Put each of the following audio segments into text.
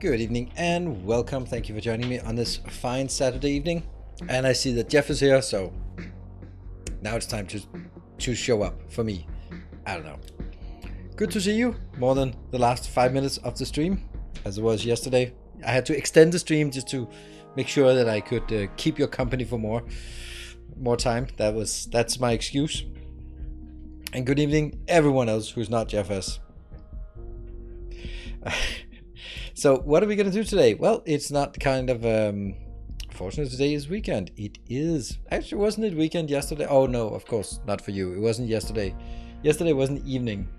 Good evening and welcome. Thank you for joining me on this fine Saturday evening. And I see that Jeff is here, so now it's time to show up for me. I don't know. Good to see you. More than the last 5 minutes of the stream, as it was yesterday. I had to extend the stream just to make sure that I could keep your company for more time. That's my excuse. And good evening, everyone else who's not Jeff S. So what are we going to do today? Well, it's not kind of fortunate today is weekend. It is actually, wasn't it weekend yesterday? Oh no, of course not for you. It wasn't yesterday. Yesterday wasn't evening.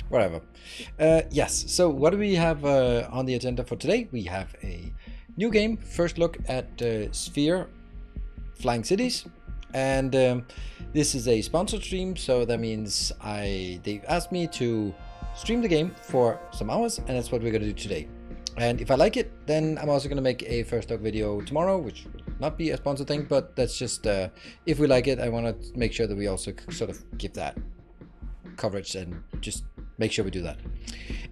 Whatever. Yes. So what do we have on the agenda for today? We have a new game. First look at Sphere Flying Cities. And this is a sponsored stream, so that means they've asked me to stream the game for some hours, and that's what we're going to do today. And if I like it, then I'm also going to make a first look video tomorrow, which will not be a sponsored thing, but that's just if we like it, I want to make sure that we also sort of give that coverage and just make sure we do that.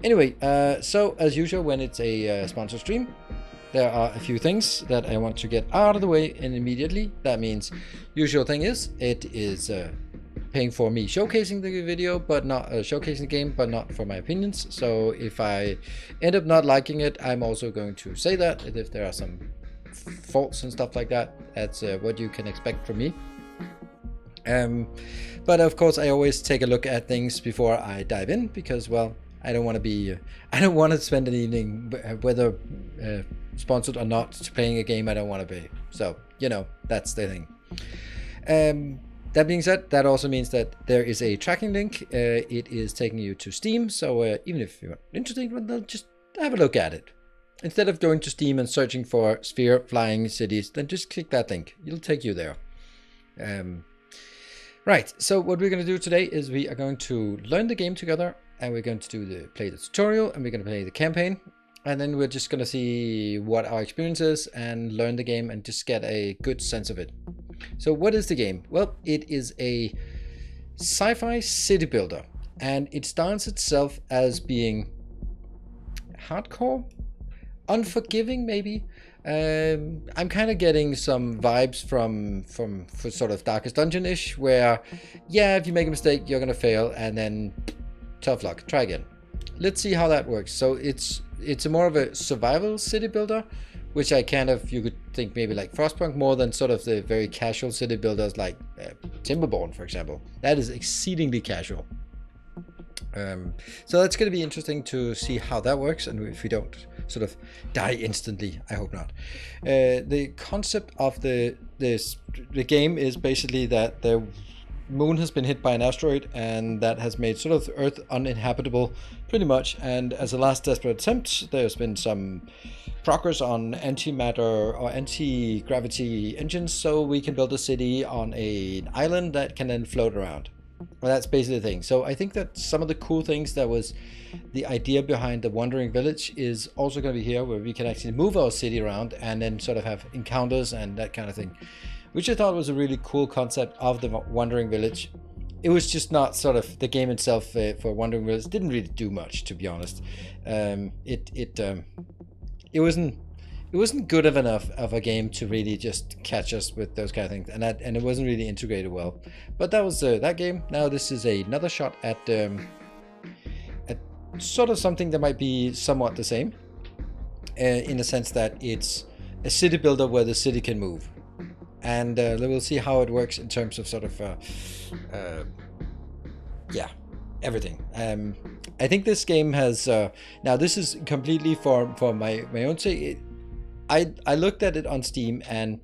Anyway, so as usual, when it's a sponsored stream, there are a few things that I want to get out of the way and immediately. That means usual thing is it is paying for me showcasing the video, but not showcasing the game, but not for my opinions. So if I end up not liking it, I'm also going to say that if there are some faults and stuff like that, that's what you can expect from me. But of course, I always take a look at things before I dive in, because, well, I don't want to spend an evening, whether sponsored or not, playing a game I don't want to play. So, you know, that's the thing. That being said, that also means that there is a tracking link. It is taking you to Steam. So even if you're interested, well, just have a look at it. Instead of going to Steam and searching for Sphere Flying Cities, then just click that link. It'll take you there. Right. So what we're going to do today is we are going to learn the game together, and we're going to play the tutorial, and we're going to play the campaign. And then we're just going to see what our experience is and learn the game and just get a good sense of it. So what is the game? Well, it is a sci-fi city builder, and it styles itself as being hardcore, unforgiving maybe. I'm kind of getting some vibes from sort of Darkest Dungeon-ish, where, yeah, if you make a mistake, you're going to fail, and then tough luck, try again. Let's see how that works. So it's a more of a survival city builder, which I kind of, you could think maybe like Frostpunk, more than sort of the very casual city builders like Timberborn, for example. That is exceedingly casual. So that's going to be interesting to see how that works, and if we don't sort of die instantly, I hope not. The concept of the game is basically that the moon has been hit by an asteroid, and that has made sort of Earth uninhabitable pretty much, and as a last desperate attempt, there's been some progress on antimatter or anti-gravity engines, so we can build a city on an island that can then float around. Well, that's basically the thing. So I think that some of the cool things that was the idea behind the Wandering Village is also going to be here, where we can actually move our city around and then sort of have encounters and that kind of thing, which I thought was a really cool concept of the Wandering Village. It was just not sort of the game itself for Wandering Village didn't really do much, to be honest. It wasn't good enough of a game to really just catch us with those kind of things, and it wasn't really integrated well. But that was that game. Now this is another shot at sort of something that might be somewhat the same, in the sense that it's a city builder where the city can move. And we'll see how it works in terms of sort of, yeah, everything. I think this game has, now this is completely for my own sake. I looked at it on Steam, and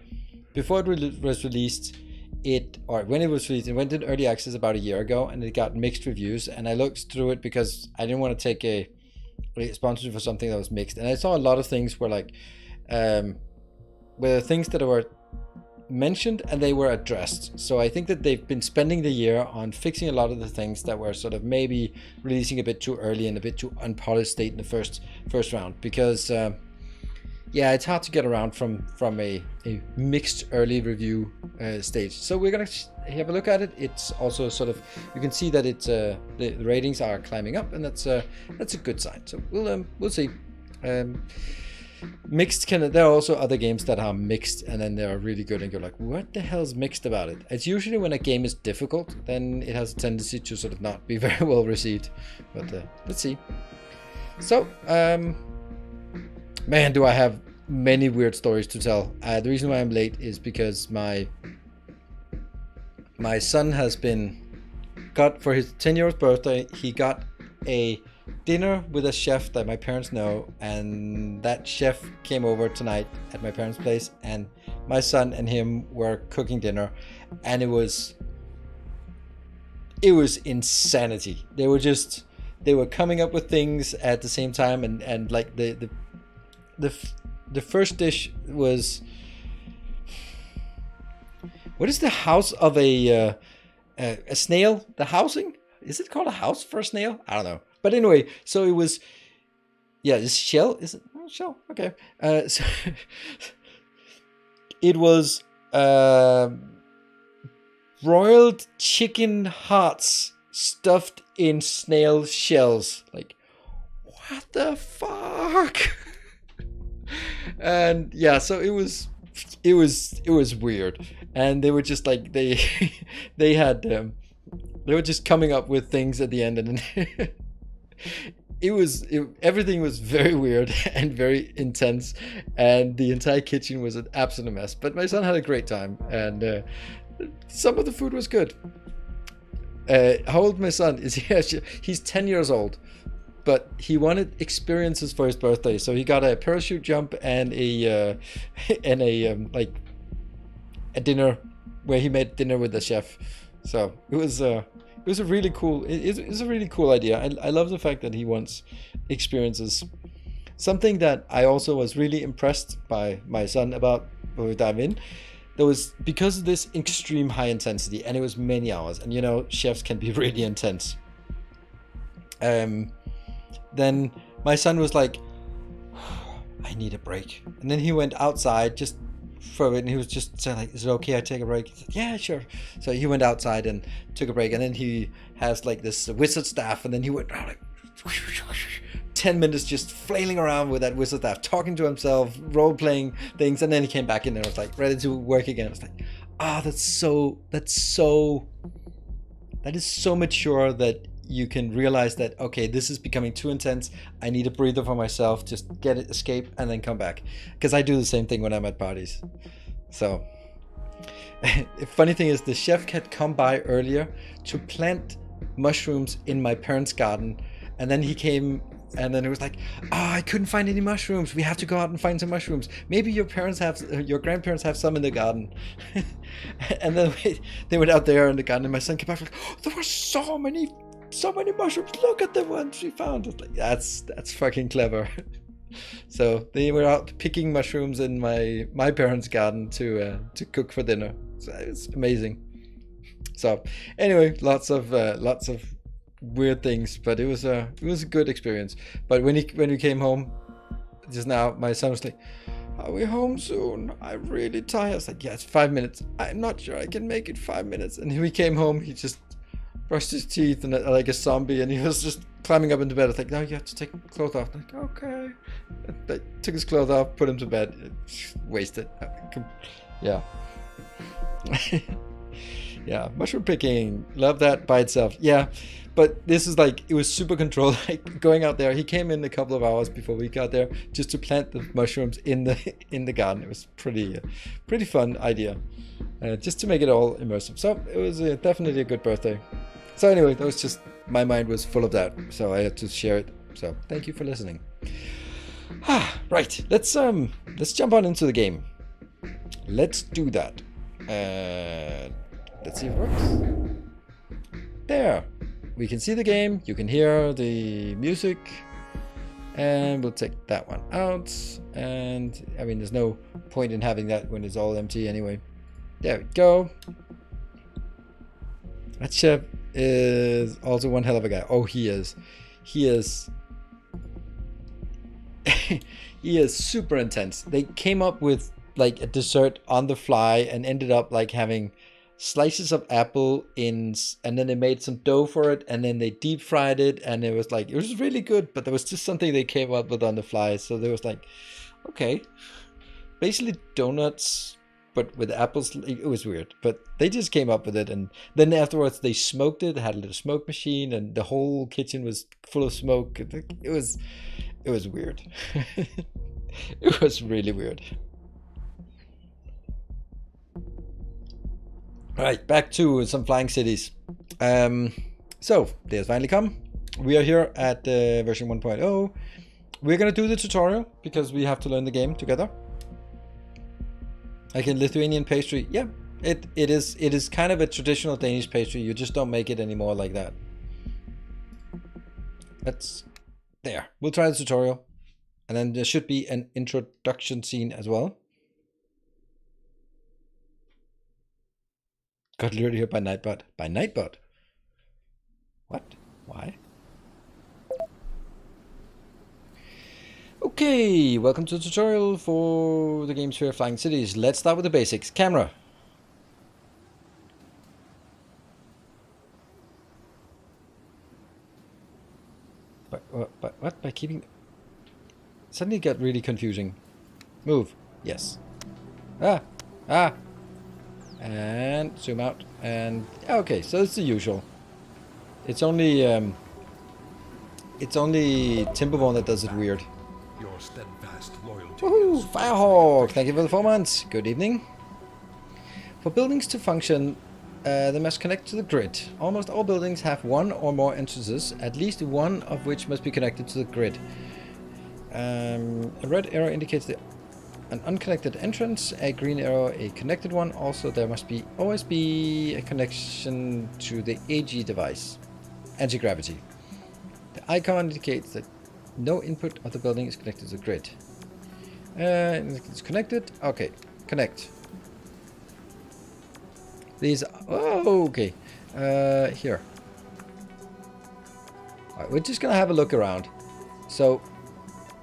before it was released, when it was released, it went in early access about a year ago, and it got mixed reviews. And I looked through it because I didn't want to take a sponsorship for something that was mixed. And I saw a lot of things were like, were things that were mentioned and they were addressed. So I think that they've been spending the year on fixing a lot of the things that were sort of maybe releasing a bit too early and a bit too unpolished state in the first round, because yeah, it's hard to get around from a mixed early review stage. So we're gonna have a look at it. It's also sort of, you can see that it's the ratings are climbing up, and that's a good sign. So we'll see. mixed kind of. There are also other games that are mixed and then they are really good, and you're like, what the hell is mixed about it? It's usually when a game is difficult, then it has a tendency to sort of not be very well received. But let's see. So, man, do I have many weird stories to tell. The reason why I'm late is because my son has got for his 10-year-old birthday, he got a dinner with a chef that my parents know, and that chef came over tonight at my parents' place, and my son and him were cooking dinner, and it was insanity. They were coming up with things at the same time, and like the first dish was, what is the house of a snail? The housing? Is it called a house for a snail? I don't know. But anyway, so it was, yeah, this shell, is it? Oh, shell, okay. So it was broiled chicken hearts stuffed in snail shells. Like, what the fuck? And yeah, so it was weird, and they were just like they were just coming up with things at the end, and then everything was very weird and very intense, and the entire kitchen was an absolute mess. But my son had a great time, and some of the food was good. How old my son is? He's 10 years old. But he wanted experiences for his birthday, so he got a parachute jump and a dinner where he made dinner with the chef. So it was a really cool. It's a really cool idea. I love the fact that he wants experiences. Something that I also was really impressed by my son about when we dive in. There was, because of this extreme high intensity, and it was many hours, and you know, chefs can be really intense. Then my son was like, I need a break. And then he went outside just for a bit, and he was just saying like, is it okay I take a break? He said, yeah, sure. So he went outside and took a break, and then he has like this wizard staff, and then he went around like 10 minutes just flailing around with that wizard staff, talking to himself, role-playing things, and then he came back in and was like ready to work again. I was like, that is so mature that you can realize that, okay, this is becoming too intense. I need a breather for myself. Just get it, escape, and then come back. Because I do the same thing when I'm at parties. So, the funny thing is, the chef had come by earlier to plant mushrooms in my parents' garden, and then he came, and then it was like, I couldn't find any mushrooms. We have to go out and find some mushrooms. Maybe your grandparents have some in the garden. And then they went out there in the garden, and my son came back like, there were so many mushrooms. Look at the ones we found. It's like, that's fucking clever. So they were out picking mushrooms in my parents' garden to cook for dinner. So it's amazing. So anyway, lots of weird things, but it was a good experience. But when we came home just now, my son was like, are we home soon? I'm really tired. I was like, yeah, it's 5 minutes. I'm not sure I can make it 5 minutes. And when he came home, he just brushed his teeth and like a zombie, and he was just climbing up into bed. I was like, no, you have to take clothes off. I'm like, okay. I took his clothes off, put him to bed. Wasted. Yeah. Yeah, mushroom picking. Love that by itself. Yeah, but this is like, it was super controlled. Like going out there, he came in a couple of hours before we got there just to plant the mushrooms in the garden. It was pretty fun idea, just to make it all immersive. So it was definitely a good birthday. So anyway, that was just, my mind was full of that, so I had to share it. So thank you for listening. Right, let's jump on into the game. Let's do that. Let's see if it works. There, we can see the game, you can hear the music, and we'll take that one out. And I mean, there's no point in having that when it's all empty anyway. There we go. That chef is also one hell of a guy. Oh, he is he is super intense. They came up with like a dessert on the fly and ended up like having slices of apple and then they made some dough for it, and then they deep fried it, and it was really good, but there was just something they came up with on the fly. So there was like, Okay. Basically donuts, but with apples. It was weird, but they just came up with it, and then afterwards they smoked it. Had a little smoke machine, and the whole kitchen was full of smoke. It was weird. It was really weird. All right, back to some flying cities. So they has finally come. We are here at version 1.0. We're gonna do the tutorial because we have to learn the game together. Like in Lithuanian pastry, yeah, it is kind of a traditional Danish pastry. You just don't make it anymore like that. That's there. We'll try the tutorial, and then there should be an introduction scene as well. Got lured here by Nightbot. By Nightbot? What? Why? Okay, welcome to the tutorial for the game Sphere Flying Cities. Let's start with the basics. Camera. But what? By keeping... Suddenly it got really confusing. Move. Yes. Ah! Ah! And zoom out. And... Okay, so it's the usual. It's only Timberborn that does it weird. Your steadfast loyalty. Woohoo! Firehawk! Thank you for the 4 months. Good evening. For buildings to function, they must connect to the grid. Almost all buildings have one or more entrances, at least one of which must be connected to the grid. A red arrow indicates an unconnected entrance, a green arrow a connected one. Also, there must always be a connection to the AG device, anti-gravity. The icon indicates that no input of the building is connected to the grid. It's connected. Okay, connect. These. Oh, okay. Here. All right, we're just gonna have a look around. So,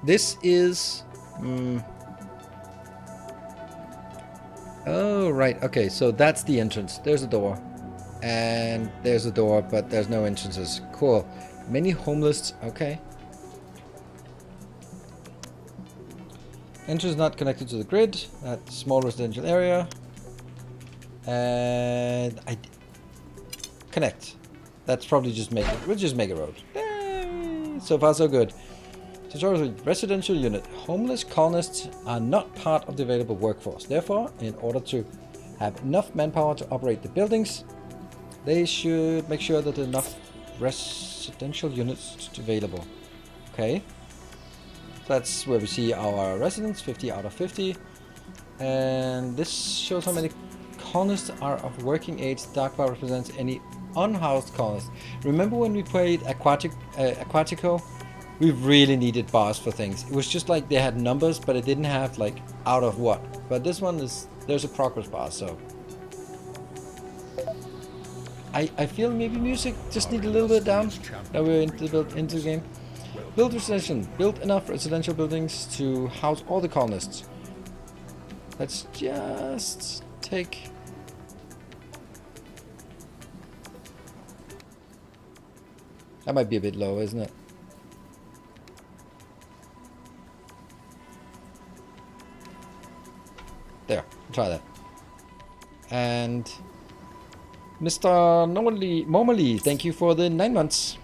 this is. Oh, right. Okay, so that's the entrance. There's a door, and there's a door, but there's no entrances. Cool. Many homeless. Okay. Entrance not connected to the grid. That small residential area. And connect. That's probably just make it. We'll just make a road. Yay! So far, so good. Tutorial residential unit. Homeless colonists are not part of the available workforce. Therefore, in order to have enough manpower to operate the buildings, they should make sure that there are enough residential units available. Okay. That's where we see our residents, 50 out of 50. And this shows how many colonists are of working age. Dark bar represents any unhoused colonists. Remember when we played Aquatico? We really needed bars for things. It was just like they had numbers, but it didn't have like out of what. But this one there's a progress bar, so. I feel maybe music just need a little bit down. Now we're into the game. Build enough residential buildings to house all the colonists. Let's just take... That might be a bit low, isn't it? There, try that. And Mr. Normally, thank you for the 9 months.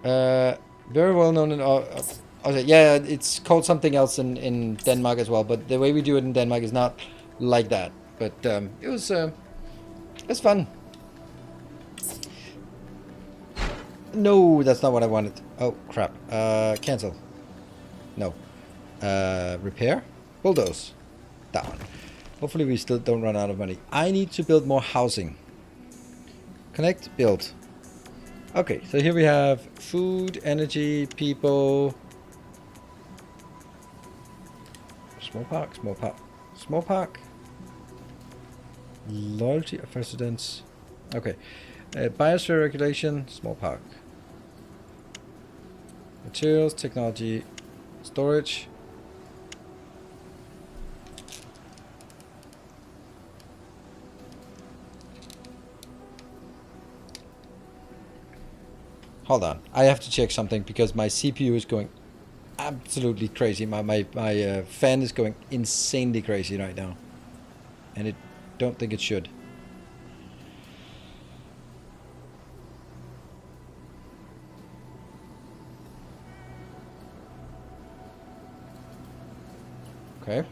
Very well known in okay, yeah, it's called something else in Denmark as well, but the way we do it in Denmark is not like that. But it was fun. No, that's not what I wanted. Oh crap. Cancel. No. Repair. Bulldoze. That one. Hopefully we still don't run out of money. I need to build more housing. Connect. Build. Okay, so here we have food, energy, people. Small park. Loyalty of residents. Okay. Biosphere regulation, small park. Materials, technology, storage. Hold on. I have to check something because my CPU is going absolutely crazy. My fan is going insanely crazy right now. And I don't think it should. Okay.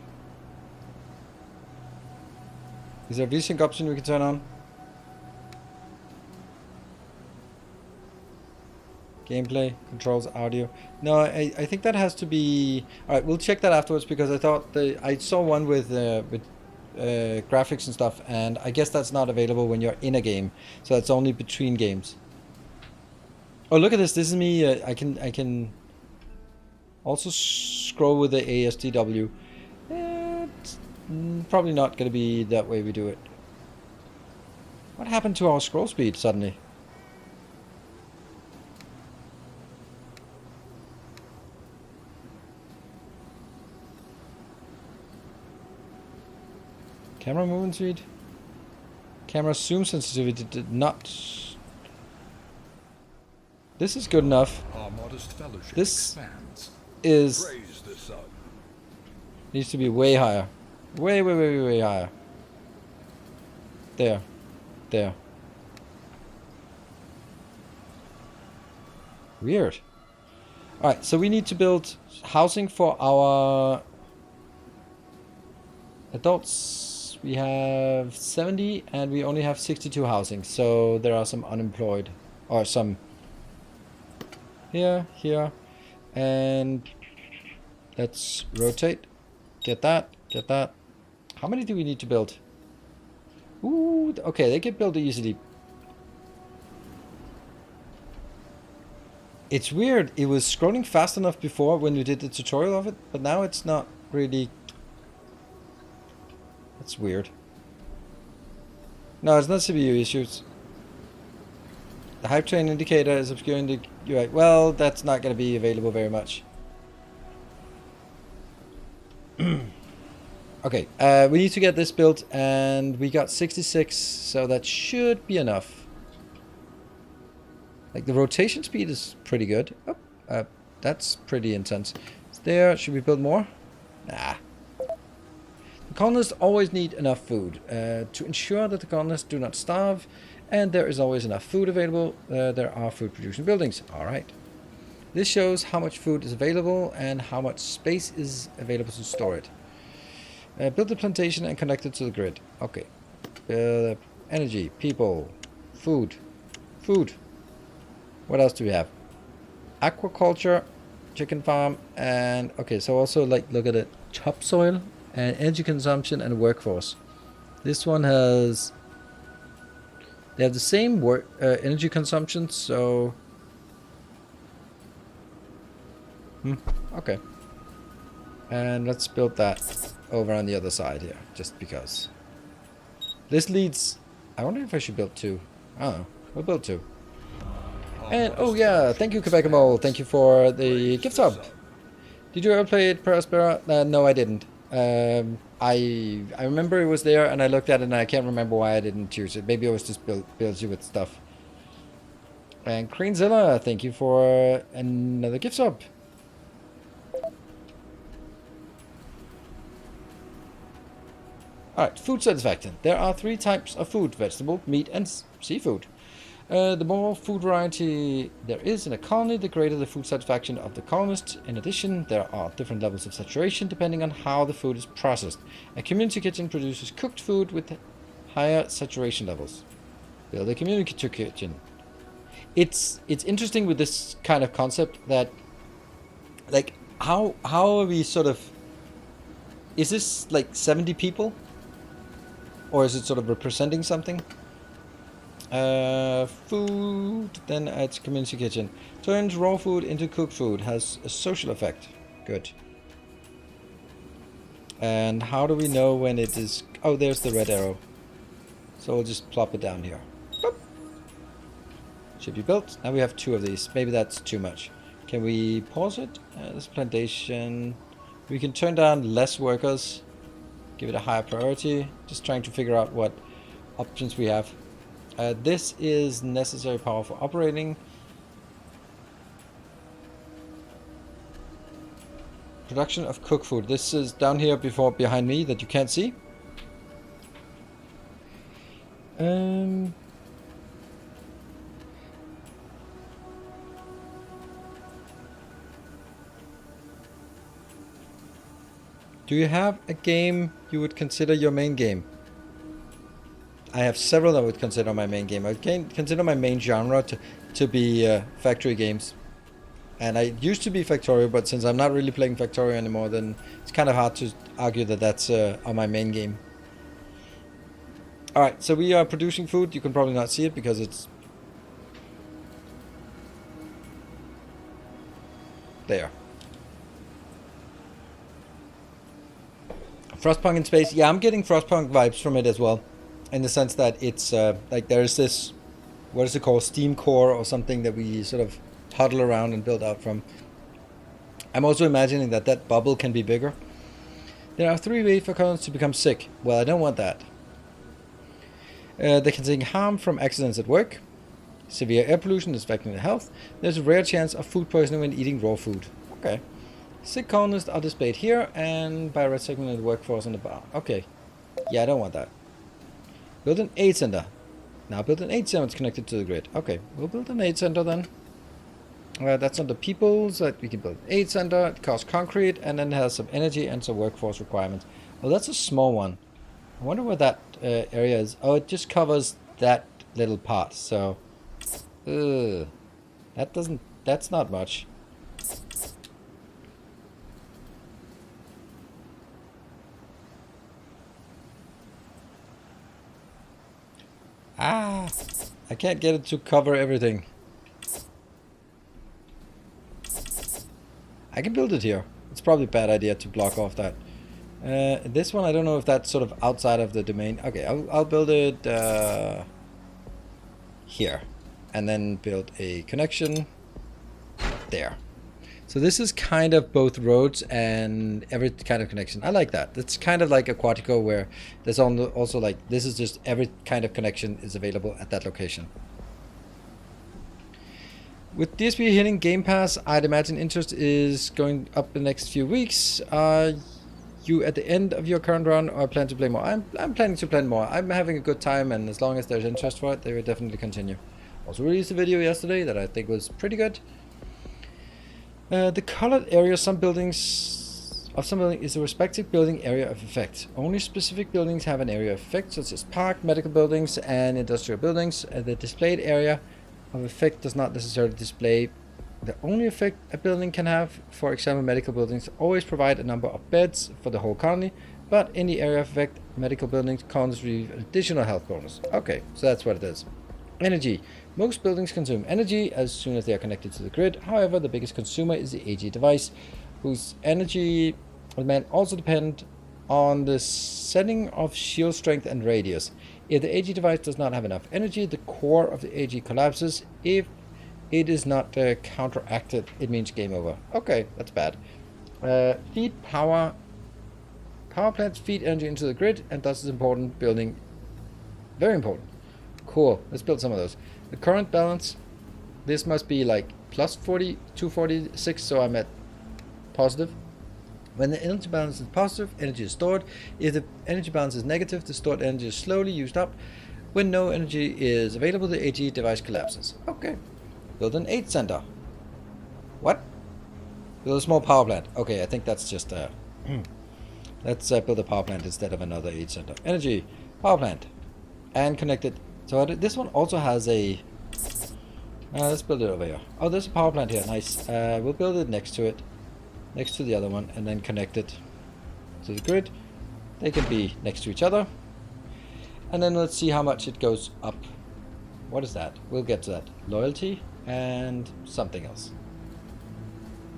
Is there a VSync option we can turn on? Gameplay, controls, audio. No, I think that has to be... Alright, we'll check that afterwards because I thought I saw one with graphics and stuff, and I guess that's not available when you're in a game. So that's only between games. Oh, look at this. This is me. I can also scroll with the ASDW. It's probably not going to be that way we do it. What happened to our scroll speed suddenly? Camera movement speed? Camera zoom sensitivity did not... This is good enough. Our modest fellowship This expands. is... Praise the sun. Needs to be way higher. Way higher. There. There. Weird. Alright, so we need to build housing for our adults. We have 70 and we only have 62 housing. So there are some unemployed. Or some here, here. And let's rotate. Get that, get that. How many do we need to build? Ooh, okay, they can build it easily. It's weird, it was scrolling fast enough before when we did the tutorial of it, but now it's not really... That's weird. No, it's not CPU issues. The hype train indicator is obscuring the UI. Well, that's not going to be available very much. Okay, we need to get this built, and we got 66, so that should be enough. Like, the rotation speed is pretty good. Oh, that's pretty intense. It's there. Should we build more? Nah. The colonists always need enough food to ensure that the colonists do not starve, and there is always enough food available. There are food producing buildings. Alright. This shows how much food is available and how much space is available to store it. Build the plantation and connect it to the grid. Okay. Energy, people, food. Food. What else do we have? Aquaculture, chicken farm, and okay, so also like look at it. Topsoil and energy consumption and workforce. This one has... They have the same energy consumption, so... okay. And let's build that over on the other side here, just because. This leads... I wonder if I should build two. I don't know. We'll build two. And, oh yeah, thank you, Quebec Mole. Thank you for the gift sub. Did you ever play it, Prospera? No, I didn't. I remember it was there, and I looked at it, and I can't remember why I didn't choose it. Maybe I was just builds you with stuff. And Creanzilla, thank you for another gift sub. Alright, food satisfaction. There are 3 types of food: vegetable, meat, and seafood. The more food variety there is in a colony, the greater the food satisfaction of the colonist. In addition, there are different levels of saturation depending on how the food is processed. A community kitchen produces cooked food with higher saturation levels. Build a community kitchen. It's interesting with this kind of concept that, like, how are we sort of... Is this like 70 people? Or is it sort of representing something? Food, then adds community kitchen. Turns raw food into cooked food. Has a social effect. Good. And how do we know when it is... Oh, there's the red arrow. So we'll just plop it down here. Boop. Should be built. Now we have 2 of these. Maybe that's too much. Can we pause it? This plantation. We can turn down less workers. Give it a higher priority. Just trying to figure out what options we have. This is necessary power for operating. Production of cooked food. This is down here behind me that you can't see. Do you have a game you would consider your main game? I have several I would consider my main game. I would consider my main genre to be factory games. And I used to be Factorio, but since I'm not really playing Factorio anymore, then it's kind of hard to argue that that's on my main game. Alright, so we are producing food. You can probably not see it because it's there. Frostpunk in space. Yeah, I'm getting Frostpunk vibes from it as well. In the sense that it's like there's this, what is it called, steam core or something that we sort of huddle around and build out from. I'm also imagining that that bubble can be bigger. There are 3 ways for colonists to become sick. Well, I don't want that. They can take harm from accidents at work. Severe air pollution is affecting their health. There's a rare chance of food poisoning when eating raw food. Okay. Sick colonists are displayed here and by a red segment in the workforce on the bar. Okay. Yeah, I don't want that. Build an aid center. Now build an aid center that's connected to the grid. Okay, we'll build an aid center then. That's under people, so that we can build an aid center. It costs concrete and then it has some energy and some workforce requirements. Oh, that's a small one. I wonder where that area is. Oh, it just covers that little part. So, that's not much. Ah, I can't get it to cover everything. I can build it here. It's probably a bad idea to block off that. This one, I don't know if that's sort of outside of the domain. Okay, I'll build it here. And then build a connection there. So this is kind of both roads and every kind of connection. I like that. It's kind of like Aquatico where there's also like, this is just every kind of connection is available at that location. With DSP hitting Game Pass, I'd imagine interest is going up the next few weeks. You at the end of your current run or plan to play more? I'm planning to play more. I'm having a good time, and as long as there's interest for it, they will definitely continue. Also released a video yesterday that I think was pretty good. The colored area of some buildings is a respective building area of effect. Only specific buildings have an area of effect, such as park, medical buildings, and industrial buildings. The displayed area of effect does not necessarily display the only effect a building can have. For example, medical buildings always provide a number of beds for the whole colony, but in the area of effect, medical buildings colonists receive an additional health bonus. Okay, so that's what it is. Energy. Most buildings consume energy as soon as they are connected to the grid. However, the biggest consumer is the AG device, whose energy demand also depend on the setting of shield strength and radius. If the AG device does not have enough energy, the core of the AG collapses. If it is not counteracted, it means game over. Okay, that's bad. Feed power. Power plants feed energy into the grid, and thus is important building. Very important. Cool. Let's build some of those. The current balance. This must be like plus 40, 246, so I'm at positive. When the energy balance is positive, energy is stored. If the energy balance is negative, the stored energy is slowly used up. When no energy is available, the AG device collapses. Okay. Build an aid center. What? Build a small power plant. Okay, I think that's just let's build a power plant instead of another aid center. Energy, power plant, and connect it. So this one also has a. Let's build it over here. Oh, there's a power plant here. Nice. We'll build it next to it, next to the other one, and then connect it to the grid. They can be next to each other, and then let's see how much it goes up. What is that? We'll get to that. Loyalty and something else.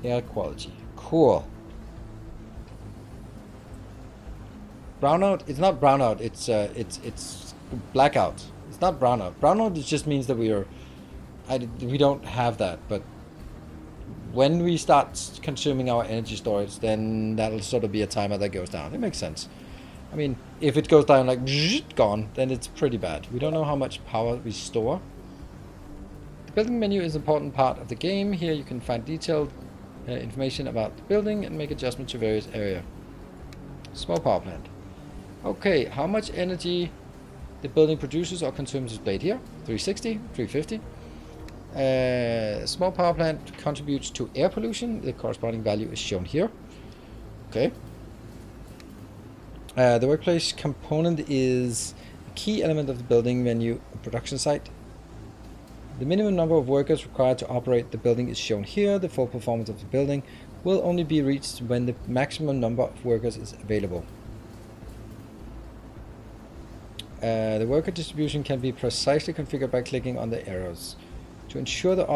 Air quality. Cool. Brownout. It's not brownout. It's blackout. It's not brownout. Brownout just means that we don't have that. But when we start consuming our energy storage, then that'll sort of be a timer that goes down. It makes sense. I mean, if it goes down like gone, then it's pretty bad. We don't know how much power we store. The building menu is an important part of the game. Here you can find detailed information about the building and make adjustments to various area. Small power plant. Okay, how much energy the building produces or consumes is displayed here. 360, 350. Small power plant contributes to air pollution. The corresponding value is shown here. Okay. The workplace component is a key element of the building menu production site. The minimum number of workers required to operate the building is shown here. The full performance of the building will only be reached when the maximum number of workers is available. The worker distribution can be precisely configured by clicking on the arrows. To ensure the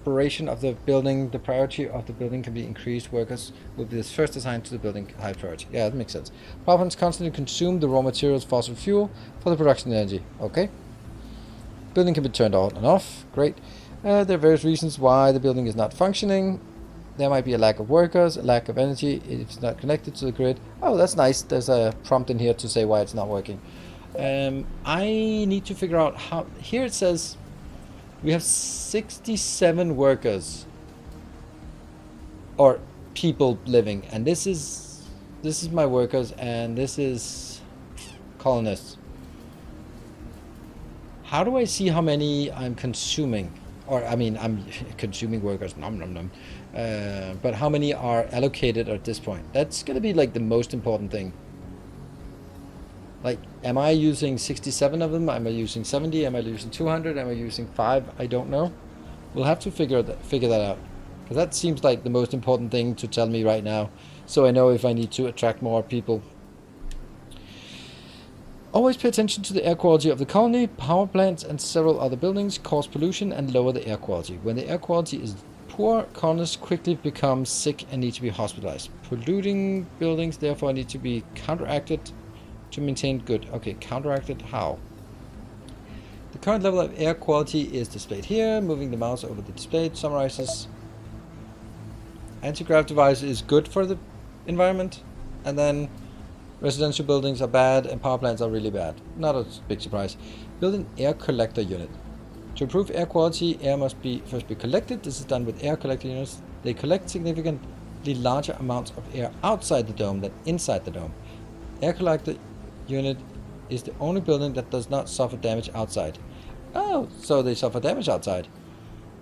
operation of the building, the priority of the building can be increased. Workers will be first assigned to the building high priority. Yeah, that makes sense. Power plants constantly consume the raw materials, fossil fuel, for the production energy. Okay. Building can be turned on and off. Great. There are various reasons why the building is not functioning. There might be a lack of workers, a lack of energy. It's not connected to the grid. Oh, that's nice. There's a prompt in here to say why it's not working. I need to figure out how. Here it says we have 67 workers or people living, and this is my workers, and this is colonists. How do I see how many I'm consuming? Or I mean, I'm consuming workers. Nom nom nom. But how many are allocated at this point? That's gonna be like the most important thing. Like, am I using 67 of them? Am I using 70? Am I using 200? Am I using 5? I don't know. We'll have to figure that out. Because that seems like the most important thing to tell me right now. So I know if I need to attract more people. Always pay attention to the air quality of the colony. Power plants and several other buildings cause pollution and lower the air quality. When the air quality is poor, colonists quickly become sick and need to be hospitalized. Polluting buildings therefore need to be counteracted to maintain good. Okay, counteracted how? The current level of air quality is displayed here. Moving the mouse over the display, it summarizes. Anti-grav device is good for the environment, and then residential buildings are bad and power plants are really bad. Not a big surprise. Build an air collector unit. To improve air quality, air must first be collected. This is done with air collector units. They collect significantly larger amounts of air outside the dome than inside the dome. Air collector unit is the only building that does not suffer damage outside. Oh, so they suffer damage outside.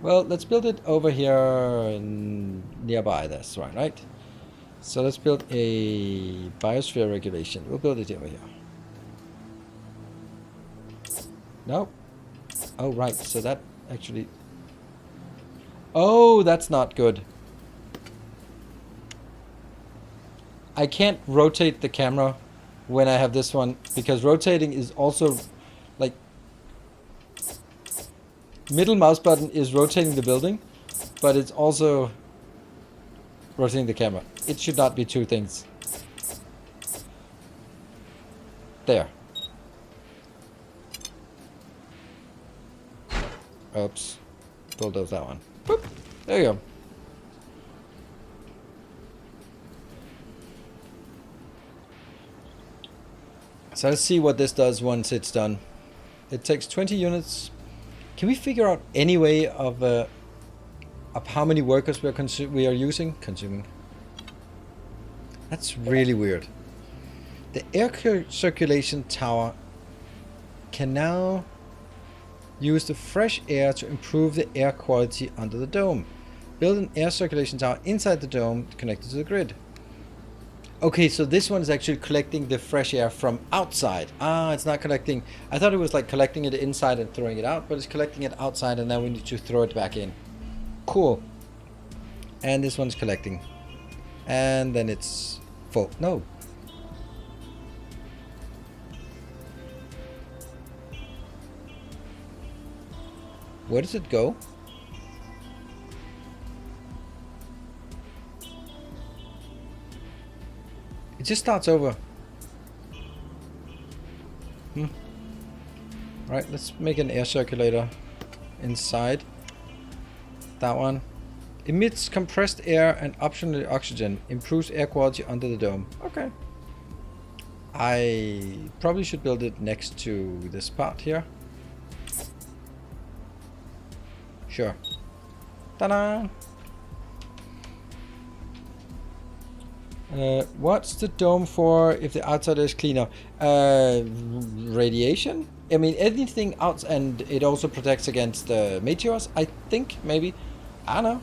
Well, let's build it over here nearby. That's right? So let's build a biosphere regulation. We'll build it over here. No. Oh, right. So that actually... Oh, that's not good. I can't rotate the camera when I have this one, because rotating is also like middle mouse button is rotating the building, but it's also rotating the camera. It should not be two things. There. Oops. Bulldoze that one. Boop. There you go. So let's see what this does once it's done. It takes 20 units. Can we figure out any way of how many workers we are consuming? That's really weird. The air circulation tower can now use the fresh air to improve the air quality under the dome. Build an air circulation tower inside the dome connected to the grid. Okay, so this one is actually collecting the fresh air from outside. Ah, it's not collecting. I thought it was like collecting it inside and throwing it out, but it's collecting it outside and now we need to throw it back in. Cool. And this one's collecting. And then it's full. No. Where does it go? It just starts over. Right, let's make an air circulator inside. That one. Emits compressed air and optionally oxygen. Improves air quality under the dome. Okay. I probably should build it next to this part here. Sure. Ta-da! What's the dome for if the outside is cleaner? Radiation? I mean, anything out, and it also protects against meteors, I think, maybe. I don't know.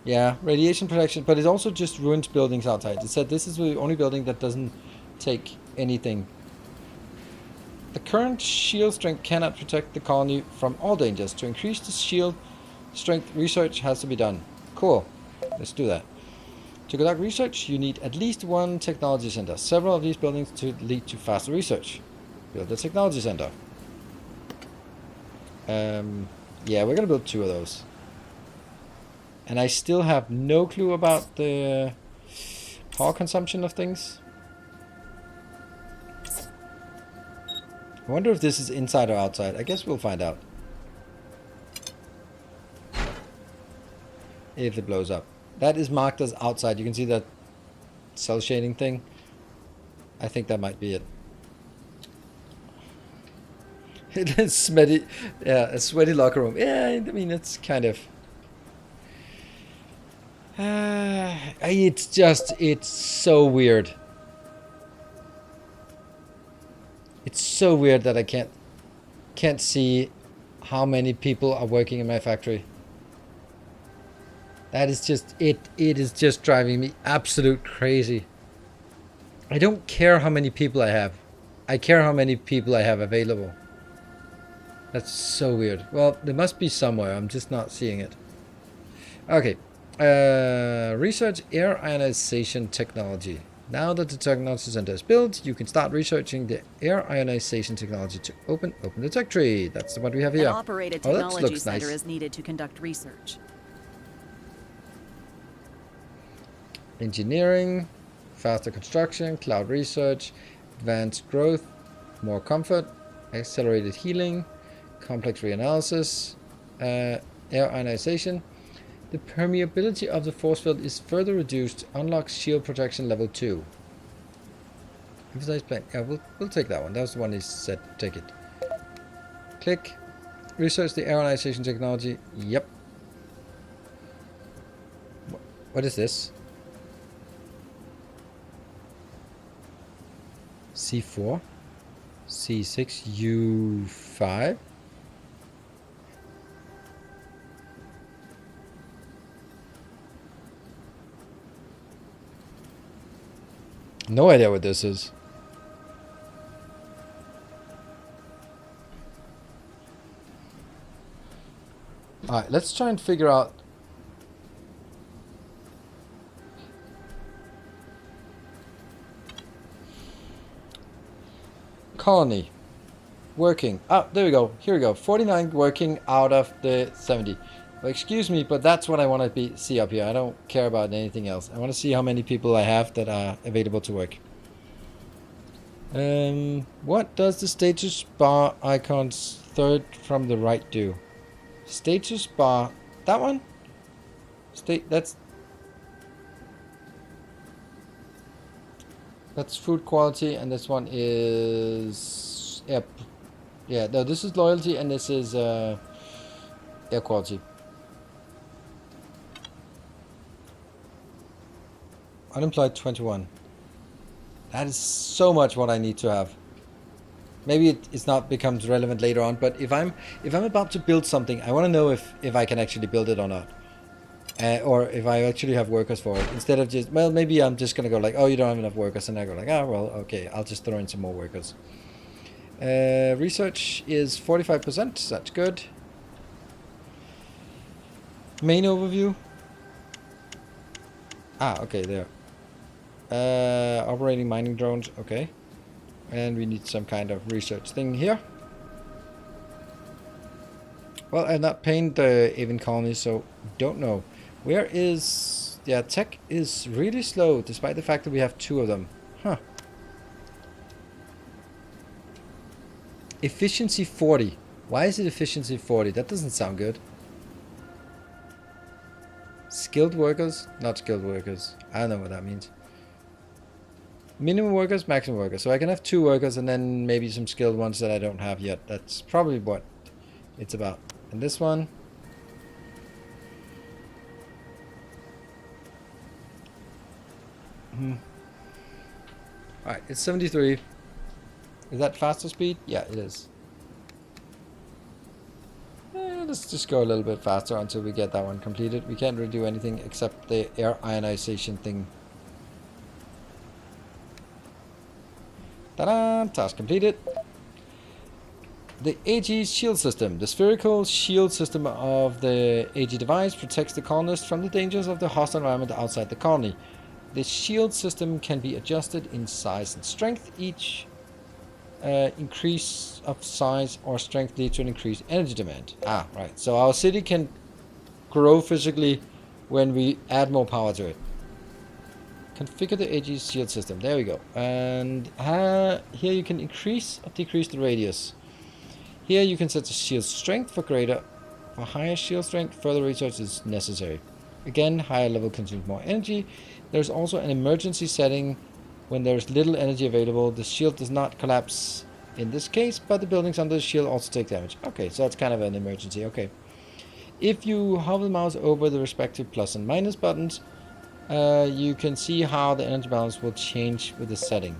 Yeah, radiation protection, but it also just ruins buildings outside. It said this is the only building that doesn't take anything. The current shield strength cannot protect the colony from all dangers. To increase the shield strength, research has to be done. Cool. Let's do that. To conduct research, you need at least one technology center. Several of these buildings to lead to faster research. Build a technology center. Yeah, we're gonna build 2 of those. And I still have no clue about the power consumption of things. I wonder if this is inside or outside. I guess we'll find out. If it blows up. That is marked as outside. You can see that cell shading thing. I think that might be it. It is sweaty. Yeah, a sweaty locker room. Yeah, I mean, it's kind of... it's so weird. It's so weird that I can't see how many people are working in my factory. That is just, it is just driving me absolute crazy. I don't care how many people I have. I care how many people I have available. That's so weird. Well, there must be somewhere. I'm just not seeing it. Okay. Research air ionization technology. Now that the technology center is built, you can start researching the air ionization technology to open the tech tree. That's what we have here. An operated technology center is needed to conduct research. Engineering, faster construction, cloud research, advanced growth, more comfort, accelerated healing, complex reanalysis, air ionization. The permeability of the force field is further reduced. Unlocks shield protection level 2. Emphasize plan. Yeah, we'll take that one. That was the one he said take it. Click. Research the air ionization technology. Yep. What is this? C4, C6, U5. No idea what this is. Alright, let's try and figure out. Colony. Working. Oh, there we go. Here we go. 49 working out of the 70. Well, excuse me, but that's what I want to see up here. I don't care about anything else. I want to see how many people I have that are available to work. What does the status bar icons third from the right do? Status bar. That one? That's food quality, and this one is... Yep. Yeah, no, this is loyalty, and this is air quality. Unemployed 21. That is so much what I need to have. Maybe it's not becomes relevant later on, but if I'm about to build something, I want to know if I can actually build it or not. Or if I actually have workers for it. Instead of just, well, maybe I'm just going to go like, oh, you don't have enough workers. And I go like, oh, well, okay, I'll just throw in some more workers. Research is 45%. That's good. Main overview. Ah, okay, there. Operating mining drones. Okay. And we need some kind of research thing here. Well, I've not painted the Avon colony, so don't know. Where is... Yeah, tech is really slow, despite the fact that we have 2 of them. Huh. Efficiency 40. Why is it efficiency 40? That doesn't sound good. Skilled workers? Not skilled workers. I don't know what that means. Minimum workers, maximum workers. So I can have 2 workers and then maybe some skilled ones that I don't have yet. That's probably what it's about. And this one... Alright, it's 73. Is that faster speed? Yeah, it is. Let's just go a little bit faster until we get that one completed. We can't really do anything except the air ionization thing. Ta-da! Task completed. The AG shield system. The spherical shield system of the AG device protects the colonists from the dangers of the hostile environment outside the colony. The shield system can be adjusted in size and strength. Each increase of size or strength leads to an increased energy demand. Ah, right. So our city can grow physically when we add more power to it. Configure the AG shield system. There we go. And here you can increase or decrease the radius. Here you can set the shield strength for higher shield strength. Further research is necessary. Again, higher level consumes more energy. There's also an emergency setting. When there's little energy available, the shield does not collapse in this case, but the buildings under the shield also take damage. Okay, so that's kind of an emergency. Okay. If you hover the mouse over the respective plus and minus buttons, you can see how the energy balance will change with the setting.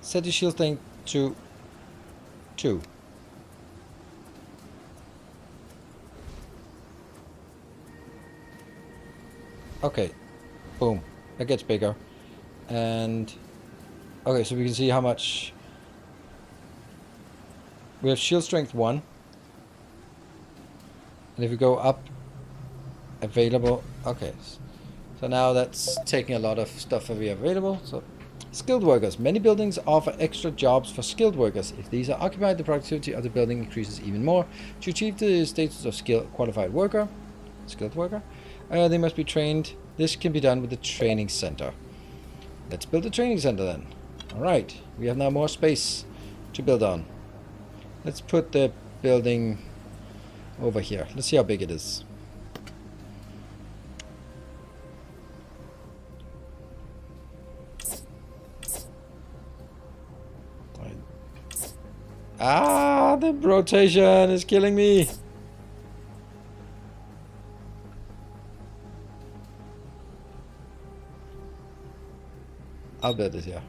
Set the shield strength to 2. Okay, boom, it gets bigger. And okay, so we can see how much we have. Shield strength 1, and if we go up, available. Okay, so now that's taking a lot of stuff that we have available. So skilled workers. Many buildings offer extra jobs for skilled workers. If these are occupied, the productivity of the building increases even more. To achieve the status of skilled worker, they must be trained. This can be done with the training center. Let's build a training center then. Alright, we have now more space to build on. Let's put the building over here. Let's see how big it is. Ah, the rotation is killing me. I'll build it here.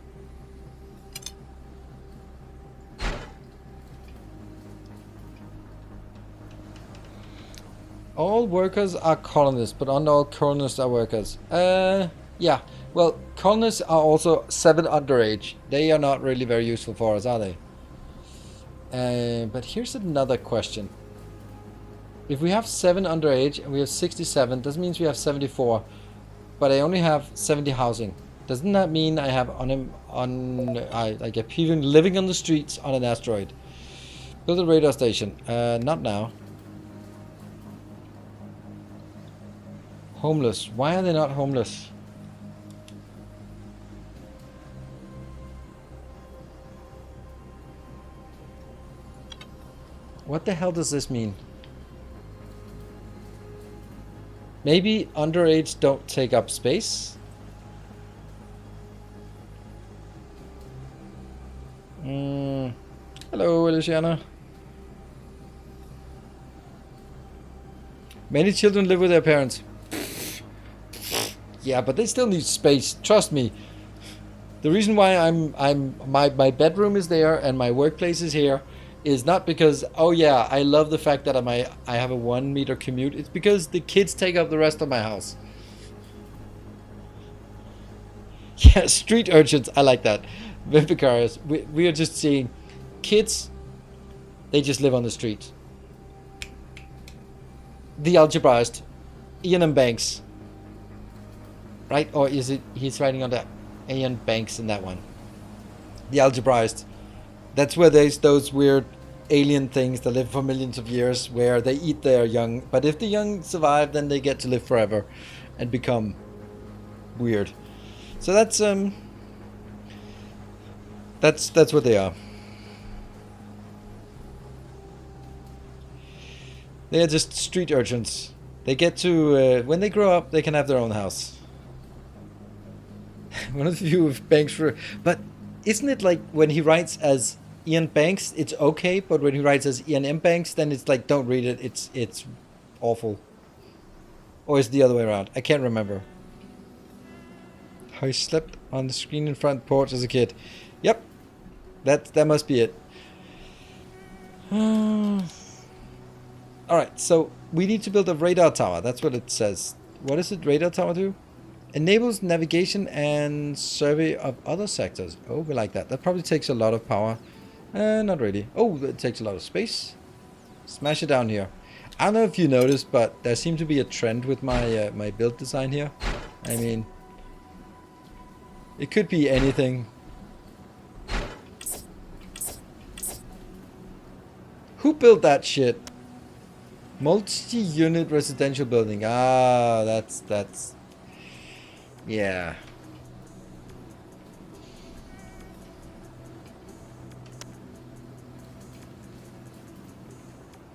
All workers are colonists, but not all colonists are workers. Yeah. Well, colonists are also 7 underage. They are not really very useful for us, are they? But here's another question. If we have 7 underage and we have 67, that means we have 74. But I only have 70 housing. Doesn't that mean I have like a people living on the streets on an asteroid? Build a radar station. Not now. Homeless. Why are they not homeless? What the hell does this mean? Maybe underage don't take up space? Hello, Luciana. Many children live with their parents. Yeah, but they still need space. Trust me. The reason why my bedroom is there and my workplace is here is not because, oh yeah, I love the fact that I have a 1 meter commute. It's because the kids take up the rest of my house. Yeah, street urchins. I like that. Vicarious. We are just seeing kids. They just live on the street. The algebraist, Ian and Banks. Right? Or is it he's writing on the Ian Banks in that one? The algebraist. That's where there's those weird alien things that live for millions of years where they eat their young. But if the young survive, then they get to live forever and become weird. So that's what they are. They are just street urchins. They get to when they grow up, they can have their own house. One of the few of Banks for, but isn't it like when he writes as Ian Banks, it's okay, but when he writes as Ian M. Banks, then it's like, don't read it. It's awful. Or is it the other way around? I can't remember. How he slept on the screen in front porch as a kid. Yep. That must be it. Alright, so we need to build a radar tower. That's what it says. What does it radar tower do? Enables navigation and survey of other sectors. Oh, we like that. That probably takes a lot of power. Not really. Oh, it takes a lot of space. Smash it down here. I don't know if you noticed, but there seems to be a trend with my my build design here. I mean, it could be anything. Who built that shit? Multi-unit residential building. Ah, that's yeah.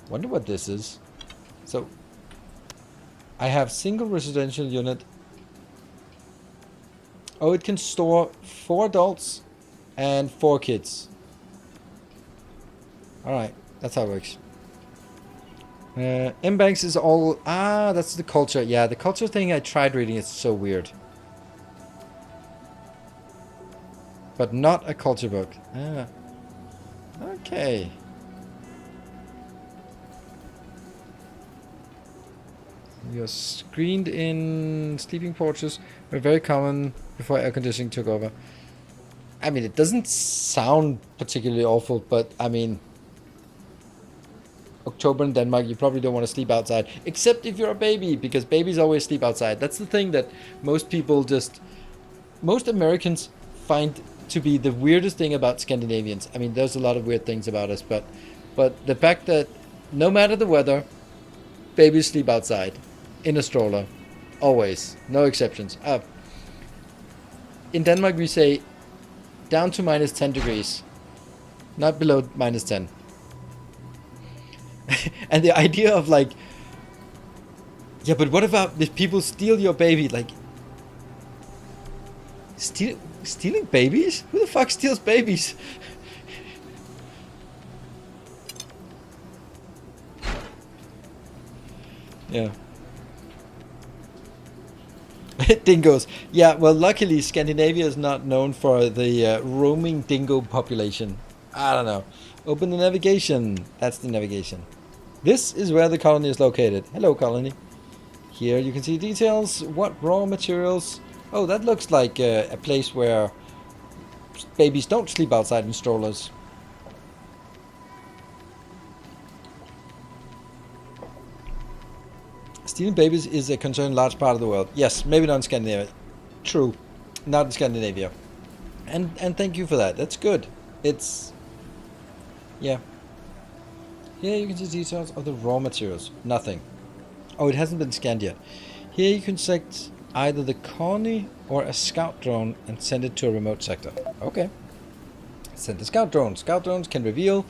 Wonder what this is. So I have single residential unit. Oh, it can store 4 adults and 4 kids. Alright, that's how it works. M-Banks is all... Ah, that's the culture. Yeah, the culture thing I tried reading. It's so weird. But not a culture book. Ah. Okay. You're screened in sleeping porches were very common before air conditioning took over. I mean, it doesn't sound particularly awful, but I mean... October in Denmark, you probably don't want to sleep outside, except if you're a baby, because babies always sleep outside. That's the thing that most people most Americans find to be the weirdest thing about Scandinavians. I mean, there's a lot of weird things about us, but the fact that no matter the weather, babies sleep outside in a stroller, always, no exceptions. In Denmark, we say down to minus 10 degrees, not below minus 10. And the idea of like, yeah, but what about if people steal your baby? Like, stealing babies? Who the fuck steals babies? Yeah. Dingoes. Yeah, well, luckily Scandinavia is not known for the roaming dingo population. I don't know. Open the navigation. That's the navigation. This is where the colony is located. Hello, colony. Here you can see details. What raw materials? Oh, that looks like a place where babies don't sleep outside in strollers. Stealing babies is a concern in a large part of the world. Yes, maybe not in Scandinavia. True. Not in Scandinavia. And thank you for that. That's good. It's... yeah. Here you can see details of the raw materials. Nothing. Oh, it hasn't been scanned yet. Here you can select either the colony or a scout drone and send it to a remote sector. Okay. Send the scout drone. Scout drones can reveal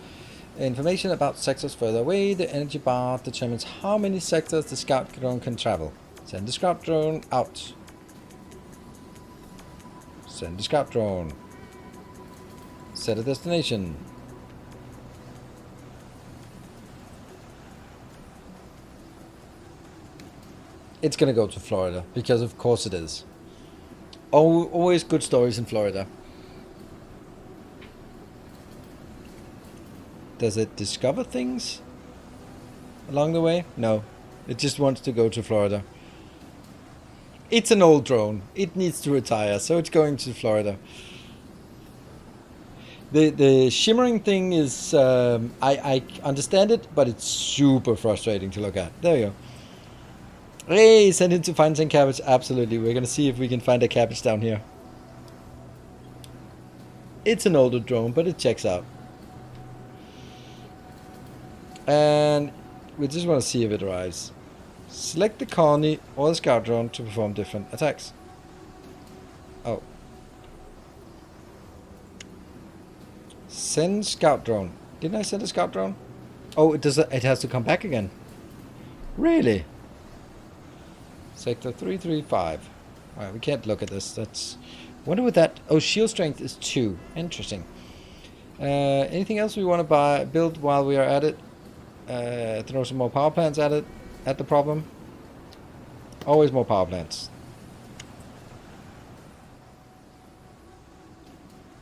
information about sectors further away. The energy bar determines how many sectors the scout drone can travel. Send the scout drone out. Send the scout drone. Set a destination. It's gonna go to Florida, because of course it is. Oh, always good stories in Florida. Does it discover things along the way? No. It just wants to go to Florida. It's an old drone. It needs to retire, so it's going to Florida. The shimmering thing is... I understand it, but it's super frustrating to look at. There you go. Hey, send it to find some cabbage. Absolutely. We're going to see if we can find a cabbage down here. It's an older drone, but it checks out. And we just want to see if it arrives. Select the colony or the scout drone to perform different attacks. Oh. Send scout drone. Didn't I send a scout drone? Oh, it does. It has to come back again. Really? Sector 335. Alright, we can't look at this. That's... wonder what that... oh, shield strength is 2. Interesting. Anything else we want to build while we are at it? Throw some more power plants at it. At the problem. Always more power plants.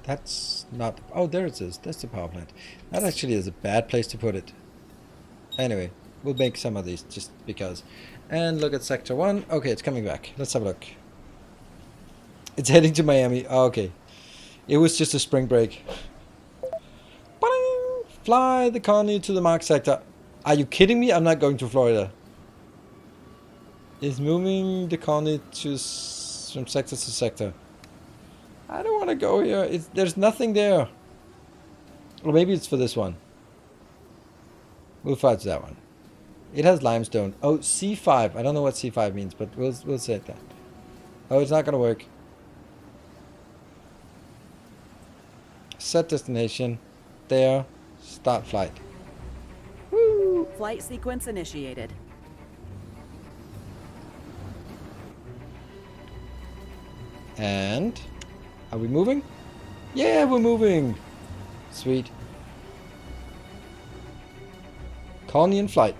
That's not... Oh, there it is. That's the power plant. That actually is a bad place to put it. Anyway, we'll make some of these just because. And look at Sector 1. Okay, it's coming back. Let's have a look. It's heading to Miami. Oh, okay. It was just a spring break. Ba-ding! Fly the colony to the mark sector. Are you kidding me? I'm not going to Florida. It's moving the colony to from sector to sector. I don't want to go here. There's nothing there. Or maybe it's for this one. We'll fight that one. It has limestone. Oh, C5. I don't know what C5 means, but we'll say that. Oh, it's not going to work. Set destination. There. Start flight. Woo! Flight sequence initiated. And... Are we moving? Yeah, we're moving! Sweet. Colony in flight.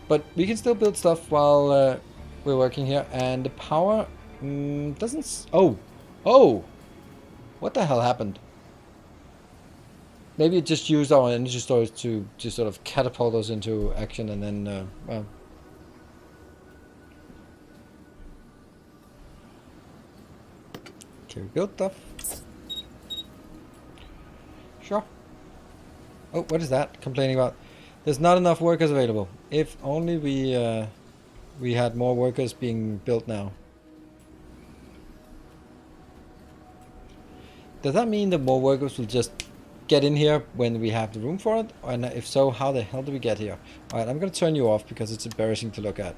But we can still build stuff while we're working here. And the power doesn't... Oh! Oh! What the hell happened? Maybe it just used our energy storage to just sort of catapult us into action and then, well... Okay, we built stuff. Sure. Oh, what is that? Complaining about... There's not enough workers available. If only we had more workers being built now. Does that mean that more workers will just get in here when we have the room for it? And if so, how the hell do we get here? Alright, I'm going to turn you off because it's embarrassing to look at.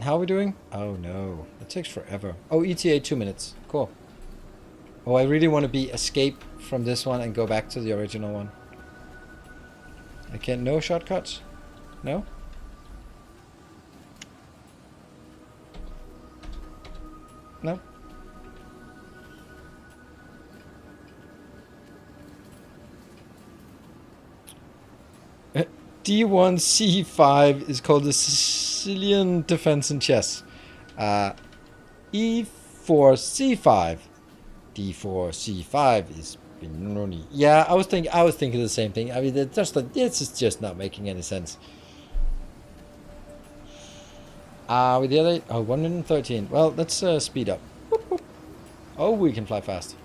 How are we doing? Oh no, it takes forever. Oh, ETA 2 minutes. Cool. Oh, I really want to be escape from this one and go back to the original one. I can't... No shortcuts? No? No? D1C5 is called the Sicilian Defense and Chess. E4C5. D4C5 is Benoni. Yeah, I was thinking the same thing. I mean, this is just not making any sense. With the other... Oh, 113. Well, let's speed up. Boop, boop. Oh, we can fly fast.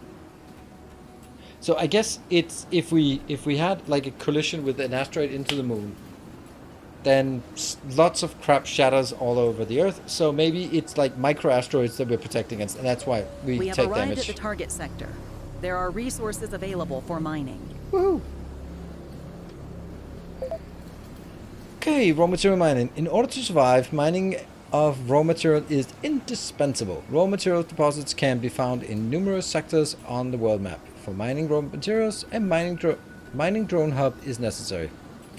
So I guess it's if we had like a collision with an asteroid into the moon, then lots of crap shatters all over the Earth. So maybe it's like micro asteroids that we're protecting against, and that's why we take damage. We have arrived at the target sector. There are resources available for mining. Woohoo! Okay, raw material mining. In order to survive, mining of raw material is indispensable. Raw material deposits can be found in numerous sectors on the world map. For mining raw materials, a mining drone hub is necessary.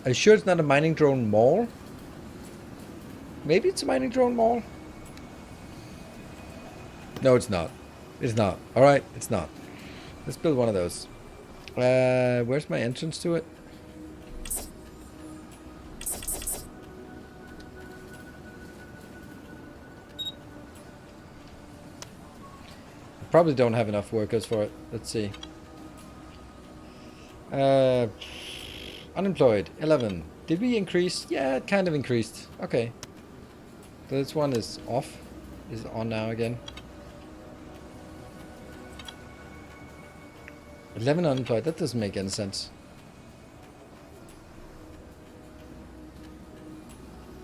Are you sure it's not a mining drone mall? Maybe it's a mining drone mall? No, it's not. It's not. Alright, it's not. Let's build one of those. Where's my entrance to it? I probably don't have enough workers for it. Let's see. Unemployed, 11. Did we increase? Yeah, it kind of increased. Okay. So this one is off. Is on now again. 11 unemployed. That doesn't make any sense.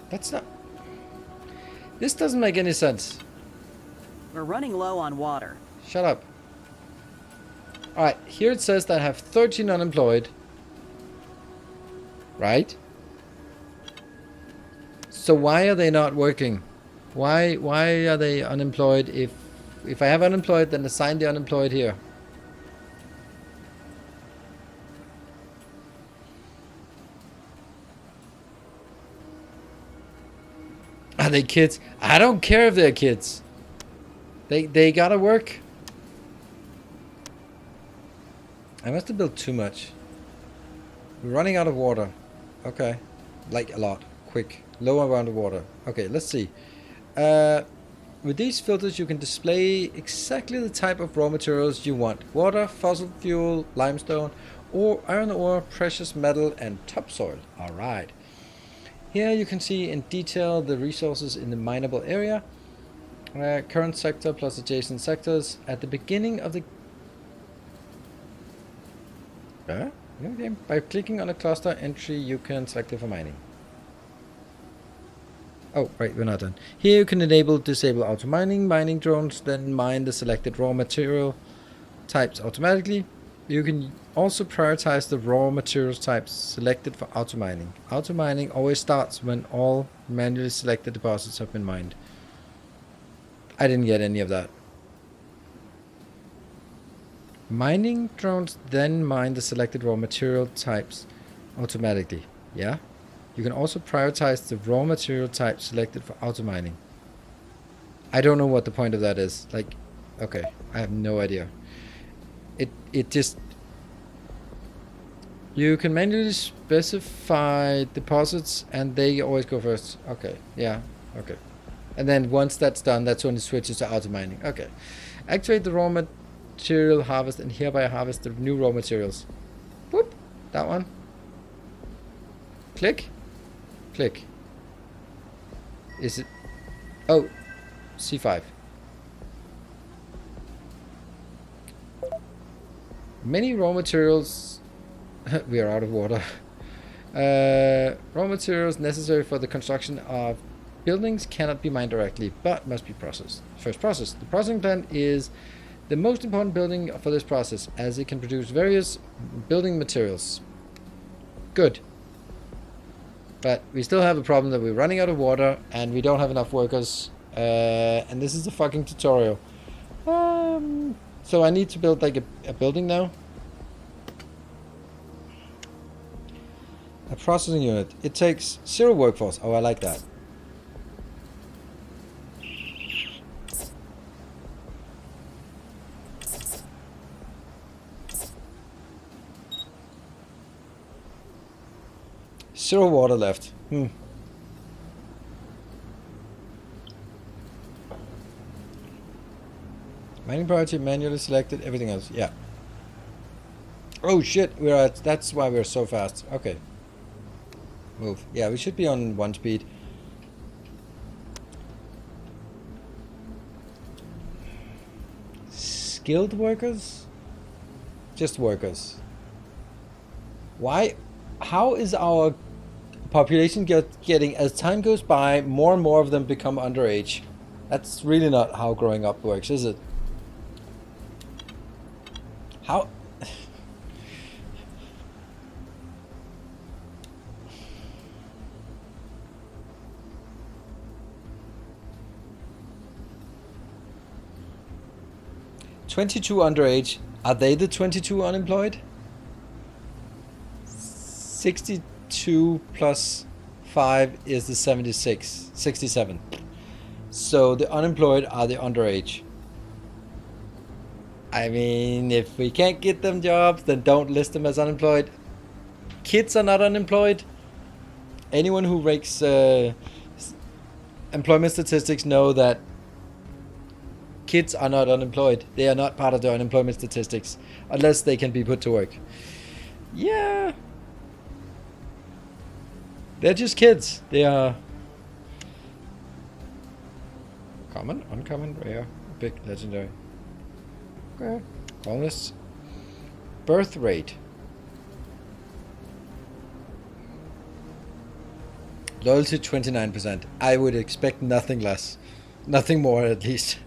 That's not... This doesn't make any sense. We're running low on water. Shut up. Alright, here it says that I have 13 unemployed. Right? So why are they not working? Why are they unemployed? If I have unemployed, then assign the unemployed here. Are they kids? I don't care if they're kids. They gotta work. I must have built too much. We're running out of water. Okay. Like a lot. Quick. Low amount of water. Okay, let's see. We With these filters you can display exactly the type of raw materials you want. Water, fossil fuel, limestone, or iron ore, precious metal, and topsoil. Alright. Here you can see in detail the resources in the mineable area. Current sector plus adjacent sectors. At the beginning of the game, by clicking on a cluster entry you can select it for mining. Oh, right, we're not done. Here you can disable auto mining. Mining drones then mine the selected raw material types automatically. You can also prioritize the raw materials types selected for auto mining. Auto mining always starts when all manually selected deposits have been mined. I didn't get any of that. Mining drones then mine the selected raw material types automatically. Yeah? You can also prioritize the raw material type selected for auto mining. I don't know what the point of that is. Like, okay, I have no idea. It just... You can manually specify deposits and they always go first. Okay, yeah, okay. And then once that's done, that's when it switches to auto mining. Okay. Activate the raw material harvest and hereby harvest the new raw materials. Whoop, that one. Click. Click. Is it... Oh, C5. Many raw materials... we are out of water. Raw materials necessary for the construction of buildings cannot be mined directly, but must be processed. First process. The processing plant is the most important building for this process, as it can produce various building materials. Good. But we still have a problem that we're running out of water and we don't have enough workers. And this is a fucking tutorial. So I need to build like a building now. A processing unit. It takes 0 workforce. Oh, I like that. Zero water left. Mining priority manually selected. Everything else. Yeah. Oh shit. We're at. That's why we're so fast. Okay. Move. Yeah, we should be on 1 speed. Skilled workers? Just workers. Why? How is our population getting, as time goes by, more and more of them become underage? That's really not how growing up works, is it? How? $22 underage. Are they the 22 unemployed? 62 plus 5 is the 76. 67. So the unemployed are the underage. I mean, if we can't get them jobs, then don't list them as unemployed. Kids are not unemployed. Anyone who rakes employment statistics know that kids are not unemployed. They are not part of the unemployment statistics unless they can be put to work. Yeah. They're just kids. They are common, uncommon, rare, big, legendary. Okay. Bonus. Birth rate. Loyalty 29%. I would expect nothing less. Nothing more at least.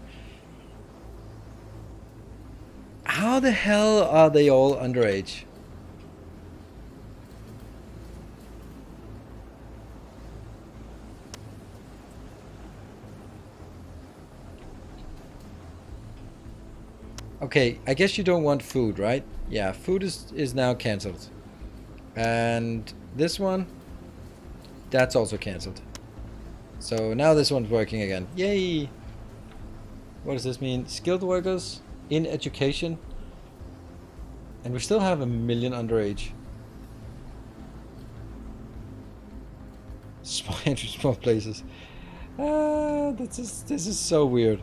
How the hell are they all underage? Okay, I guess you don't want food, right? Yeah, food is now cancelled. And this one, that's also cancelled. So now this one's working again. Yay! What does this mean? Skilled workers in education. And we still have 1 million underage. Small places. This is so weird.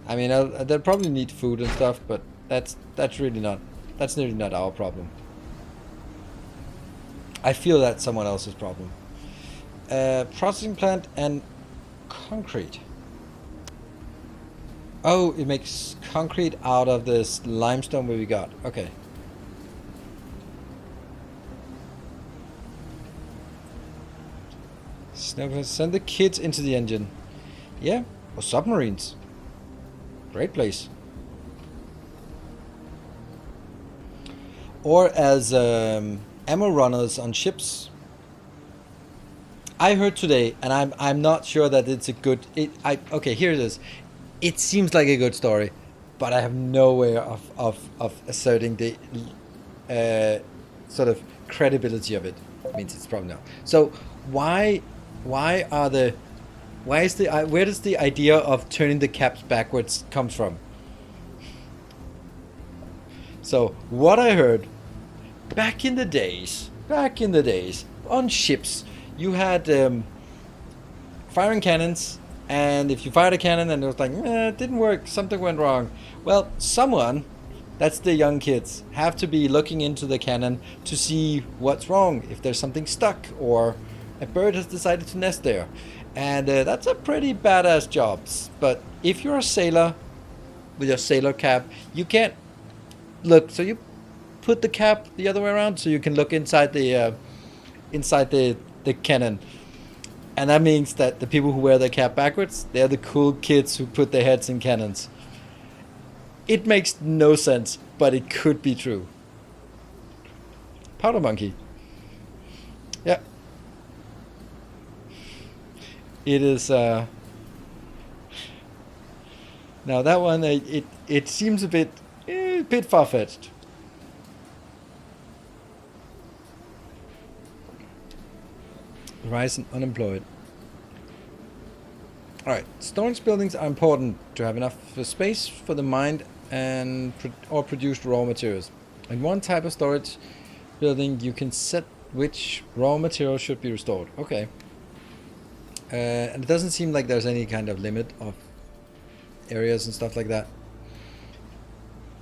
I mean, they'll probably need food and stuff, but that's really not our problem. I feel that's someone else's problem. Processing plant and concrete. Oh, it makes concrete out of this limestone we got. Okay. Send the kids into the engine. Yeah, or submarines. Great place. Or as ammo runners on ships. I heard today, and I'm not sure that it's a good. Okay, here it is. It seems like a good story, but I have no way of asserting the sort of credibility of it. Means it's probably not. So where does the idea of turning the caps backwards comes from? So what I heard back in the days on ships, you had firing cannons. And if you fired a cannon and it was like, it didn't work, something went wrong. Well, someone, that's the young kids, have to be looking into the cannon to see what's wrong, if there's something stuck or a bird has decided to nest there. And that's a pretty badass job. But if you're a sailor with your sailor cap, you can't look. So you put the cap the other way around so you can look inside the cannon. And that means that the people who wear their cap backwards, they're the cool kids who put their heads in cannons. It makes no sense, but it could be true. Powder monkey. Yeah. It is, now that one, it seems a bit far-fetched. Rise in unemployed. Alright, storage buildings are important to have enough space for the mined and or produced raw materials. In one type of storage building, you can set which raw material should be restored. Okay. And it doesn't seem like there's any kind of limit of areas and stuff like that.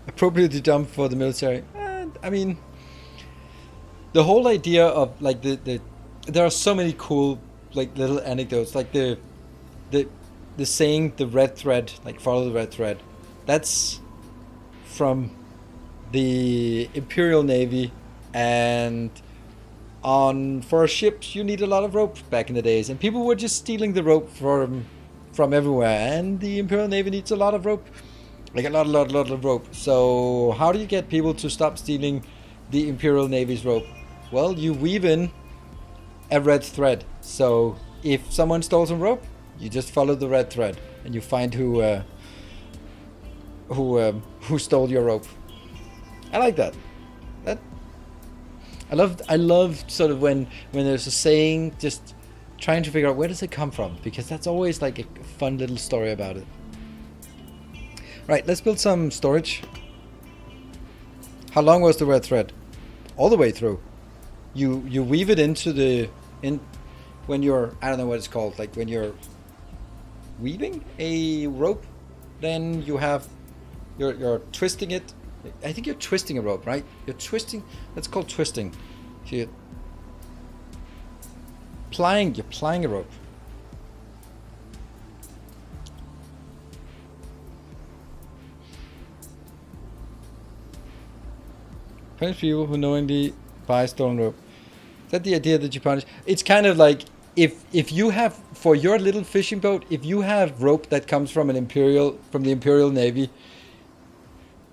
Appropriately dumped for the military. I mean, the whole idea of like there are so many cool like little anecdotes, like the saying the red thread, like follow the red thread. That's from the Imperial Navy, and for ships you need a lot of rope back in the days, and people were just stealing the rope from everywhere, and the Imperial Navy needs a lot of rope, like a lot of rope. So how do you get people to stop stealing the Imperial Navy's rope? Well, you weave in a red thread. So if someone stole some rope, you just follow the red thread and you find who stole your rope. I like that. I love sort of when there's a saying, just trying to figure out where does it come from, because that's always like a fun little story about it. Right, let's build some storage. How long was the red thread? All the way through. You weave it into when you're, I don't know what it's called, like when you're weaving a rope, then you're twisting it. I think you're twisting a rope, right? You're twisting, that's called twisting. So you're plying a rope. Punish people who knowingly buy stolen rope. Is that the idea that you punish? It's kind of like if you have, for your little fishing boat, if you have rope that comes from the Imperial Navy,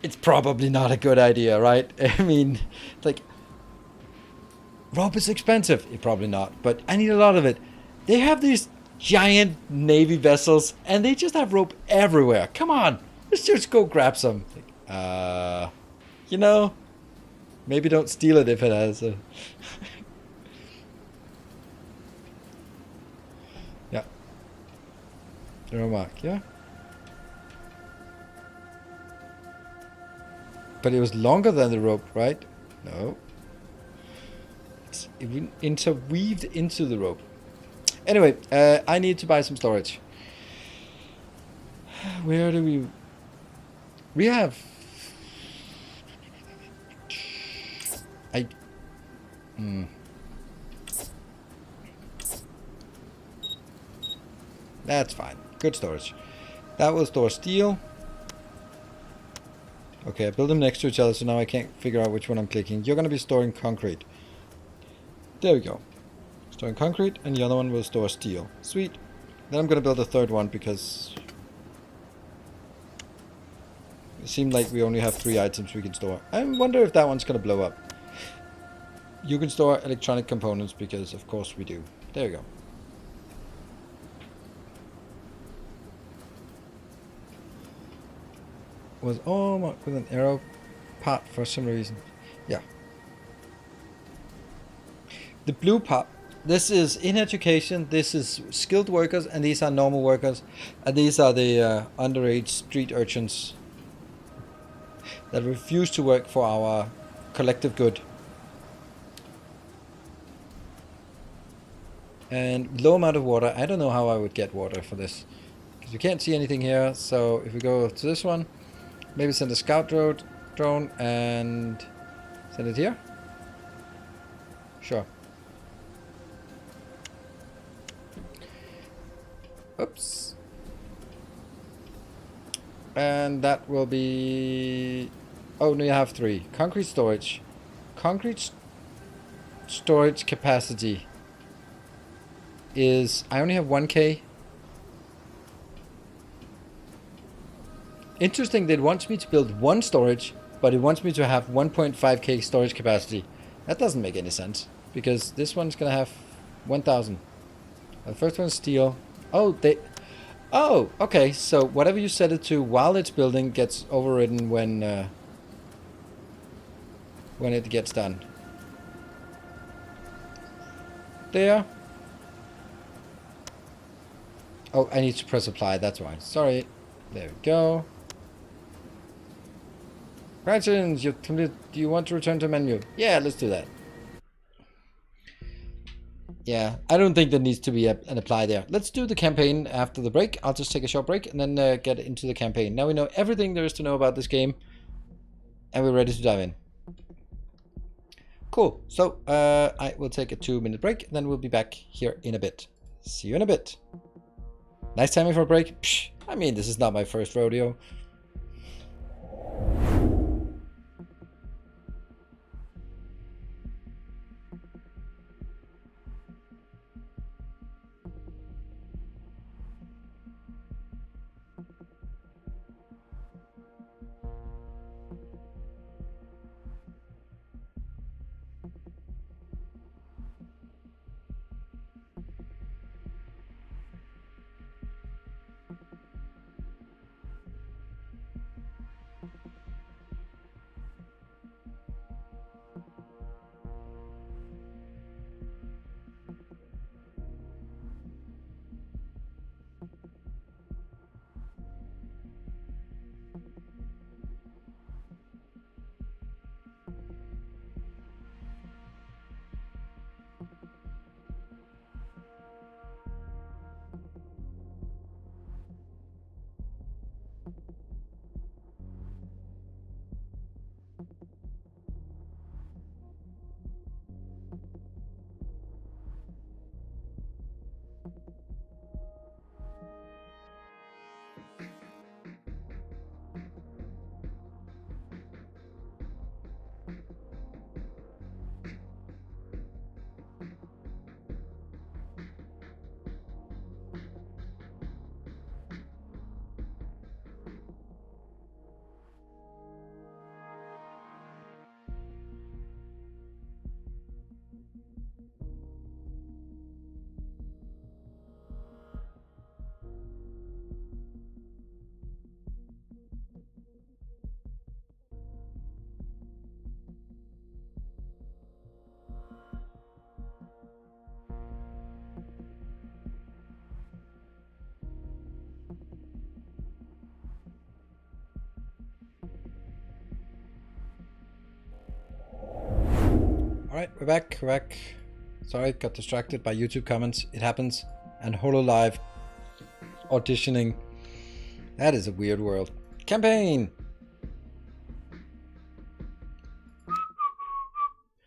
it's probably not a good idea, right? I mean, like, rope is expensive. Probably not, but I need a lot of it. They have these giant Navy vessels, and they just have rope everywhere. Come on, let's just go grab some. Like, you know, maybe don't steal it if it has a... Yeah. Remark, yeah. But it was longer than the rope, right? No. It interweaved into the rope. Anyway, I need to buy some storage. Where do we... We have... That's fine. Good storage. That will store steel. Okay, I built them next to each other, so now I can't figure out which one I'm clicking. You're going to be storing concrete. There we go. Storing concrete, and the other one will store steel. Sweet. Then I'm going to build a third one, because it seemed like we only have 3 items we can store. I wonder if that one's going to blow up. You can store electronic components, because of course we do. There we go. Was all marked with an arrow part for some reason. Yeah. The blue part. This is in education. This is skilled workers, and these are normal workers. And these are the underage street urchins that refuse to work for our collective good. And low amount of water. I don't know how I would get water for this, because you can't see anything here. So if we go to this one, maybe send a scout drone and send it here. Sure. Oops. And that will be... Oh, no, you have 3. Concrete storage. Concrete storage capacity is... I only have 1k. Interesting that it wants me to build 1 storage, but it wants me to have 1.5k storage capacity. That doesn't make any sense, because this one's gonna have 1,000. The first one's steel. Oh, Oh, okay, so whatever you set it to while it's building gets overridden when it gets done. There. Oh, I need to press apply, that's why. Sorry. There we go. Congratulations, do you want to return to menu? Yeah, let's do that. Yeah, I don't think there needs to be an apply there. Let's do the campaign after the break. I'll just take a short break and then get into the campaign. Now we know everything there is to know about this game, and we're ready to dive in. Cool. So I will take a 2-minute break, then we'll be back here in a bit. See you in a bit. Nice timing for a break. Psh, I mean, this is not my first rodeo. Alright, we're back. Sorry, got distracted by YouTube comments. It happens. And HoloLive auditioning. That is a weird world. Campaign!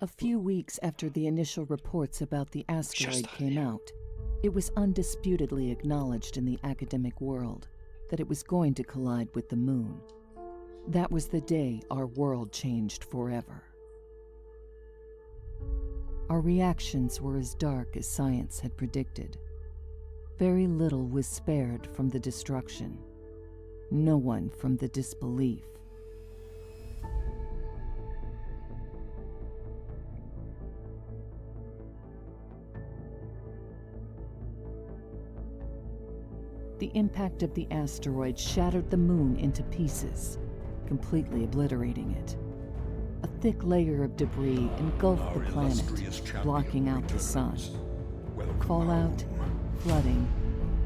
A few weeks after the initial reports about the asteroid came out, it was undisputedly acknowledged in the academic world that it was going to collide with the moon. That was the day our world changed forever. Our reactions were as dark as science had predicted. Very little was spared from the destruction. No one from the disbelief. The impact of the asteroid shattered the moon into pieces, completely obliterating it. A thick layer of debris engulfed the planet, blocking out the sun. Fallout, flooding,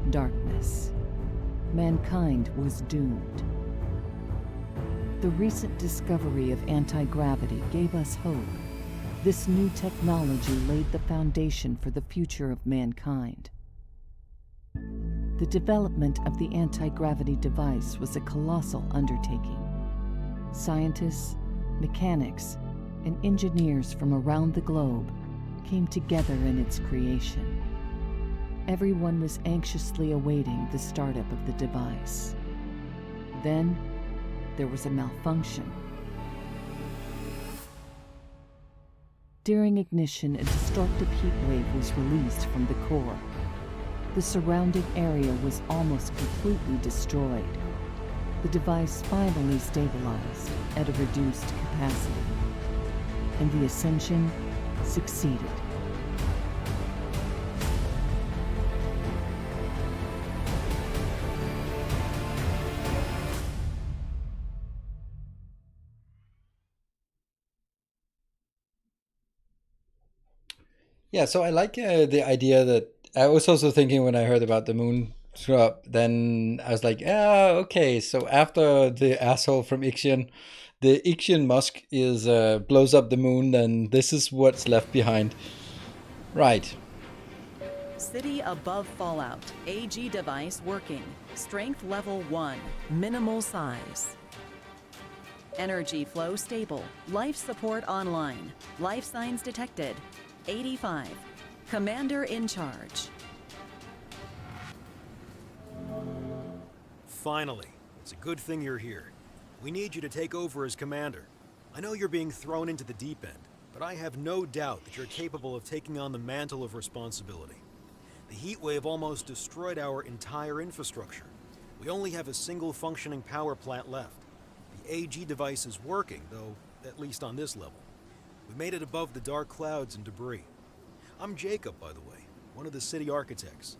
darkness. Mankind was doomed. The recent discovery of anti-gravity gave us hope. This new technology laid the foundation for the future of mankind. The development of the anti-gravity device was a colossal undertaking. Scientists, mechanics, and engineers from around the globe came together in its creation. Everyone was anxiously awaiting the startup of the device. Then, there was a malfunction. During ignition, a destructive heat wave was released from the core. The surrounding area was almost completely destroyed. The device finally stabilized at a reduced capacity, and the ascension succeeded. Yeah, so I like the idea that I was also thinking when I heard about the moon drop, then I was like, yeah, okay, so after the asshole from Ixion, the Ixion Musk is blows up the moon, then this is what's left behind. Right. City above fallout. AG device working. Strength level 1. Minimal size. Energy flow stable. Life support online. Life signs detected. 85. Commander in charge. Finally. It's a good thing you're here. We need you to take over as commander. I know you're being thrown into the deep end, but I have no doubt that you're capable of taking on the mantle of responsibility. The heat wave almost destroyed our entire infrastructure. We only have a single functioning power plant left. The AG device is working, though, at least on this level. We made it above the dark clouds and debris. I'm Jacob, by the way, one of the city architects.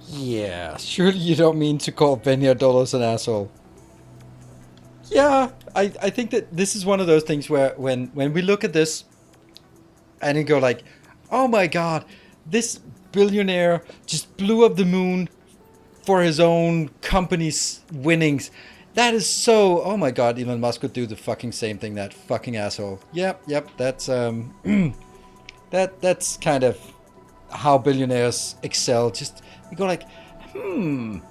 Yeah, surely you don't mean to call Benja Dollars an asshole. Yeah, I think that this is one of those things where when we look at this and you go like, oh my god, this billionaire just blew up the moon for his own company's winnings. That is so, oh my god, Elon Musk could do the fucking same thing, that fucking asshole. Yep, that's that's kind of how billionaires excel. Just, you go like, a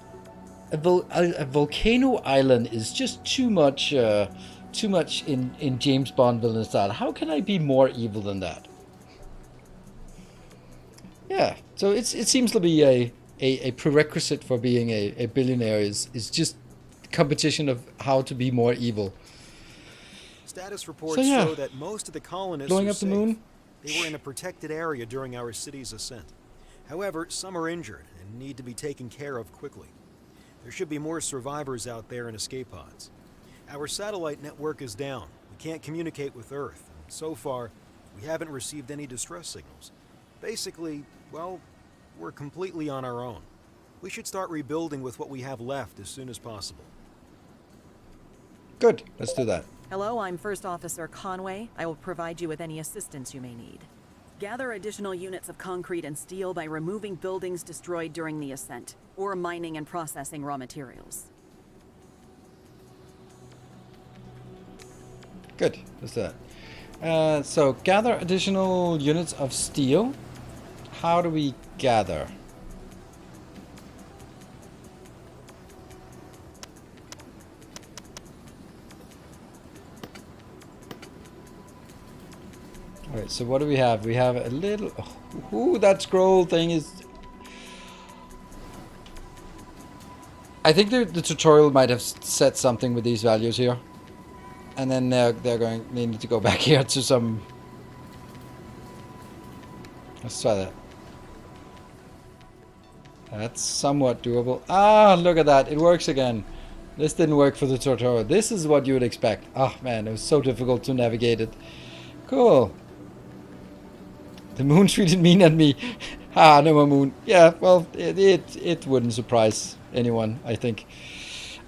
volcano island is just too much in James Bond villain style. How can I be more evil than that? Yeah, so it seems to be a prerequisite for being a billionaire is just competition of how to be more evil. Status reports show that most of the colonists blowing are up the safe. moon. They were in a protected area during our city's ascent. However, some are injured and need to be taken care of quickly. There should be more survivors out there in escape pods. Our satellite network is down. We can't communicate with Earth. And so far, we haven't received any distress signals. Basically, well, we're completely on our own. We should start rebuilding with what we have left as soon as possible. Good, let's do that. Hello, I'm First Officer Conway. I will provide you with any assistance you may need. Gather additional units of concrete and steel by removing buildings destroyed during the ascent, or mining and processing raw materials. Good. Let's do that. So gather additional units of steel. How do we gather? Alright, so what do we have? We have a little... Ooh, that scroll thing is... I think the tutorial might have said something with these values here. And then they need to go back here to some... Let's try that. That's somewhat doable. Ah, look at that. It works again. This didn't work for the tutorial. This is what you would expect. Oh man, it was so difficult to navigate it. Cool. The moon treated mean at me. Ah, no more moon. Yeah, well, it wouldn't surprise anyone, I think.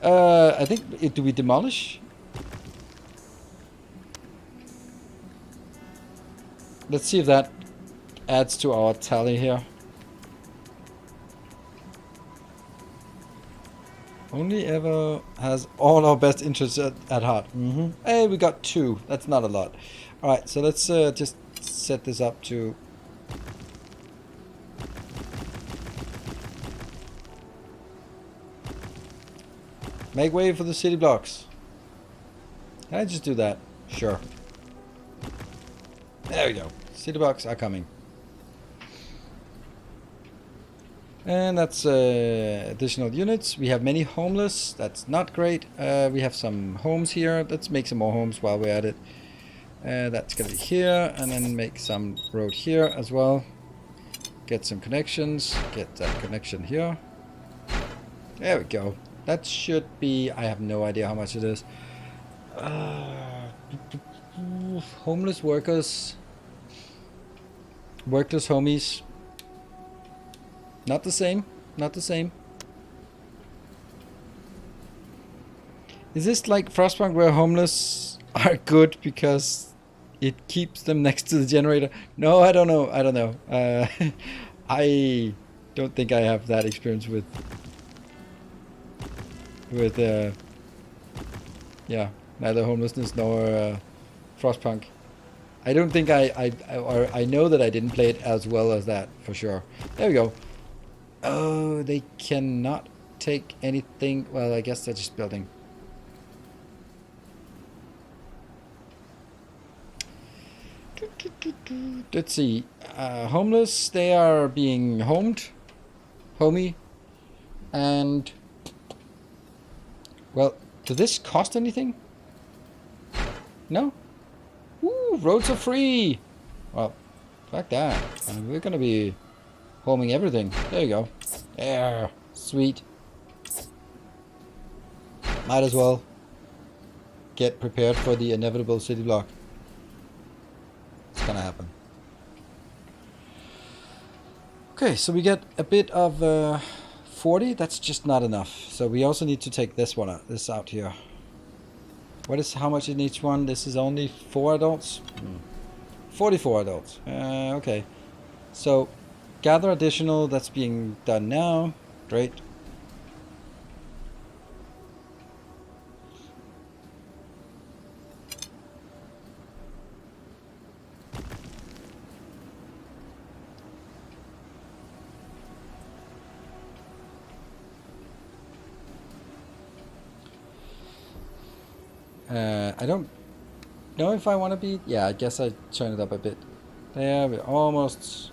Do we demolish? Let's see if that adds to our tally here. Only ever has all our best interests at heart. Hey, we got 2. That's not a lot. Alright, so let's just set this up to... Make way for the city blocks. Can I just do that? Sure. There we go. City blocks are coming. And that's additional units. We have many homeless. That's not great. We have some homes here. Let's make some more homes while we're at it. That's going to be here. And then make some road here as well. Get some connections. Get that connection here. There we go. That should be... I have no idea how much it is. Homeless workers. Workless homies. Not the same. Not the same. Is this like Frostpunk where homeless are good because it keeps them next to the generator? No, I don't know. I don't know. I don't think I have that experience with yeah, neither homelessness nor Frostpunk. I don't think I know that I didn't play it as well as that for sure. There we go. Oh, they cannot take anything. Well, I guess they're just building. Let's see. Homeless, they are being homed. Homie. And... Well, does this cost anything? No? Ooh, roads are free! Well, fuck that. We're gonna be homing everything. There you go. There. Sweet. Might as well get prepared for the inevitable city block. It's gonna happen. Okay, so we get a bit of 40. That's just not enough. So we also need to take this one out. This out here. What is how much in each one? This is only 4 adults. 44 adults. Okay. So gather additional. That's being done now. Great. I don't know if I want to be... Yeah, I guess I turn it up a bit. There, we're almost.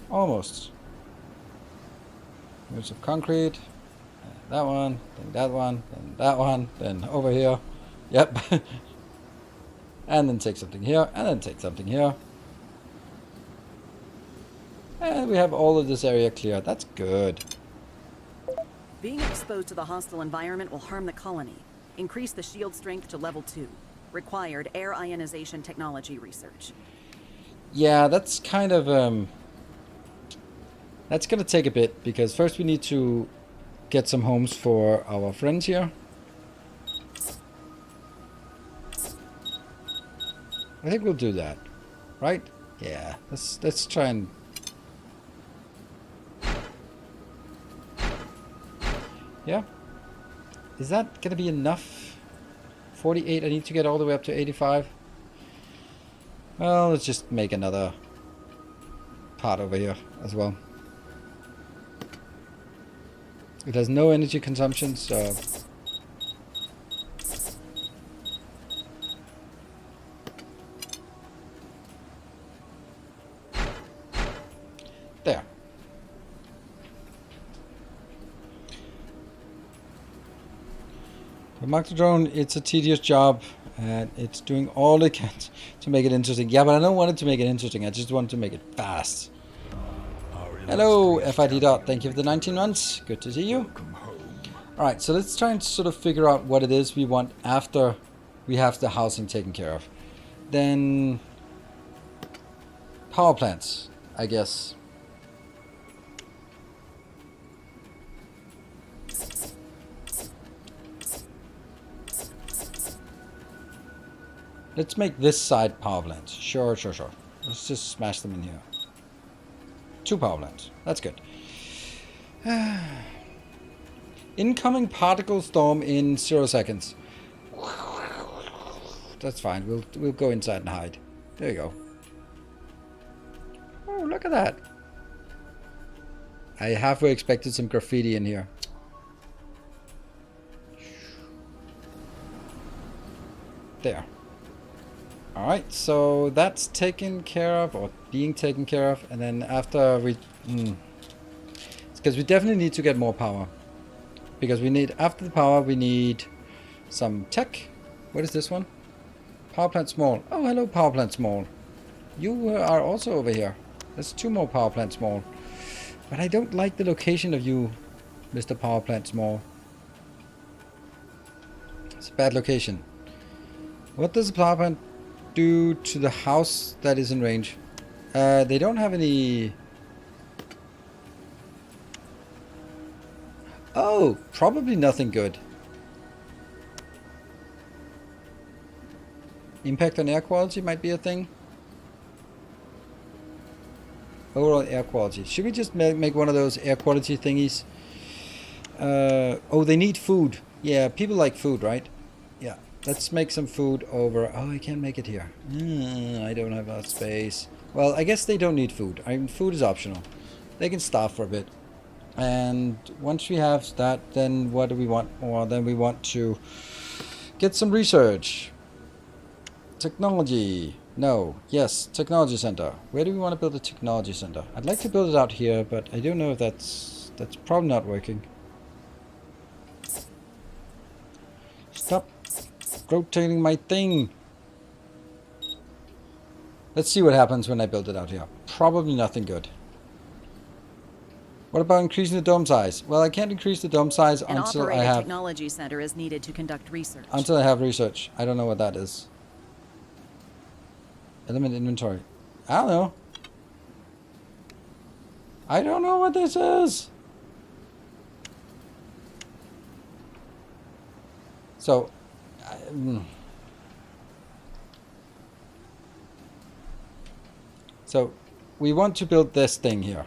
Units of concrete. That one, then that one, then that one, then over here. Yep. And then take something here, and then take something here. And we have all of this area clear. That's good. Being exposed to the hostile environment will harm the colony. Increase the shield strength to level 2. Required air ionization technology research. Yeah, that's kind of that's gonna take a bit, because first we need to get some homes for our friends here. I think we'll do that, right? Yeah, let's try and... Yeah, is that gonna be enough? 48, I need to get all the way up to 85. Well, let's just make another part over here as well. It has no energy consumption, so... There. The Mark the drone, it's a tedious job, and it's doing all it can to make it interesting. Yeah, but I don't want it to make it interesting, I just want to make it fast. Hello, FID Dot, thank you for the 19 months. Good to see you. Alright, so let's try and sort of figure out what it is we want after we have the housing taken care of. Then... power plants, I guess. Let's make this side power plants. Sure. Let's just smash them in here. 2 power plants. That's good. Incoming particle storm in 0 seconds. That's fine. We'll go inside and hide. There you go. Oh, look at that. I halfway expected some graffiti in here. There. Alright, so that's taken care of, or being taken care of, and then after we... It's because we definitely need to get more power. Because we need, after the power, we need some tech. What is this one? Power plant small. Oh, hello, power plant small. You are also over here. There's 2 more power plant small. But I don't like the location of you, Mr. Power Plant Small. It's a bad location. What does the power plant do to the house that is in range? They don't have any... Oh, probably nothing good. Impact on air quality might be a thing. Overall air quality. Should we just make one of those air quality thingies? Oh, they need food. Yeah, people like food, right? Yeah. Let's make some food over... Oh, I can't make it here. I don't have enough space. Well, I guess they don't need food. I mean, food is optional. They can starve for a bit. And once we have that, then what do we want more? Then we want to get some research. Technology. No. Yes, technology center. Where do we want to build a technology center? I'd like to build it out here, but I don't know if that's probably not working. Stop rotating my thing. Let's see what happens when I build it out here. Probably nothing good. What about increasing the dome size? Well, I can't increase the dome size until I have... An technology center is needed to conduct research. Until I have research. I don't know what that is. Element inventory. I don't know. I don't know what this is. So... So, we want to build this thing here.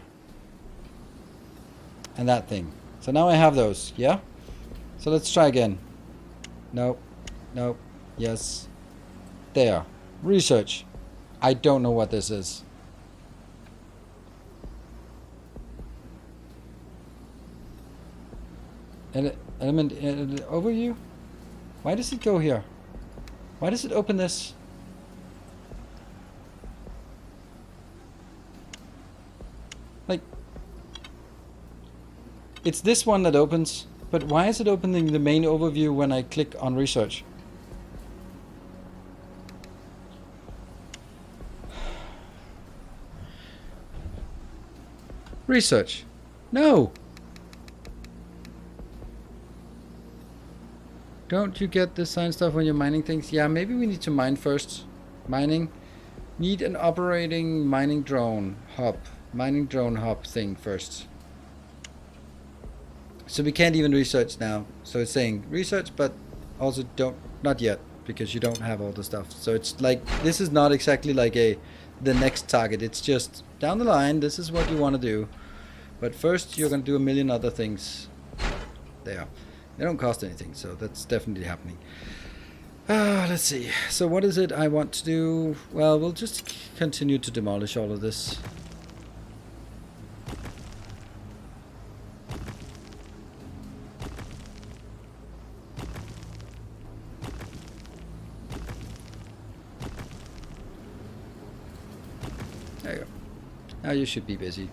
And that thing. So now I have those, yeah? So let's try again. Nope. Nope. Yes. There. Research. I don't know what this is. Element overview? Why does it go here? Why does it open this? Like, it's this one that opens, but why is it opening the main overview when I click on research? Research. No! Don't you get this sign stuff when you're mining things? Yeah, maybe we need to mine first. Mining. Need an operating mining drone hub. Mining drone hub thing first. So we can't even research now. So it's saying research, but also don't, not yet, because you don't have all the stuff. So it's like, this is not exactly like the next target. It's just down the line, this is what you want to do. But first you're going to do a million other things. There. They don't cost anything, so that's definitely happening. Let's see. So what is it I want to do? Well, we'll just continue to demolish all of this. There you go. Now you should be busy.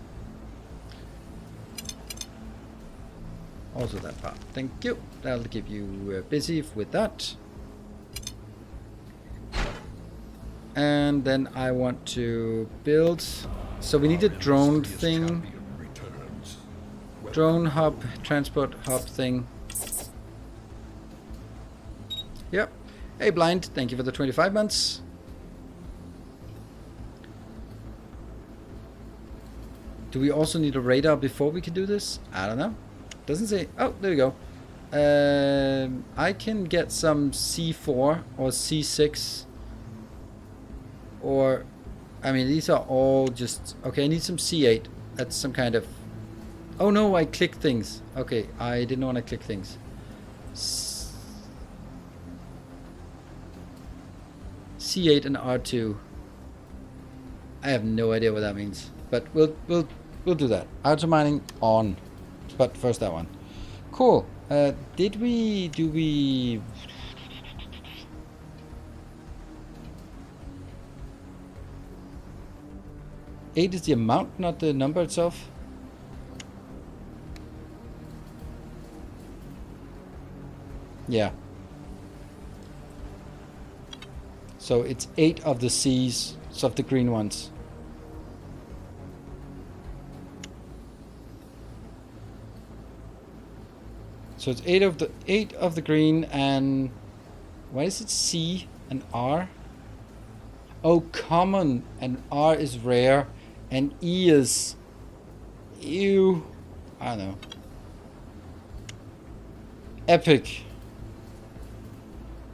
Also that part. Thank you. That'll keep you busy with that. And then I want to build. So we need a drone thing. Drone hub, transport hub thing. Yep. Hey Blind, thank you for the 25 months. Do we also need a radar before we can do this? I don't know. Doesn't say. Oh, there we go. I can get some C4 or C6. Or, I mean, these are all just... Okay, I need some C8. That's some kind of... Oh no, I clicked things. Okay, I didn't want to click things. C8 and R2. I have no idea what that means. But we'll do that. Auto mining on. But first that one. Cool. Do we... 8 is the amount, not the number itself. Yeah. So it's 8 of the C's, so of the green ones. So it's 8 of the green, and why is it C and R? Oh, common, and R is rare, and E is ew. I don't know. Epic.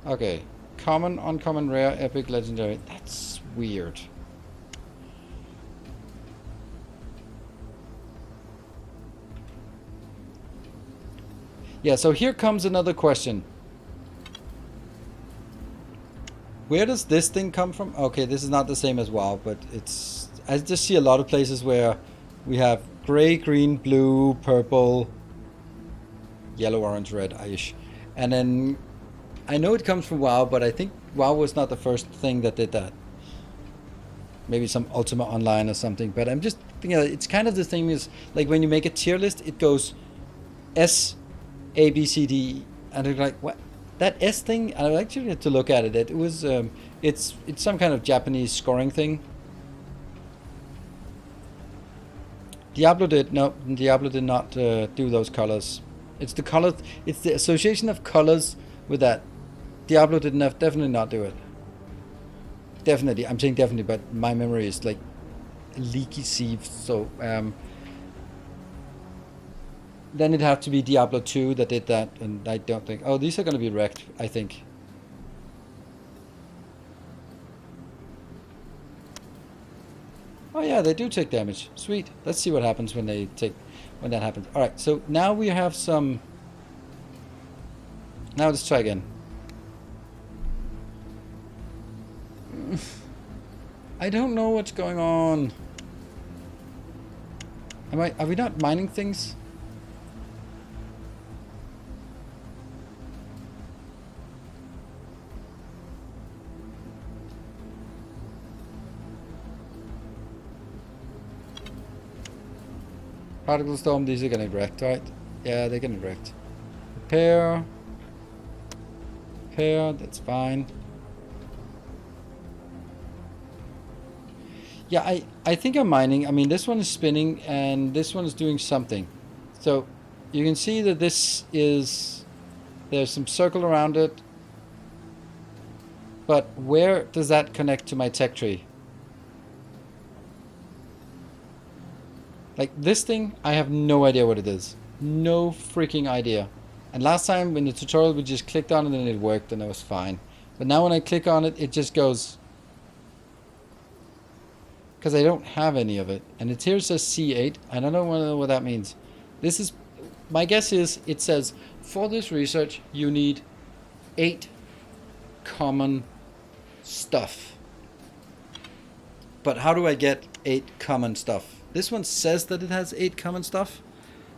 Okay. Common, uncommon, rare, epic, legendary. That's weird. Yeah, so here comes another question. Where does this thing come from? Okay, this is not the same as WoW, but it's... I just see a lot of places where we have gray, green, blue, purple, yellow, orange, red-ish. And then I know it comes from WoW, but I think WoW was not the first thing that did that. Maybe some Ultima Online or something, but I'm just thinking it's kind of the same as like when you make a tier list, it goes S, A, B, C, D, and you're like, what? That S thing? I actually had to look at it. It was, it's some kind of Japanese scoring thing. Diablo did not do those colors. It's the colors. It's the association of colors with that. Diablo did definitely not do it. Definitely, I'm saying definitely, but my memory is like leaky sieve. So then it'd have to be Diablo 2 that did that, and I don't think. Oh, these are going to be wrecked, I think. Oh yeah, they do take damage. Sweet. Let's see what happens when that happens. All right. So now we have some. Now let's try again. I don't know what's going on. Are we not mining things? Particle storm, these are getting wrecked, right? Yeah, they're getting wrecked. Repair, that's fine. Yeah, I think I'm mining. I mean, this one is spinning and this one is doing something. So you can see that this is, there's some circle around it. But where does that connect to my tech tree? Like this thing, I have no idea what it is. No freaking idea. And last time in the tutorial, we just clicked on it and it worked and it was fine. But now when I click on it, it just goes... Because I don't have any of it. And it here says C8. I don't know what that means. This is... My guess is it says, for this research, you need 8 common stuff. But how do I get 8 common stuff? This one says that it has 8 common stuff.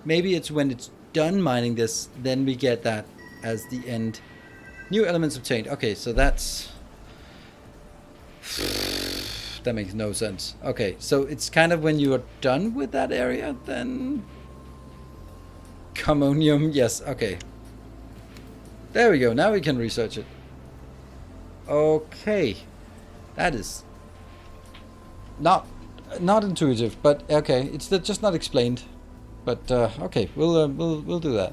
Maybe it's when it's done mining this, then we get that as the end. New elements obtained. Okay, so that's... That makes no sense. Okay, so it's kind of when you are done with that area, then... Commonium, yes, okay. There we go, now we can research it. Okay. That is... Not intuitive, but okay, it's just not explained. But okay, we'll do that.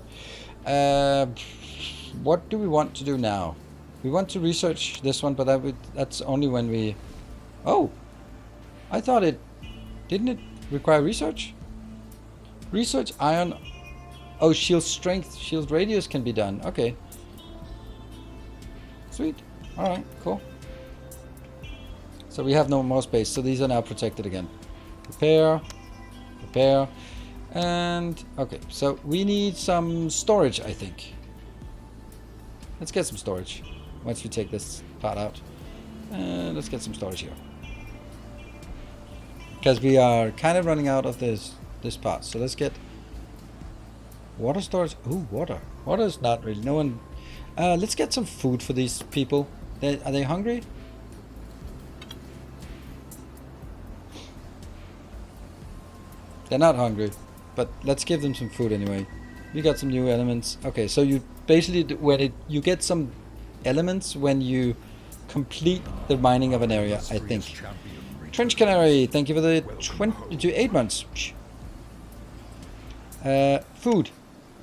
What do we want to do now? We want to research this one, but that's only when we... Oh! I thought it... Didn't it require research? Research iron... Oh, shield strength, shield radius can be done. Okay. Sweet. Alright, cool. So we have no more space, so these are now protected again. Repair. Repair. And... Okay, so we need some storage, I think. Let's get some storage. Once we take this part out. And let's get some storage here. Because we are kind of running out of this part. So let's get... Water storage. Ooh, water. Water is not really... No one... let's get some food for these people. Are they hungry? They're not hungry. But let's give them some food anyway. We got some new elements. Okay, so you basically... you get some elements when you complete the mining of an area, I think. Trench Canary, thank you for the 8 months. Food.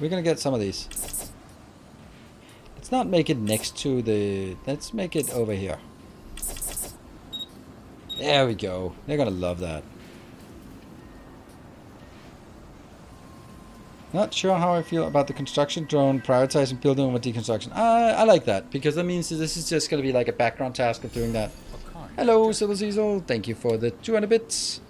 We're gonna get some of these. Let's not make it next to the... Let's make it over here. There we go. They're gonna love that. Not sure how I feel about the construction drone prioritizing building over deconstruction. I like that, because that means that this is just gonna be like a background task of doing that. Hello, Silver Cecil. Thank you for the 200 bits.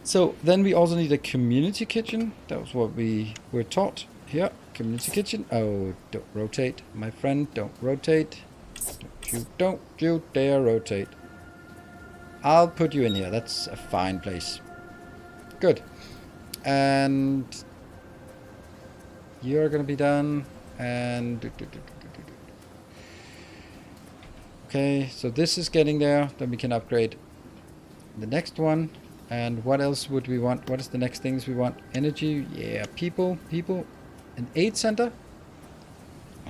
So then we also need a community kitchen. That was what we were taught here. Community kitchen. Oh, don't rotate, my friend. Don't rotate. Don't you dare rotate. I'll put you in here. That's a fine place. Good. And you're gonna be done. And okay, so this is getting there. Then we can upgrade the next one. And what else would we want? What is the next things we want? Energy, yeah, people. An aid center?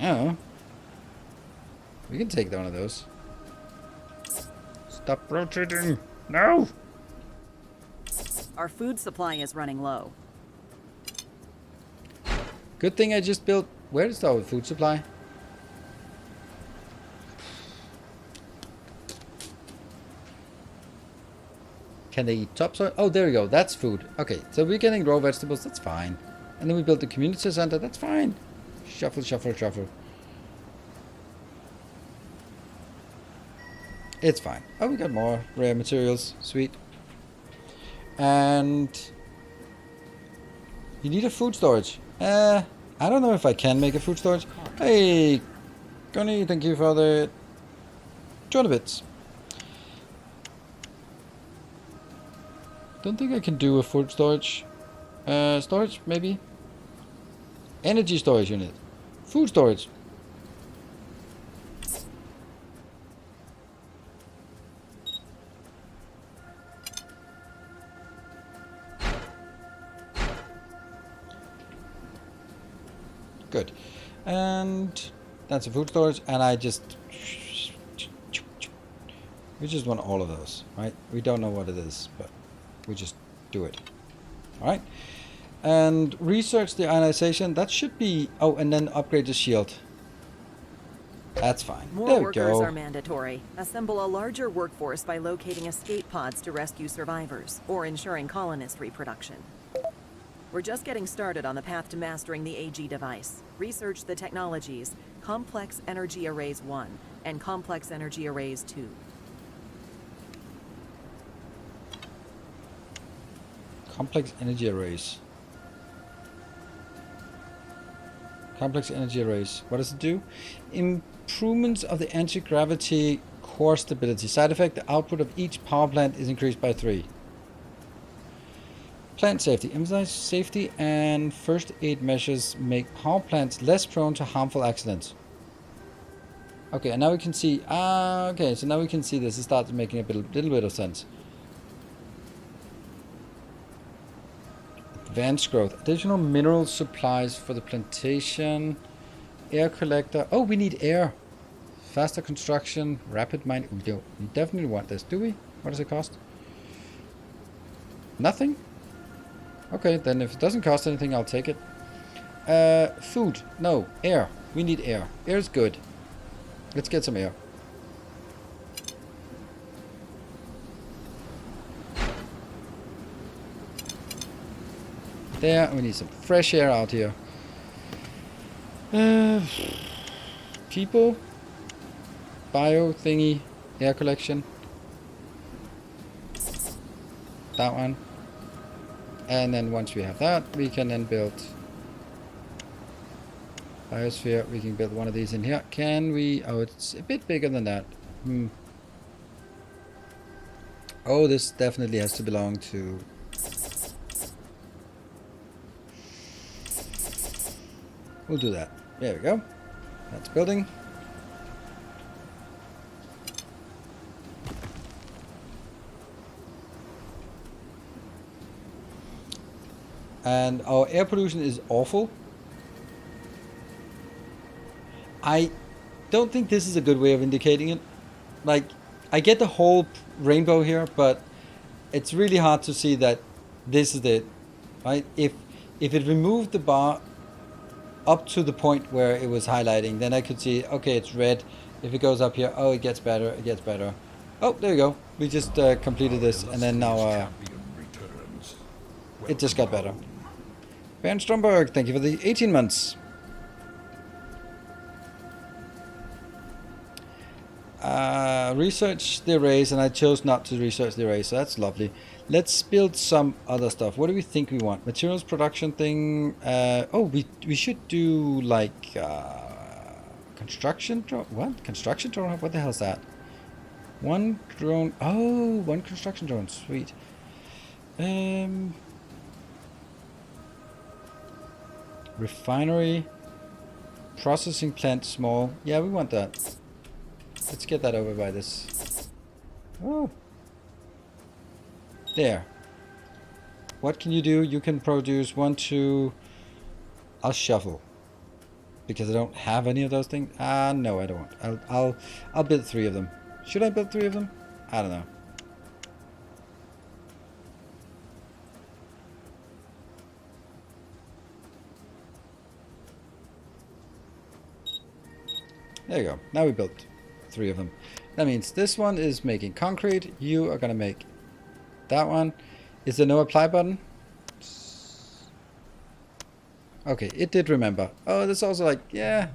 Oh. We can take one of those. Stop rotating. No! Our food supply is running low. Good thing I just built... Where is our food supply? Can they eat topsoil? Oh, there we go. That's food. Okay, so we're getting raw vegetables. That's fine. And then we built the community center. That's fine. Shuffle, shuffle, shuffle. It's fine. Oh, we got more rare materials. Sweet. And you need a food storage. I don't know if I can make a food storage. Hey, Connie, thank you for the 200 bits. Don't think I can do a food storage. Storage, maybe? Energy storage unit. Food storage. Good. And that's a food storage, and I just... We just want all of those, right? We don't know what it is, but we just do it. Alright. And research the ionization. That should be... Oh, and then upgrade the shield. That's fine. More there we workers go. are mandatory. Assemble a larger workforce by locating escape pods to rescue survivors, or ensuring colonist reproduction. We're just getting started on the path to mastering the AG device. Research the technologies Complex Energy Arrays 1 and Complex Energy Arrays 2. Complex energy arrays. Complex energy arrays. What does it do? Improvements of the anti-gravity core stability. Side effect, the output of each power plant is increased by 3. Plant safety. Emphasize safety and first aid measures make power plants less prone to harmful accidents. Okay, and now we can see... okay, so now we can see this. It starts making a little bit of sense. Advanced growth. Additional mineral supplies for the plantation. Air collector. Oh, we need air. Faster construction. Rapid mine. We definitely want this. Do we? What does it cost? Nothing? Okay, then if it doesn't cost anything, I'll take it. Food. No. Air. We need air. Air is good. Let's get some air. There, we need some fresh air out here. People. Bio thingy. Air collection. That one. And then once we have that, we can then build biosphere. We can build one of these in here. Can we? Oh, it's a bit bigger than that. Oh, this definitely has to belong to... We'll do that. There we go. That's building. And our air pollution is awful. I don't think this is a good way of indicating it. Like, I get the whole rainbow here, but it's really hard to see that this is it, right? If it removed the bar up to the point where it was highlighting, then I could see, okay, it's red. If it goes up here, oh, it gets better, it gets better. Oh, there you go. We just completed this, and then now it just got better. Bernd Stromberg, thank you for the 18 months. Research the arrays, and I chose not to research the arrays, so that's lovely. Let's build some other stuff. What do we think we want? Materials production thing. Oh, we should do like construction drone. What? Construction drone? What the hell is that? One drone. Oh, one construction drone. Sweet. Refinery. Processing plant small. Yeah, we want that. Let's get that over by this. Oh. There. What can you do? You can produce 1, 2... I'll shuffle. Because I don't have any of those things. No, I don't. I'll build 3 of them. Should I build 3 of them? I don't know. There you go. Now we built 3 of them. That means this one is making concrete. You are gonna make that one. Is there no apply button? Okay, it did remember. Oh, that's also like, yeah.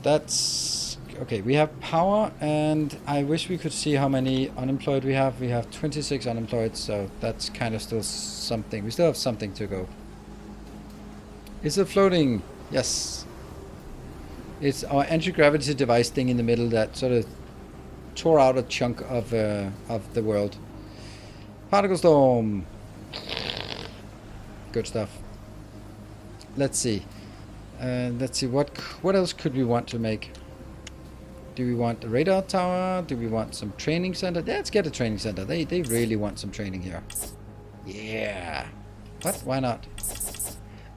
That's okay. We have power, and I wish we could see how many unemployed we have. We have 26 unemployed, so that's kind of still something. We still have something to go. Is it floating? Yes. It's our anti-gravity device thing in the middle that sort of tore out a chunk of the world. Particle storm. Good stuff. Let's see. Let's see what else could we want to make. Do we want a radar tower? Do we want some training center? Let's get a training center. They really want some training here. Yeah. What? Why not?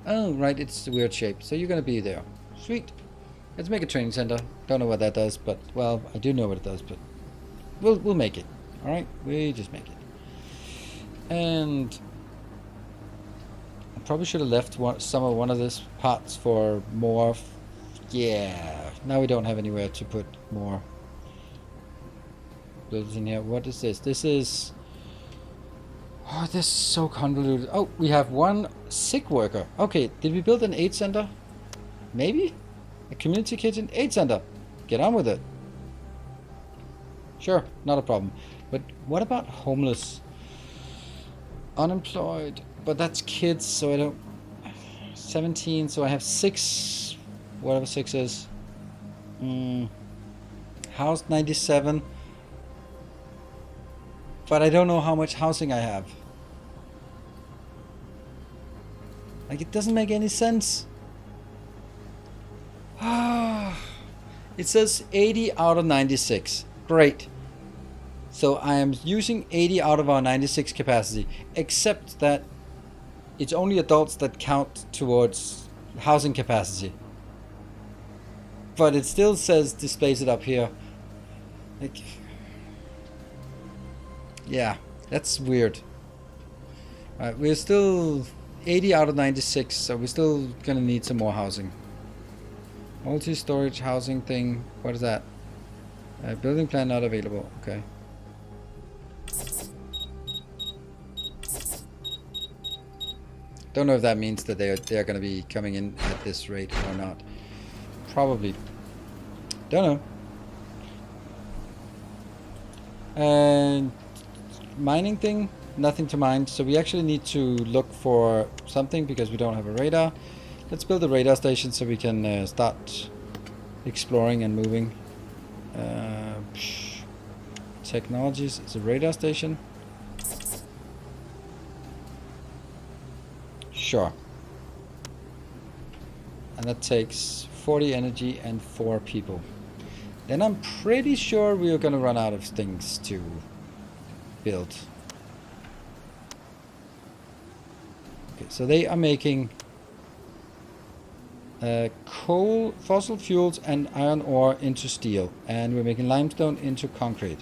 Oh, right. It's a weird shape. So you're gonna be there. Sweet. Let's make a training center. Don't know what that does, but well, I do know what it does, but we'll make it. All right, we just make it. And I probably should have left some of one of these parts for more. Yeah. Now we don't have anywhere to put more buildings in here. What is this? This is. Oh, this is so convoluted. Oh, we have 1 sick worker. Okay, did we build an aid center? Maybe? A community kitchen aid center. Get on with it. Sure, not a problem. But what about homeless? Unemployed. But that's kids, so I don't 17, so I have 6, whatever 6 is. House 97. But I don't know how much housing I have. Like, it doesn't make any sense. It says 80 out of 96. Great. So I am using 80 out of our 96 capacity, except that it's only adults that count towards housing capacity. But it still says displays it up here. Like, yeah, that's weird. Alright, we're still 80 out of 96, so we're still gonna need some more housing. Multi-storage housing thing, what is that? Building plan not available, okay. Don't know if that means that they're gonna be coming in at this rate or not. Probably. Don't know. And mining thing, nothing to mine, so we actually need to look for something because we don't have a radar. Let's build a radar station so we can start exploring and moving. Technologies is a radar station. Sure. And that takes 40 energy and 4 people. Then I'm pretty sure we are gonna run out of things to build. Okay, so they are making coal, fossil fuels and iron ore into steel, and we're making limestone into concrete.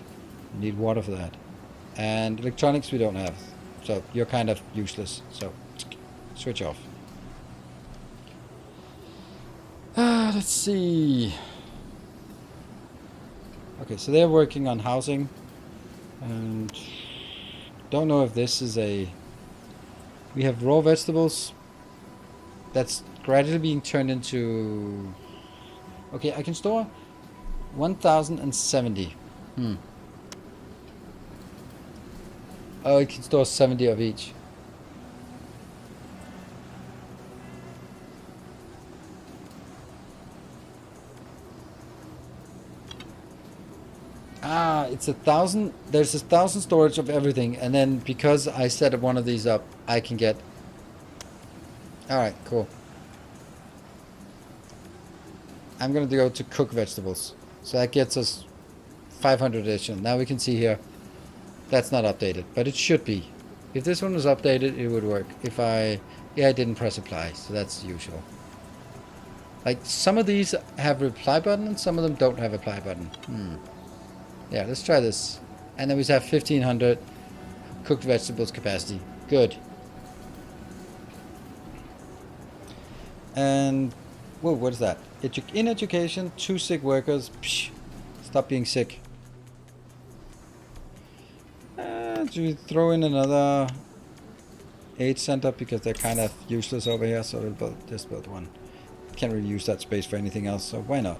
We need water for that. And electronics we don't have, so you're kind of useless, so switch off. Let's see. Okay, so they're working on housing, and don't know if this is a... We have raw vegetables. That's gradually being turned into... Okay, I can store 1,070. Oh, it can store 70 of each. Ah, it's 1,000. There's 1,000 storage of everything, and then because I set one of these up, I can get... Alright, cool. I'm gonna go to cook vegetables. So that gets us 500 additional. Now we can see here, that's not updated, but it should be. If this one was updated, it would work. If I... Yeah, I didn't press apply, so that's usual. Like, some of these have a reply button, and some of them don't have a reply button. Yeah, let's try this. And then we have 1,500 cooked vegetables capacity. Good. And, whoa, what is that? In education, 2 sick workers. Psh, stop being sick. Should we throw in another aid center because they're kind of useless over here? So we'll just build one. Can't really use that space for anything else, so why not?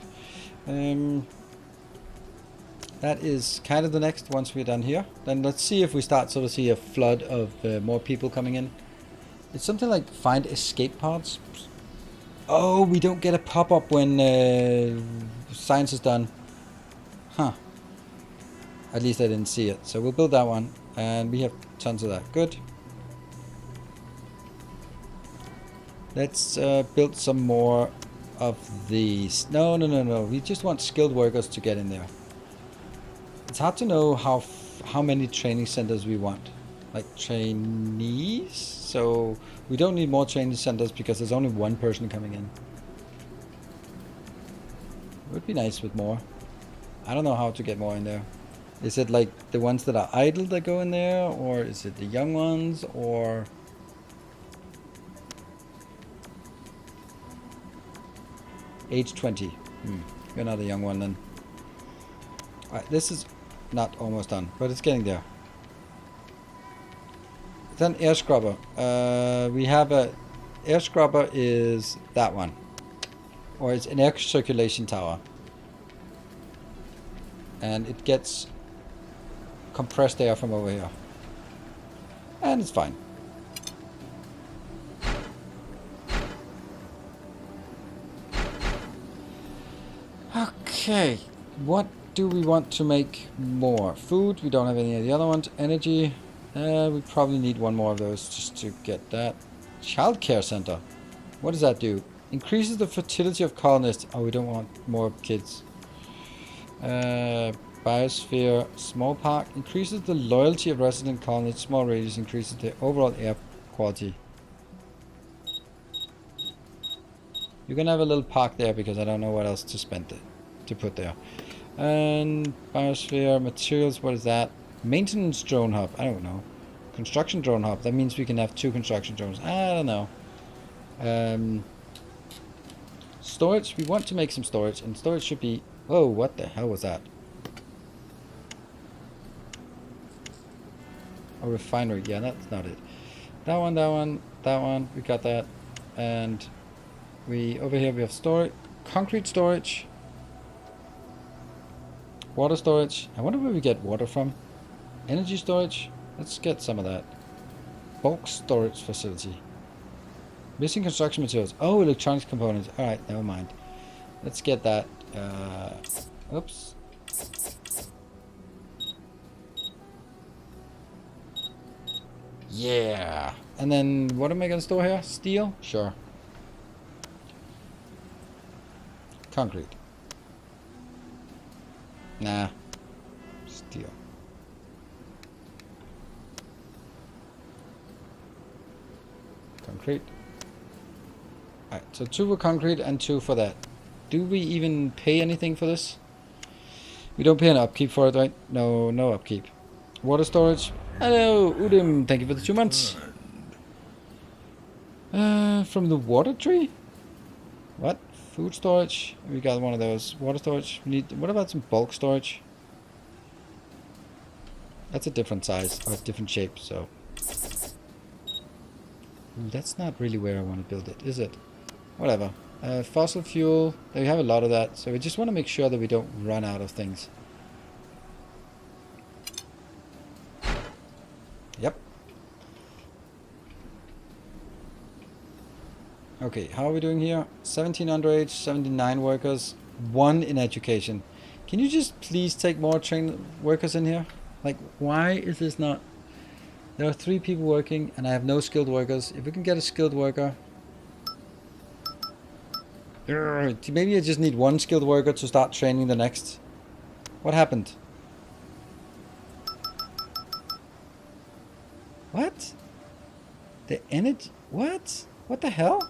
That is kind of the next once we're done here. Then let's see if we start sort of see a flood of more people coming in. It's something like find escape pods. Oh, we don't get a pop-up when science is done. Huh. At least I didn't see it. So we'll build that one. And we have tons of that. Good. Let's build some more of these. No. We just want skilled workers to get in there. It's hard to know how many training centers we want. Like trainees? So we don't need more training centers because there's only one person coming in. It would be nice with more. I don't know how to get more in there. Is it like the ones that are idle that go in there? Or is it the young ones? Or... Age 20. You're not a young one then. Alright, this is not almost done, but it's getting there. Then air scrubber. We have a air scrubber is that one, or it's an air circulation tower, and it gets compressed air from over here, and it's fine. Okay, what do we want to make more? Food, we don't have any of the other ones. Energy, we probably need one more of those just to get that. Childcare center, what does that do? Increases the fertility of colonists. Oh, we don't want more kids. Biosphere, small park, increases the loyalty of resident colonists. Small radius increases the overall air quality. You can have a little park there because I don't know what else to spend it, to put there. And biosphere, materials, what is that? Maintenance drone hub, I don't know. Construction drone hub, that means we can have 2 construction drones. I don't know. Storage, we want to make some storage, and storage should be... Whoa, what the hell was that? A refinery, yeah, that's not it. That one, that one, that one, we got that. And we, over here we have storage, concrete storage. Water storage, I wonder where we get water from. Energy storage, let's get some of that. Bulk storage facility. Missing construction materials. Oh, electronics components. Alright, never mind. Let's get that. Oops. Yeah. And then what am I going to store here? Steel? Sure. Concrete. Nah. Steel. Concrete. Alright, so 2 for concrete and 2 for that. Do we even pay anything for this? We don't pay an upkeep for it, right? No, no upkeep. Water storage. Hello, Udim. Thank you for the 2 months. From the water tree? What? Food storage? We got one of those. Water storage. We need. What about some bulk storage? That's a different size or a different shape, so. Ooh, that's not really where I want to build it, is it? Whatever. Fossil fuel. We have a lot of that, so we just want to make sure that we don't run out of things. Yep. Okay, how are we doing here? 17 underage, 79 workers, 1 in education. Can you just please take more trained workers in here? Like, why is this not... There are 3 people working and I have no skilled workers. If we can get a skilled worker... Maybe I just need 1 skilled worker to start training the next. What happened? What? The energy... What? What the hell?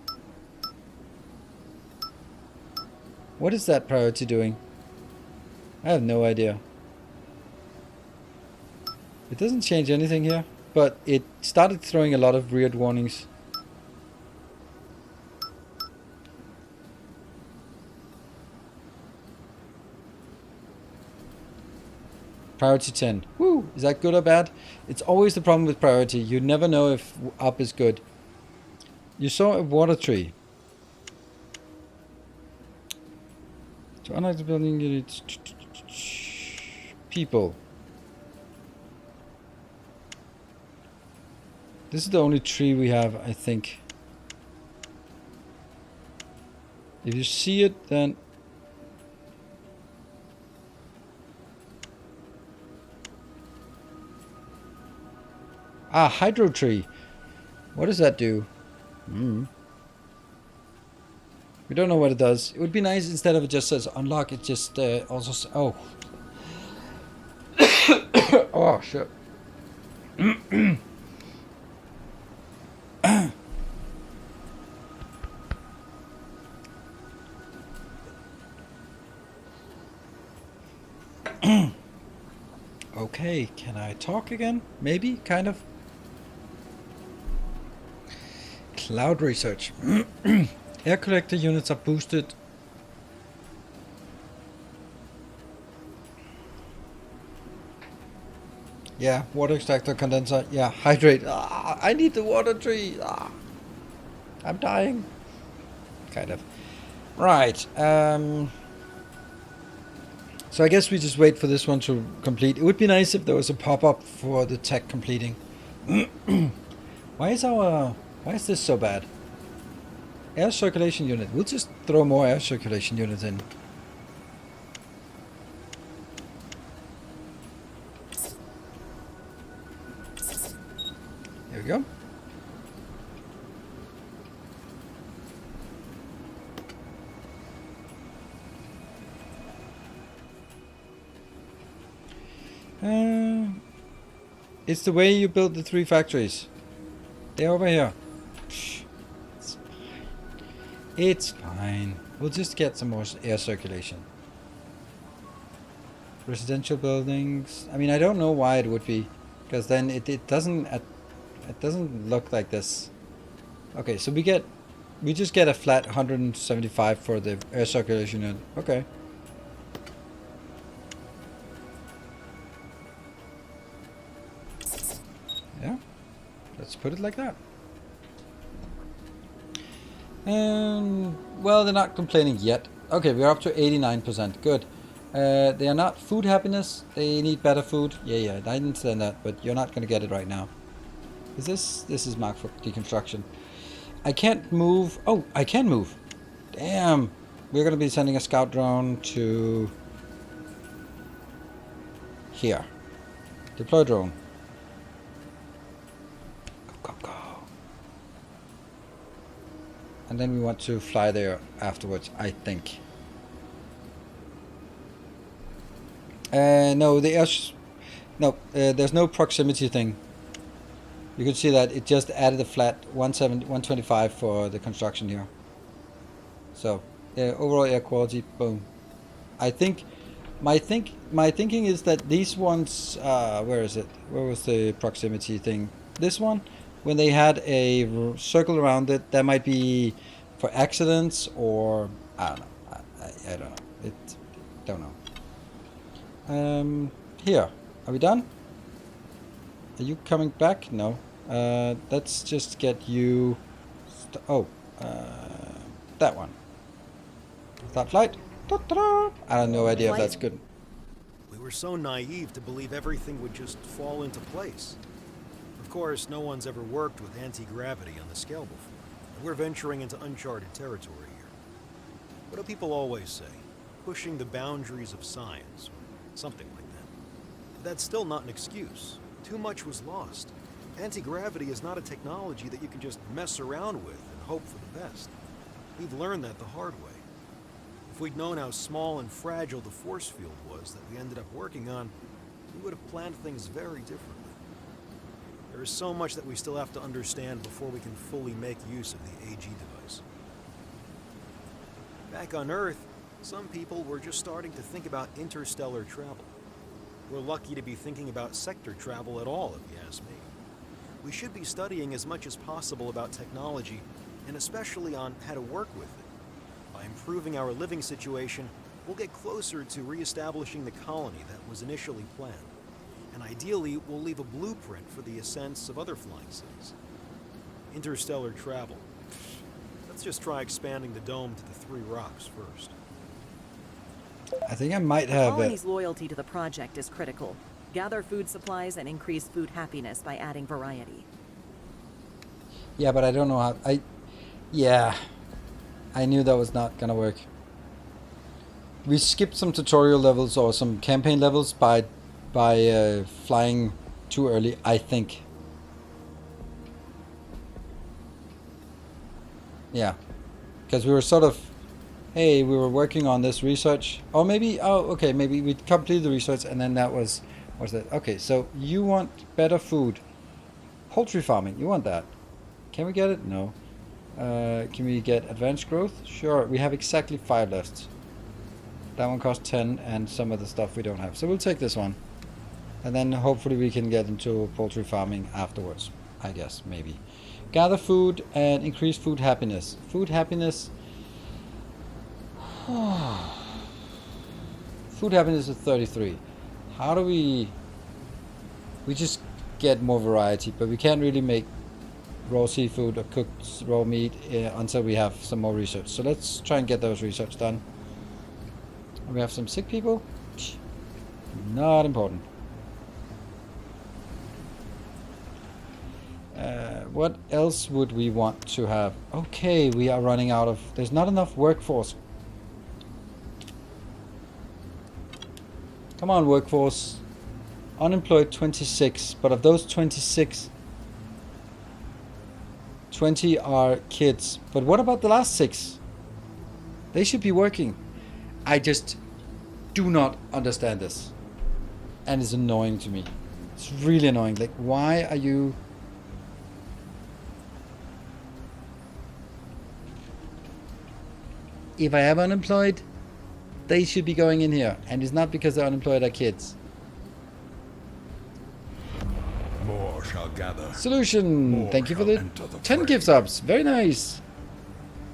What is that priority doing? I have no idea. It doesn't change anything here, but it started throwing a lot of weird warnings. Priority 10. Woo! Is that good or bad? It's always the problem with priority. You never know if up is good. You saw a water tree. To unlock the building, you need people. This is the only tree we have, I think. If you see it, then... Ah, hydro tree. What does that do? We don't know what it does. It would be nice instead of it just says unlock, it just also oh. Oh, shit. Okay, can I talk again? Maybe, kind of. Cloud research. Air collector units are boosted. Yeah, water extractor condenser. Yeah, hydrate. Ah, I need the water tree. Ah, I'm dying. Kind of. Right. So I guess we just wait for this one to complete. It would be nice if there was a pop-up for the tech completing. Why is this so bad? Air circulation unit. We'll just throw more air circulation units in. we go. It's the way you build the 3 factories. They're over here. Psh, it's fine. It's fine. We'll just get some more air circulation. Residential buildings. I mean, I don't know why it would be, because then it doesn't look like this. Okay, so we just get a flat 175 for the air circulation unit. Okay. Yeah, let's put it like that. Well, they're not complaining yet. Okay, we're up to 89%. Good. They are not food happiness. They need better food. Yeah, I understand that, but you're not going to get it right now. Is this is marked for deconstruction. I can't move. Oh, I can move. Damn. We're going to be sending a scout drone to here. Deploy drone. Go. And then we want to fly there afterwards, I think. No, there's no proximity thing. You can see that it just added a flat 125 for the construction here. So, overall air quality, boom. I think my thinking is that these ones, where is it? Where was the proximity thing? This one, when they had a circle around it, that might be for accidents or I don't know. I don't know. Here, are we done? Are you coming back? No. Let's just get you. That one. Start flight. Ta-da! I have no idea if that's good. We were so naive to believe everything would just fall into place. Of course, no one's ever worked with anti-gravity on the scale before. We're venturing into uncharted territory here. What do people always say? Pushing the boundaries of science, or something like that. But that's still not an excuse. Too much was lost. Anti-gravity is not a technology that you can just mess around with and hope for the best. We've learned that the hard way. If we'd known how small and fragile the force field was that we ended up working on, we would have planned things very differently. There is so much that we still have to understand before we can fully make use of the AG device. Back on Earth, some people were just starting to think about interstellar travel. We're lucky to be thinking about sector travel at all, if you ask me. We should be studying as much as possible about technology, and especially on how to work with it. By improving our living situation, we'll get closer to re-establishing the colony that was initially planned. And ideally, we'll leave a blueprint for the ascents of other flying cities. Interstellar travel. Let's just try expanding the dome to the 3 rocks first. I think I might The have colony's loyalty to the project is critical. Gather food supplies and increase food happiness by adding variety. Yeah, but I don't know how. I knew that was not gonna work. We skipped some tutorial levels or some campaign levels by flying too early, I think. Yeah, because we were sort of, hey, we were working on this research, or maybe, maybe we completed the research and then that was that. Okay, so you want better food, poultry farming, you want that? Can we get it? No. Can we get advanced growth? Sure, we have exactly 5 left. That one costs 10 and some of the stuff we don't have, so we'll take this one. And then hopefully we can get into poultry farming afterwards, I guess, maybe. Gather food and increase food happiness. Food happiness. Food happiness is 33. How do we just get more variety, but we can't really make raw seafood or cooked raw meat until we have some more research. So let's try and get those research done. We have some sick people. Not important. What else would we want to have? Okay, we are running out of... There's not enough workforce. Come on, workforce. Unemployed 26, but of those 26... 20 are kids. But what about the last 6? They should be working. I just do not understand this. And it's annoying to me. It's really annoying. Like, why are you... If I have unemployed, they should be going in here. And it's not because they're unemployed, are kids. More shall gather. Solution. More Thank you for shall the enter the 10 fray. gift subs. Very nice.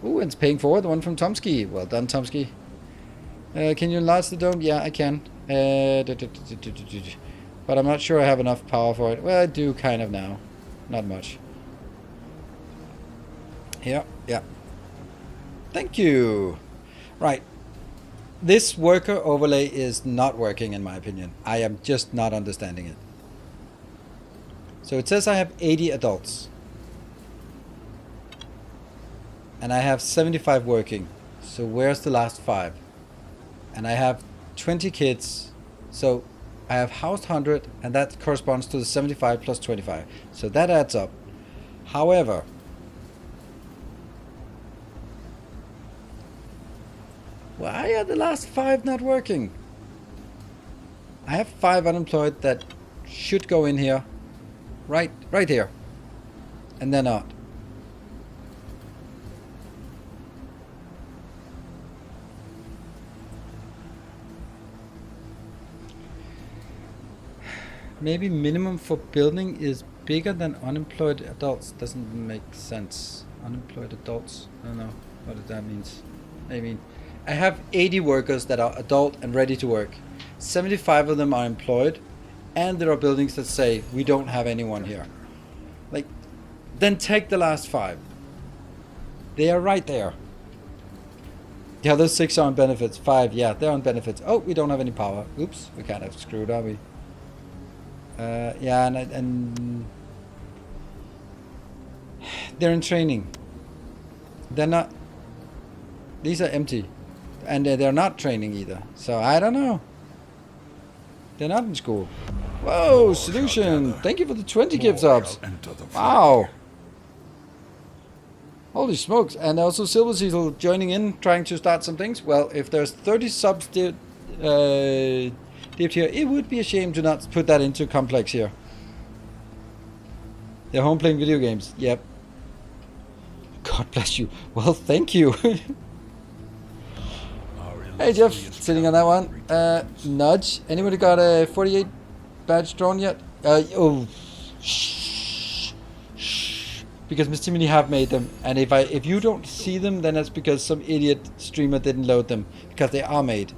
Ooh, and it's paying forward. The one from Tomsky. Well done, Tomsky. Can you enlarge the dome? Yeah, I can. But I'm not sure I have enough power for it. Well, I do kind of now. Not much. Yeah, yeah. Thank you. Right. This worker overlay is not working in my opinion. I am just not understanding it. So it says I have 80 adults. And I have 75 working. So where's the last 5? And I have 20 kids. So I have housed 100 and that corresponds to the 75 plus 25. So that adds up. However, why are the last 5 not working? I have 5 unemployed that should go in here. Right here. And they're not. Maybe minimum for building is bigger than unemployed adults. Doesn't make sense. Unemployed adults. I don't know what that means. I mean, I have 80 workers that are adult and ready to work. 75 of them are employed, and there are buildings that say we don't have anyone here. Like, then take the last 5. They are right there. The other 6 are on benefits. 5, yeah, they're on benefits. Oh, we don't have any power. Oops, we kind of screwed, are we? Yeah, and they're in training. They're not. These are empty, and they're not training either. So I don't know. They're not in school. Whoa, solution! Thank you for the 20 gift subs. Wow. Holy smokes! And also Silver Cecil joining in, trying to start some things. Well, if there's 30 subs dipped here, it would be a shame to not put that into complex here. They're home playing video games. Yep. God bless you. Well, thank you. Hey Jeff, sitting on that one. Nudge. Anybody got a 48 badge drawn yet? Oh, shh. Because Mr. Timony have made them, and if you don't see them, then that's because some idiot streamer didn't load them, because they are made.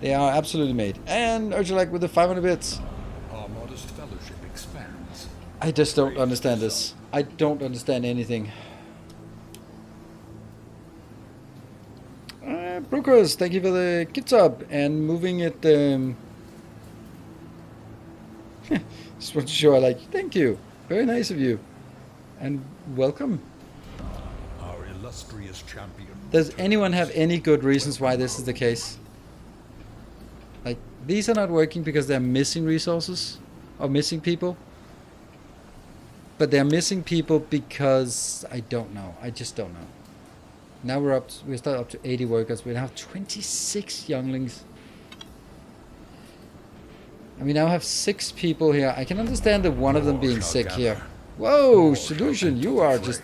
They are absolutely made. And Urgulak with the 500 bits. Our modest fellowship expands. I just don't understand this. I don't understand anything. Brokers, thank you for the gift sub and moving it. Just want to show I like you. Thank you. Very nice of you. And welcome. Our illustrious champion. Does anyone have any good reasons why this is the case? Like, these are not working because they're missing resources or missing people. But they're missing people because I don't know. I just don't know. Now we're still up to 80 workers. We now have 26 younglings. And we now have 6 people here. I can understand the one of them being sick here. Whoa, solution! You are just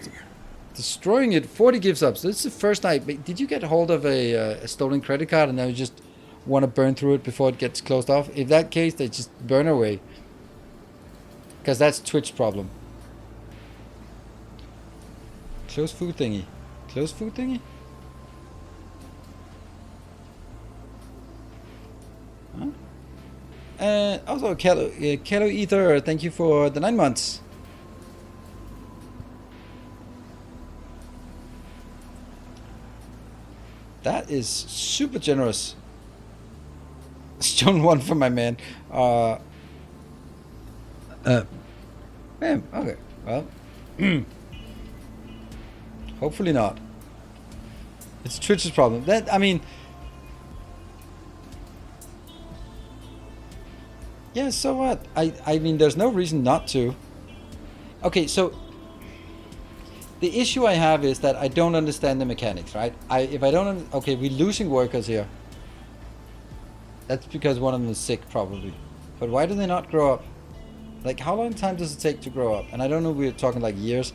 destroying it. 40 gift subs. This is the first night. Did you get hold of a stolen credit card and now you just want to burn through it before it gets closed off? If that case, they just burn away. Because that's Twitch problem. Close food thingy. Close food thingy? Huh? And also, Kello Ether, thank you for the 9 months. That is super generous. Stone 1 for my man. Man, okay. Well. Hopefully not. It's Twitch's problem. That, I mean... Yeah, so what? I mean, there's no reason not to. Okay, so the issue I have is that I don't understand the mechanics, right? If I don't, okay, we're losing workers here. That's because one of them is sick, probably. But why do they not grow up? Like, how long time does it take to grow up? And I don't know, we're talking like years.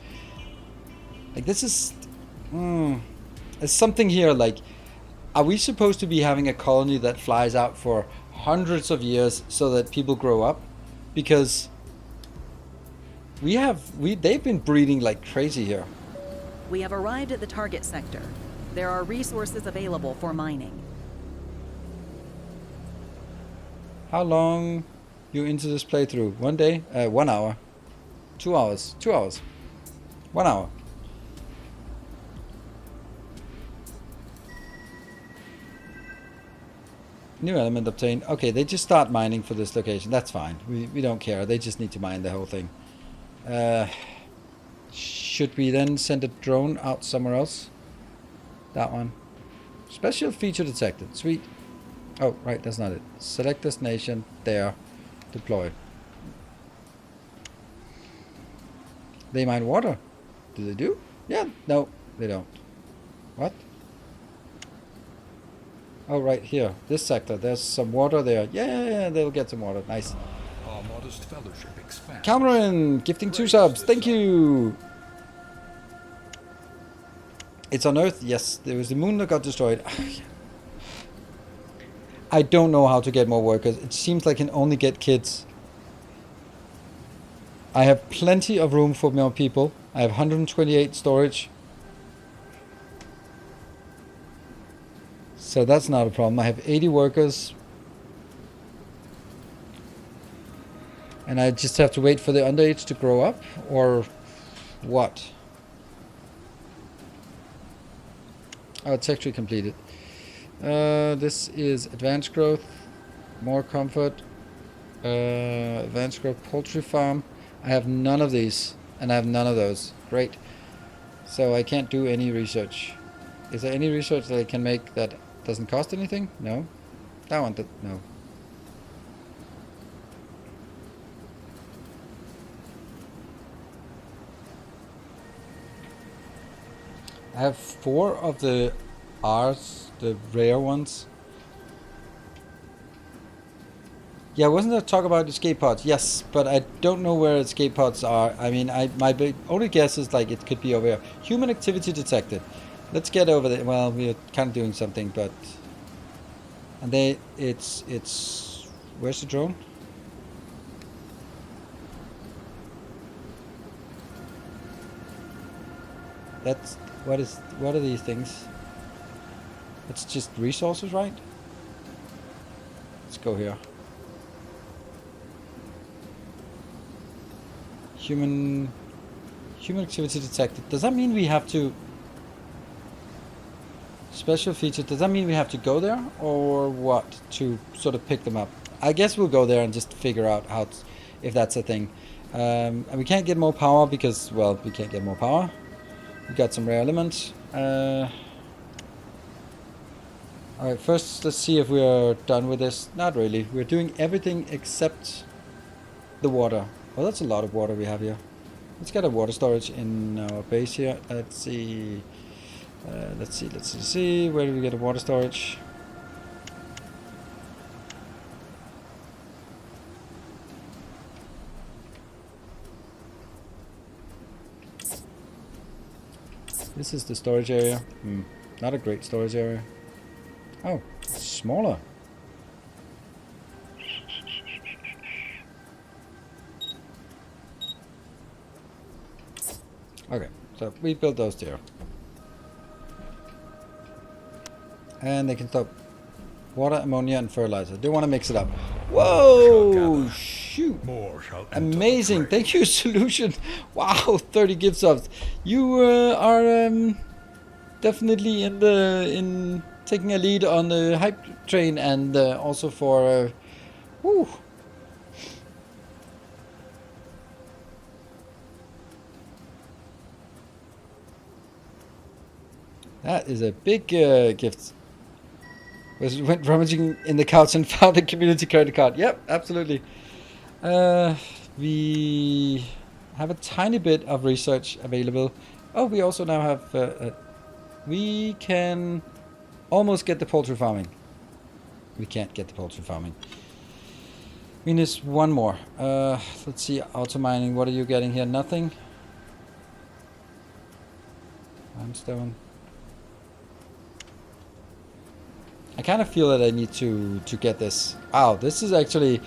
Like, this is... there's something here, like... Are we supposed to be having a colony that flies out for hundreds of years so that people grow up? Because... they've been breeding like crazy here. We have arrived at the target sector. There are resources available for mining. How long you into this playthrough? 1 day? 1 hour. 2 hours. 2 hours. 1 hour. New element obtained. Okay, they just start mining for this location. That's fine. We don't care. They just need to mine the whole thing. Should we then send a drone out somewhere else? That one. Special feature detected. Sweet. Oh, right, that's not it. Select destination. There. Deploy. They mine water. Do they do? Yeah. No, they don't. What? Oh, right here. This sector. There's some water there. Yeah, they'll get some water. Nice. Our modest fellowship expands. Cameron, gifting 2 subs. Thank you. It's on Earth. Yes, there was the moon that got destroyed. I don't know how to get more workers. It seems like I can only get kids. I have plenty of room for more people. I have 128 storage. So that's not a problem. I have 80 workers. And I just have to wait for the underage to grow up? Or what? Oh, it's actually completed. This is advanced growth, more comfort, advanced growth poultry farm. I have none of these, and I have none of those. Great. So I can't do any research. Is there any research that I can make that doesn't cost anything? No. That one, no. I have 4 of the R's, the rare ones. Yeah, wasn't there talk about escape pods? Yes, but I don't know where escape pods are. I mean, my only guess is like it could be over here. Human activity detected. Let's get over there. Well, we're kind of doing something, but... And it's... Where's the drone? That's... What are these things? It's just resources, right? Let's go here. Human activity detected. Does that mean we have to... Special feature, does that mean we have to go there? Or what? To sort of pick them up? I guess we'll go there and just figure out how to, if that's a thing. And we can't get more power because, well, we can't get more power. We got some rare elements. Alright, first let's see if we're done with this. Not really. We're doing everything except the water. Well, that's a lot of water we have here. Let's get a water storage in our base here. Let's see. Let's see. Where do we get a water storage? This is the storage area. Not a great storage area. Oh, it's smaller. Okay, so we built those there. And they can stop water, ammonia, and fertilizer. They want to mix it up. Whoa! Shoot! More shall enter Amazing! the fray. Thank you, Solution. Wow, 30 gift subs. You are definitely in taking a lead on the hype train, and also for woo. That is a big gift. Went rummaging in the couch and found the community credit card. Yep, absolutely. We have a tiny bit of research available. Oh, we also now have... we can almost get the poultry farming. We can't get the poultry farming. We need one more. Let's see, auto mining. What are you getting here? Nothing. Limestone. I kind of feel that I need to get this. Wow, this is actually...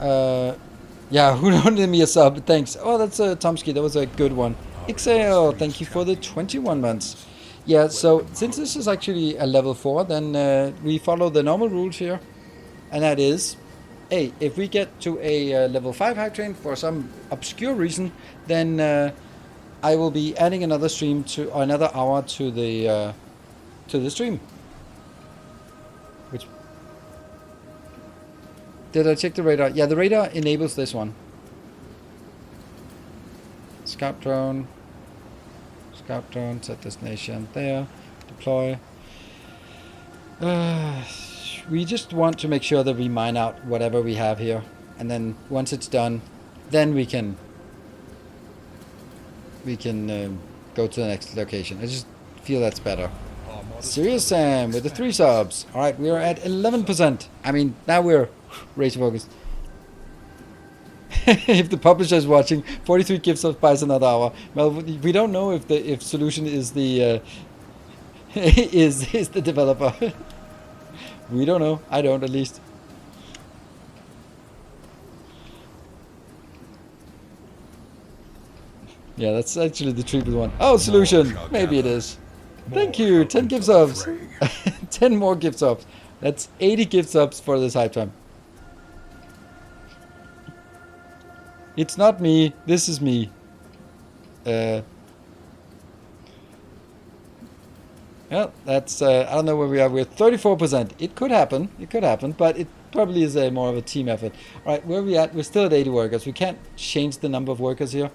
yeah, who donated me a sub? Thanks. Oh, that's Tomsky. That was a good one. XAO, thank you for the 21 months. Yeah, so since this is actually a level 4, then we follow the normal rules here. And that is, hey, if we get to a level 5 hype train for some obscure reason, then I will be adding another stream to, or another hour to the stream. Which... Did I check the radar? Yeah, the radar enables this one. Scout drone. Scout drone, set destination there. Deploy. We just want to make sure that we mine out whatever we have here. And then once it's done, then we can go to the next location. I just feel that's better. Serious Sam with the 3 subs. Alright, we are at 11%. I mean, now we're razor focused. If the publisher is watching, 43 gift subs buys another hour. Well, we don't know if Solution is the is the developer. We don't know. I don't, at least. Yeah, that's actually the triple one. Oh, Solution. Maybe it is. Thank you. 10 gift subs. 10 more gift subs. That's 80 gift subs for this hype time. It's not me. This is me. Well, that's... I don't know where we are. We're 34%. It could happen. It could happen. But it probably is more of a team effort. All right, where are we at? We're still at 80 workers. We can't change the number of workers here.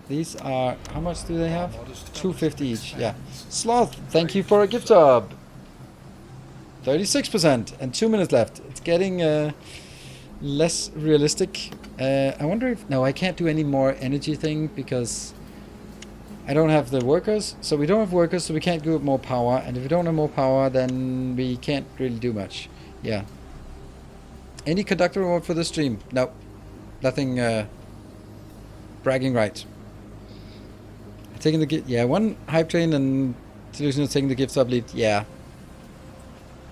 These are... How much do they have? 250 each. Yeah. Sloth, thank you for a gift sub. 36% and 2 minutes left. It's getting less realistic. I wonder if... No, I can't do any more energy thing because I don't have the workers. So we don't have workers, so we can't give up more power. And if we don't have more power, then we can't really do much. Yeah. Any conductor reward for the stream? No. Nothing bragging rights. Taking the gift... Yeah, one hype train and Solution is taking the gift sub lead. Yeah.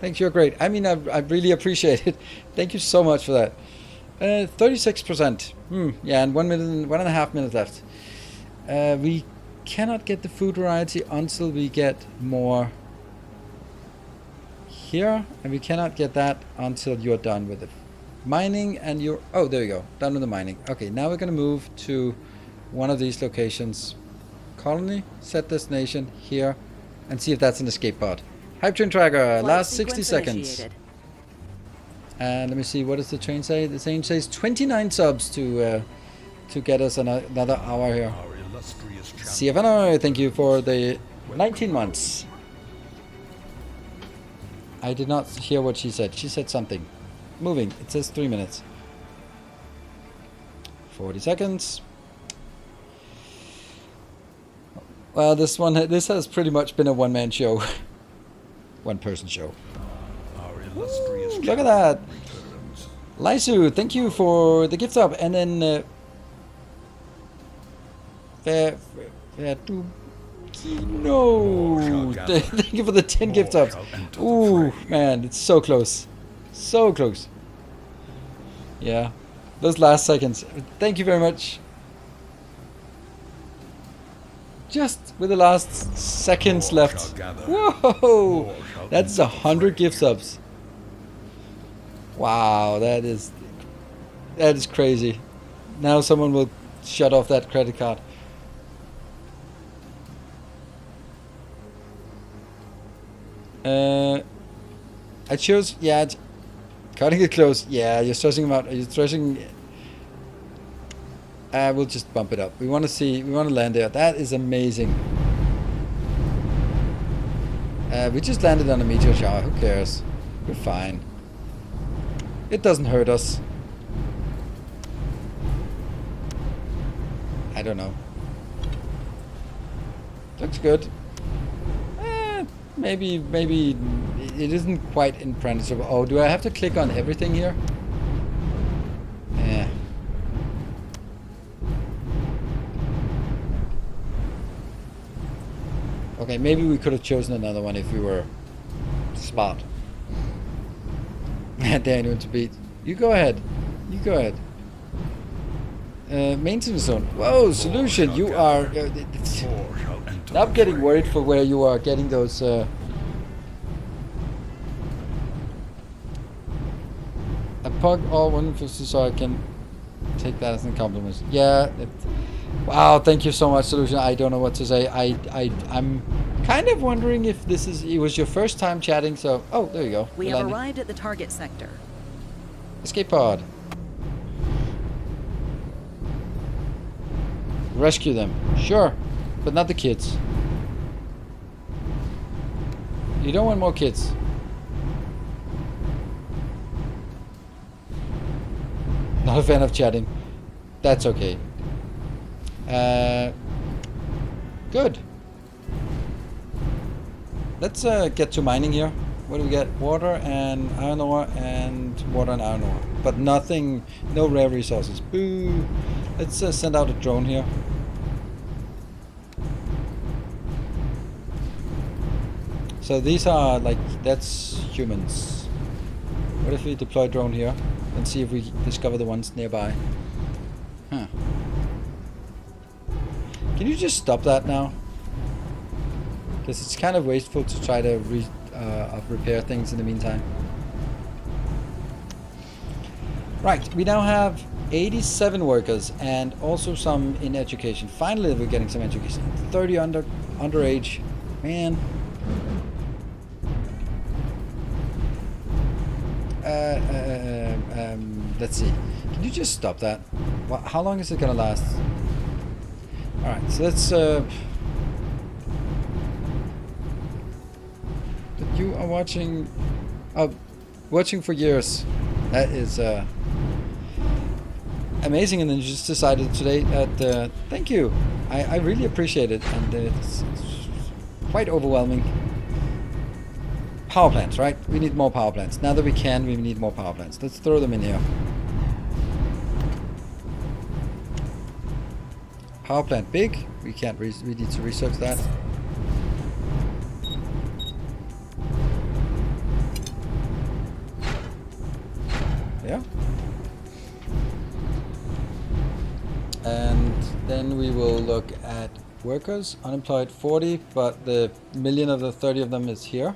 Thanks, you're great. I mean, I really appreciate it. Thank you so much for that. 36%. Yeah, and 1.5 minutes left. We cannot get the food variety until we get more here, and we cannot get that until you're done with the mining and you're... Oh, there you go. Done with the mining. Okay, now we're going to move to one of these locations. Colony, set destination here, and see if that's an escape pod. Hype train tracker, last 60 seconds. Initiated. And let me see, what does the train say? The train says 29 subs to get us another hour here. CFNO, thank you for the 19 months. I did not hear what she said. She said something. Moving, it says 3 minutes. 40 seconds. Well, this has pretty much been a one-man show. One-person show. Ooh, look at that. Lysu, thank you for the gift sub. And then... no! Thank you for the 10 gift subs. Ooh, man, it's so close. So close. Yeah. Those last seconds. Thank you very much. Just with the last seconds left. Whoa! That's 100 gift subs. Wow, that is crazy. Now someone will shut off that credit card. I chose, yeah, cutting it close. Yeah, you're stressing them out. Are you stressing? We'll just bump it up. We want to land there. That is amazing. We just landed on a meteor shower. Who cares? We're fine. It doesn't hurt us. I don't know. Looks good. Maybe it isn't quite impenetrable. Oh, do I have to click on everything here? Yeah. Okay, maybe we could have chosen another one if we were smart. Daniel to beat. You go ahead. You go ahead. Maintenance zone. Whoa, solution. You are. Now I'm getting worried for where you are getting those. A pug all 150, so I can take that as a compliment. Yeah. Wow. Thank you so much, solution. I don't know what to say. I'm kind of wondering if this is. It was your first time chatting, so. Oh, there you go. We have arrived at the target sector. Escape pod. Rescue them. Sure. But not the kids. You don't want more kids. Not a fan of chatting. That's okay. Good. Let's get to mining here. What do we get? Water and iron ore and water and iron ore. But nothing, no rare resources. Boo. Let's send out a drone here. So these are like, that's humans. What if we deploy a drone here and see if we discover the ones nearby? Huh. Can you just stop that now? Because it's kind of wasteful to try to repair things in the meantime. Right, we now have 87 workers and also some in education. Finally we're getting some education. 30 underage. Man. Let's see. Can you just stop that? How long is it gonna last? Alright, so let's but you are watching watching for years. That is amazing, and then you just decided today that thank you. I really appreciate it, and it's quite overwhelming. Power plants, right? We need more power plants. Now that we can, we need more power plants. Let's throw them in here. Power plant big. We can't. We need to research that. Yeah. And then we will look at workers. Unemployed 40, but the million of the 30 of them is here.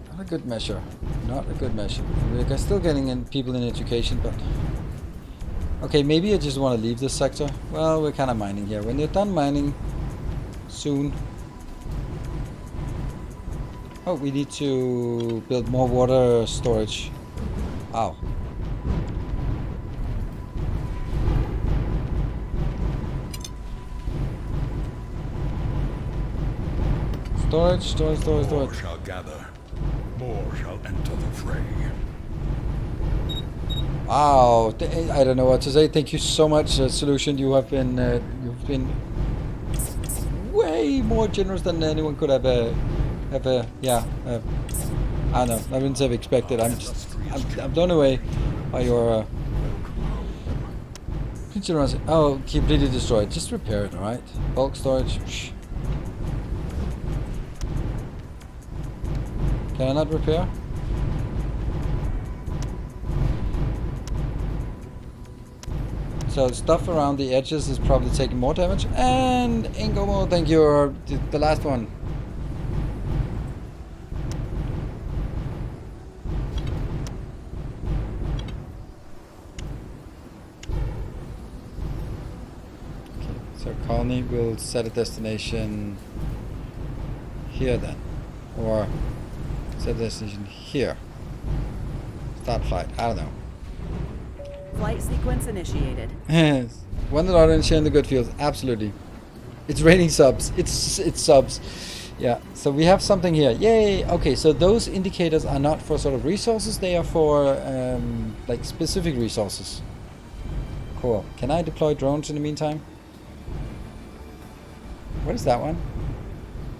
Not a good measure. Not a good measure. We're still getting in people in education, but okay, maybe I just want to leave this sector. Well, we're kind of mining here. When they're done mining soon. Oh, we need to build more water storage. Wow. Storage. More shall gather. More shall enter the fray. Wow, I don't know what to say. Thank you so much, Solution. You have been you've been way more generous than anyone could have yeah. I don't know. I wouldn't have expected. I'm blown away by your. Oh, completely destroyed. Just repair it, all right? Bulk storage. Shh. Can I not repair? So stuff around the edges is probably taking more damage. And Ingomo, thank you. The last one. Okay, so colony will set a destination here then. Or set a destination here. Start flight. I don't know. Flight sequence initiated. One that and sharing the good feels. Absolutely. It's raining subs. It's subs. Yeah, so we have something here. Yay! Okay, so those indicators are not for sort of resources, they are for like specific resources. Cool. Can I deploy drones in the meantime? What is that one?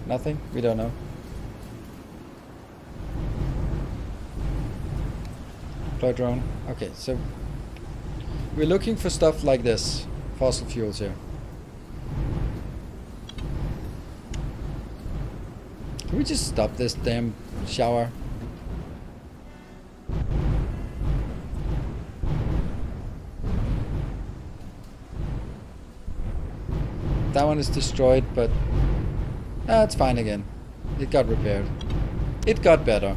Nothing? We don't know. Deploy drone. Okay, so we're looking for stuff like this. Fossil fuels here. Can we just stop this damn shower? That one is destroyed, but it's fine again. It got repaired. It got better.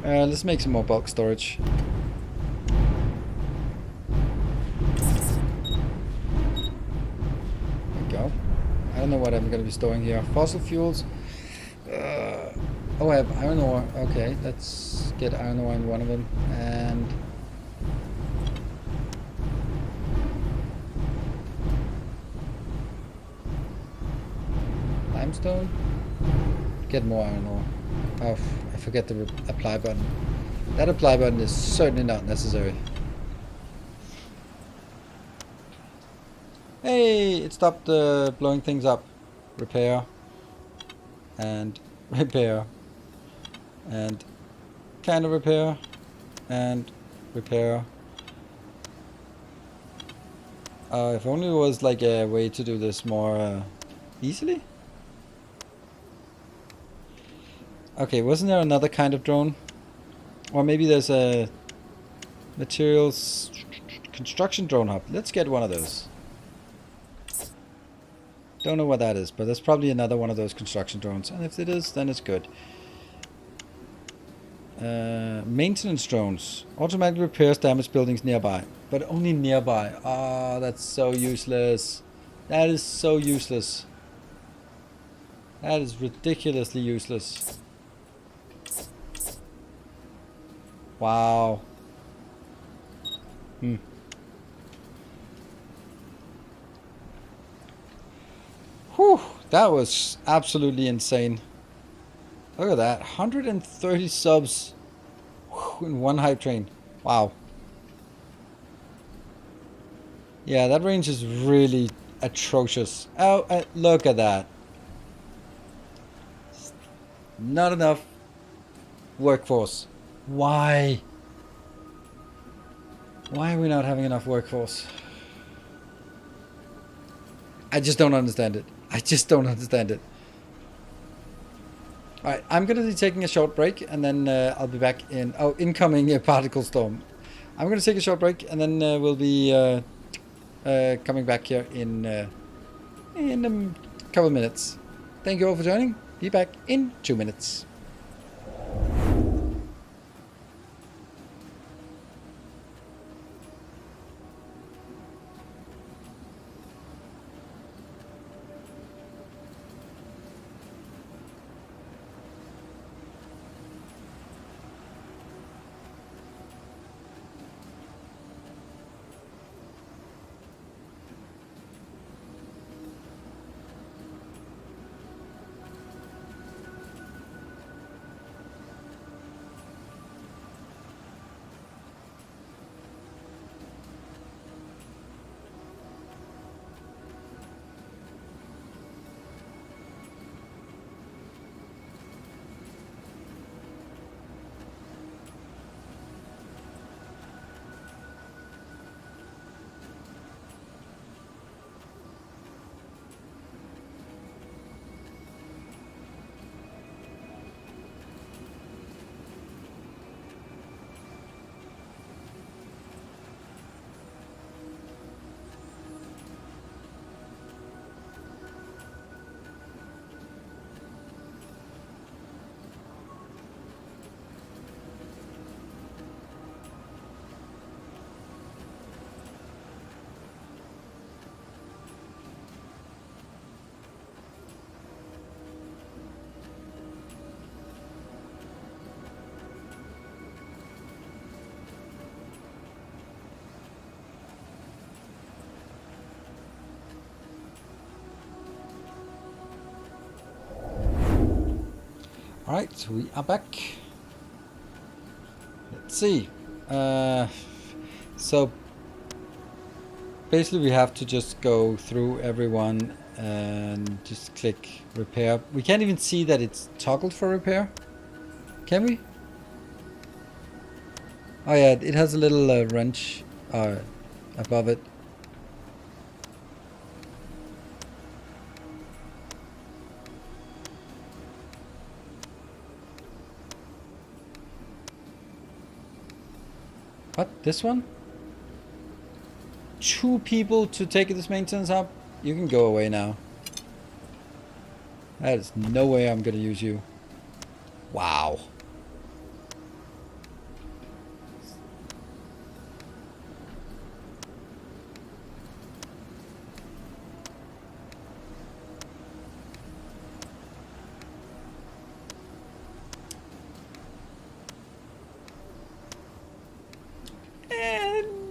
Let's make some more bulk storage. There we go. I don't know what I'm going to be storing here. Fossil fuels. Oh, I have iron ore. Okay, let's get iron ore in one of them. And limestone. Get more iron ore. Oh, I forget the apply button. That apply button is certainly not necessary. Hey, it stopped blowing things up. Repair. And repair. And kind of repair. And repair. If only there was like a way to do this more easily. Okay, wasn't there another kind of drone? Or maybe there's a materials construction drone hub. Let's get one of those. Don't know what that is, but there's probably another one of those construction drones. And if it is, then it's good. Maintenance drones. Automatically repairs damaged buildings nearby. But only nearby. Ah, that's so useless. That is so useless. That is ridiculously useless. Wow. Whew, that was absolutely insane. Look at that. 130 subs in one hype train. Wow. Yeah, that range is really atrocious. Oh, look at that. Not enough workforce. Why? Why are we not having enough workforce? I just don't understand it. I just don't understand it. Alright, I'm going to be taking a short break and then I'll be back in... Oh, incoming particle storm. I'm going to take a short break and then we'll be coming back here in a couple of minutes. Thank you all for joining. Be back in 2 minutes. Alright, we are back. Let's see. So basically we have to just go through everyone and just click repair. We can't even see that it's toggled for repair. Can we? Oh yeah, it has a little wrench above it. What? This one? 2 people to take this maintenance up? You can go away now. That is no way I'm gonna use you. Wow.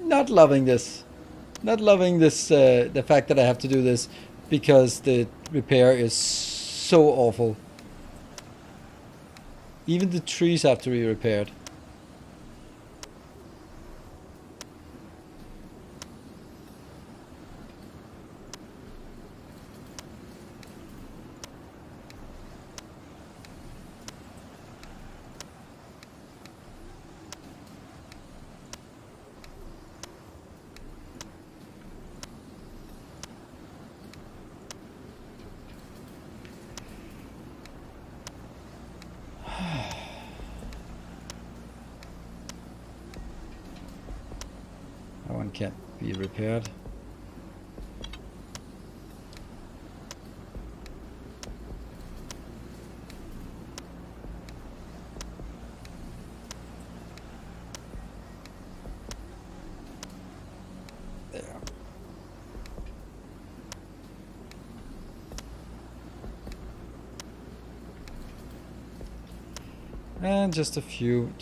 Not loving this. Not loving this, the fact that I have to do this because the repair is so awful. Even the trees have to be repaired. That one can't be repaired. There. And just a few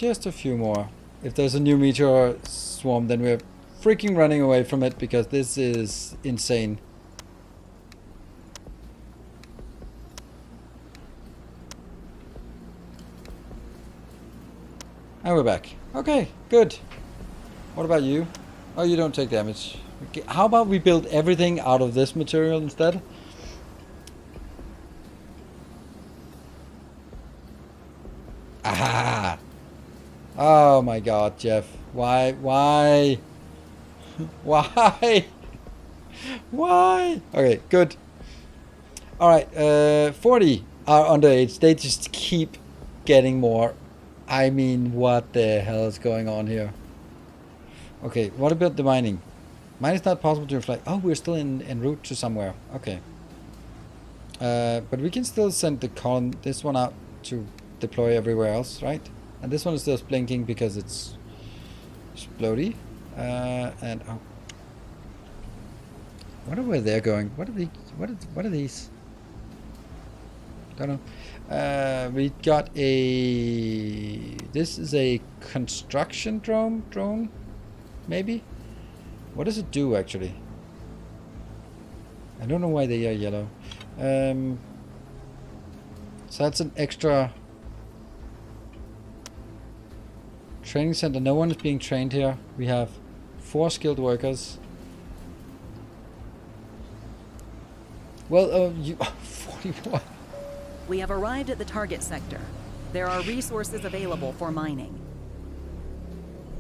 more. If there's a new meteor swarm, then we're freaking running away from it because this is insane. And we're back. Okay, good. What about you? Oh, you don't take damage. Okay, how about we build everything out of this material instead? Ah! Oh my god, Jeff. Why? Why? Why? Why? Okay, good. Alright, 40 are underage. They just keep getting more. I mean, what the hell is going on here? Okay, what about the mining? Mine is not possible to reflect. Oh, we're still en route to somewhere. Okay. But we can still send the column, this one out to deploy everywhere else, right? And this one is just blinking because it's explodey. And oh, wonder where they're going. What are these? What are these? Don't know. We got a. This is a construction drone, maybe. What does it do actually? I don't know why they are yellow. So that's an extra training center. No one is being trained here. We have 4 skilled workers. Well, you 41. We have arrived at the target sector. There are resources available for mining.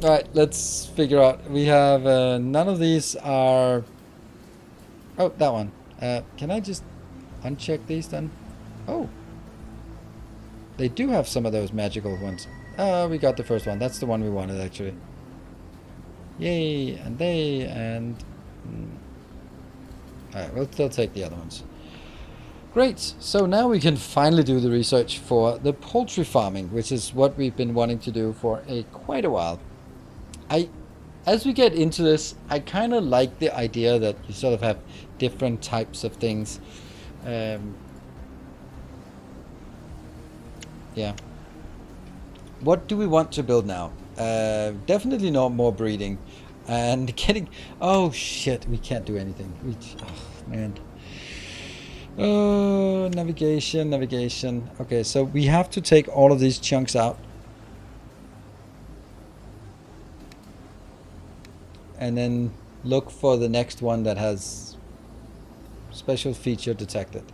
Alright, let's figure out. We have none of these are. Oh, that one. Can I just uncheck these then? Oh, they do have some of those magical ones. We got the first one. That's the one we wanted actually. Yay! And they and. Alright, we'll still take the other ones. Great, so now we can finally do the research for the poultry farming, which is what we've been wanting to do for quite a while. As we get into this, I kind of like the idea that you sort of have different types of things. Yeah. What do we want to build now? Definitely not more breeding. And getting... Oh shit, we can't do anything. Oh man. Oh, navigation, navigation. Okay, so we have to take all of these chunks out. And then look for the next one that has special feature detected.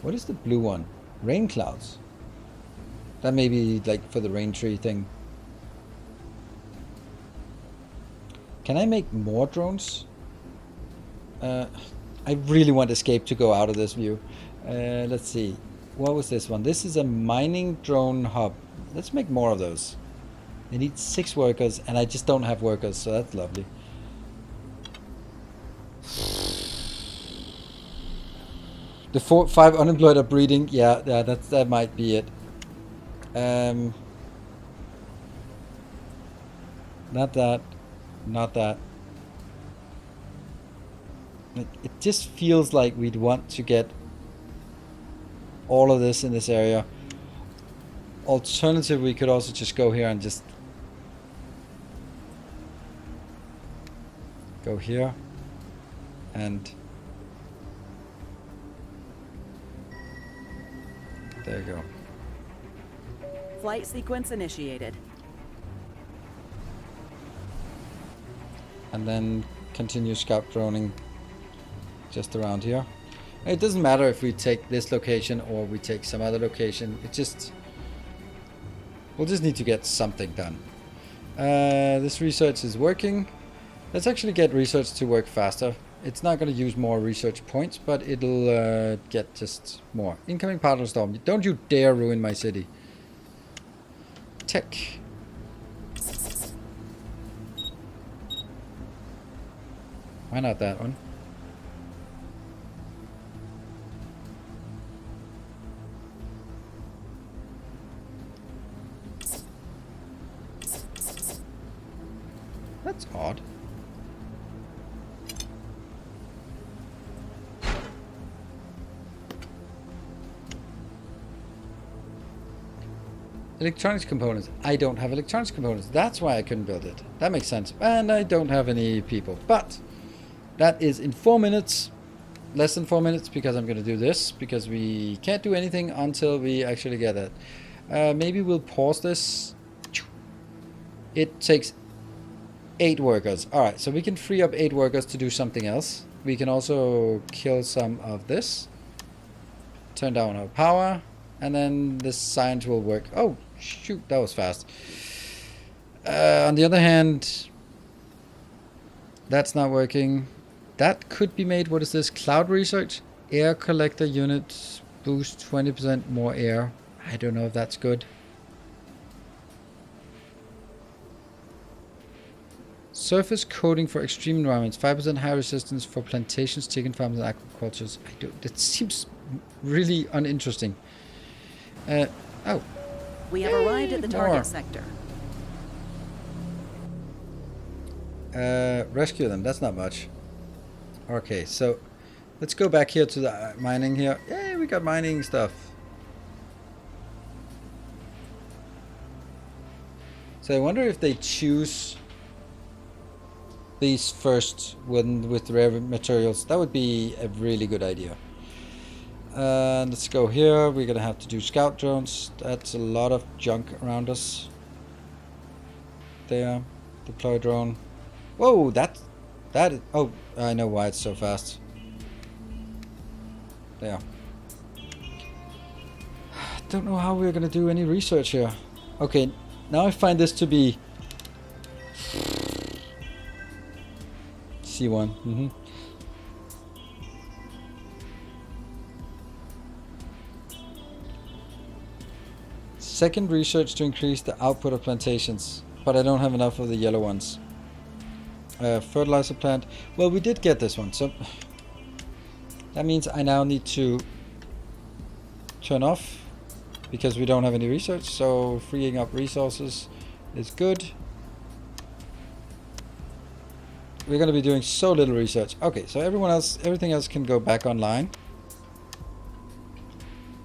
What is the blue one? Rain clouds. That may be like for the rain tree thing. Can I make more drones? I really want Escape to go out of this view. Let's see. What was this one? This is a mining drone hub. Let's make more of those. I need 6 workers, and I just don't have workers, so that's lovely. The 5 unemployed are breeding. Yeah, that might be it. Not that. Not that. It just feels like we'd want to get all of this in this area. Alternatively, we could also just go here and just go here and there you go. Flight sequence initiated. And then continue scout droning just around here. It doesn't matter if we take this location or we take some other location. It just, we'll just need to get something done. This research is working. Let's actually get research to work faster. It's not going to use more research points, but it'll get just more. Incoming particle storm. Don't you dare ruin my city. Tech. Why not that one? That's odd. Electronics components. I don't have electronics components. That's why I couldn't build it. That makes sense. And I don't have any people. But that is in 4 minutes. Less than 4 minutes, because I'm going to do this. Because we can't do anything until we actually get it. Maybe we'll pause this. It takes 8 workers. Alright, so we can free up 8 workers to do something else. We can also kill some of this. Turn down our power. And then this science will work. Oh, shoot, that was fast. On the other hand, that's not working. That could be made. What is this? Cloud research? Air collector units boost 20% more air. I don't know if that's good. Surface coating for extreme environments. 5% high resistance for plantations, chicken farms, and aquacultures. That seems really uninteresting. Oh. We have arrived at the target sector. Rescue them. That's not much. Okay, so let's go back here to the mining here. Yay, we got mining stuff. So I wonder if they choose these first with rare materials. That would be a really good idea. Let's go here. We're gonna have to do scout drones. That's a lot of junk around us. There. Deploy drone. Whoa, that is, oh, I know why it's so fast. There. Don't know how we're gonna do any research here. Okay, now I find this to be C1. Second research to increase the output of plantations, but I don't have enough of the yellow ones. Fertilizer plant. Well, we did get this one, so that means I now need to turn off because we don't have any research. So freeing up resources is good. We're going to be doing so little research. Okay, so everything else can go back online.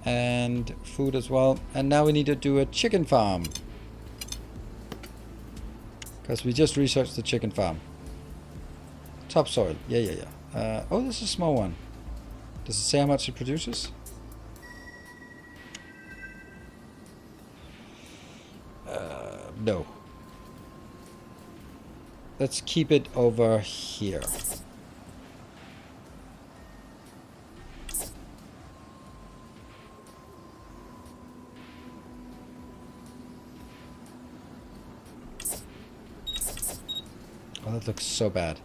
And food as well. And now we need to do a chicken farm. Because we just researched the chicken farm. Topsoil. Yeah. Oh, this is a small one. Does it say how much it produces? No. Let's keep it over here. Oh, that looks so bad.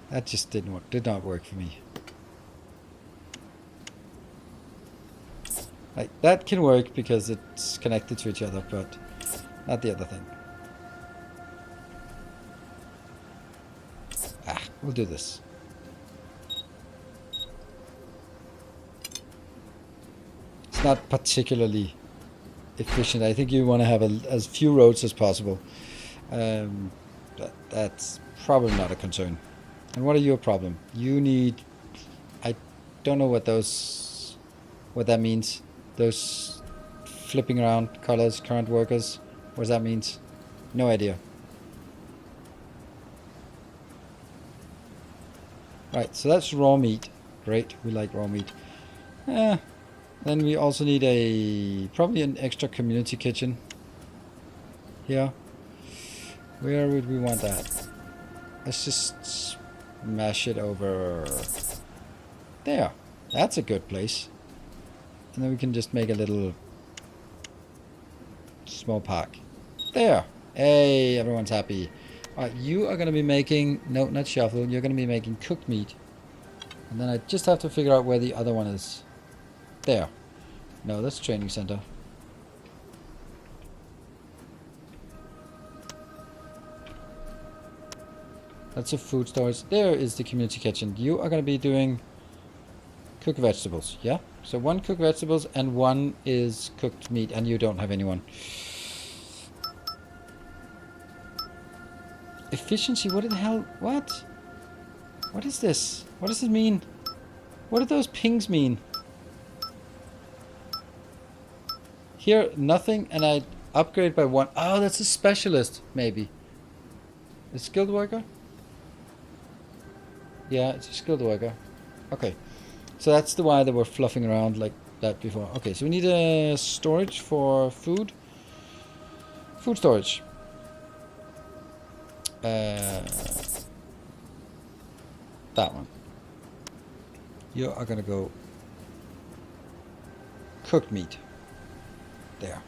That just did not work for me. Like, that can work because it's connected to each other, but not the other thing. Ah, we'll do this. It's not particularly efficient. I think you want to have as few roads as possible. That's probably not a concern. And what are your problem? You need... I don't know what that means. Those flipping around colors, current workers. What does that mean? No idea. Right, so that's raw meat. Great, we like raw meat. Then we also need probably an extra community kitchen. Here. Where would we want that? Let's just smash it over there. That's a good place. And then we can just make a little small park. There. Hey, everyone's happy. Alright, you are going to be making... No, not shuffle. You're going to be making cooked meat. And then I just have to figure out where the other one is. There. No, that's training center. That's a food storage. There is the community kitchen. You are going to be doing cooked vegetables, yeah? So one cooked vegetables and one is cooked meat, and you don't have anyone. Efficiency, what the hell? What? What is this? What does it mean? What do those pings mean? Here, nothing, and I upgrade by one. Oh, that's a specialist, maybe. A skilled worker? Yeah, it's a skilled worker. Okay. So that's the why they were fluffing around like that before. Okay, so we need a storage for food. Food storage. That one. You are gonna go cooked meat. There.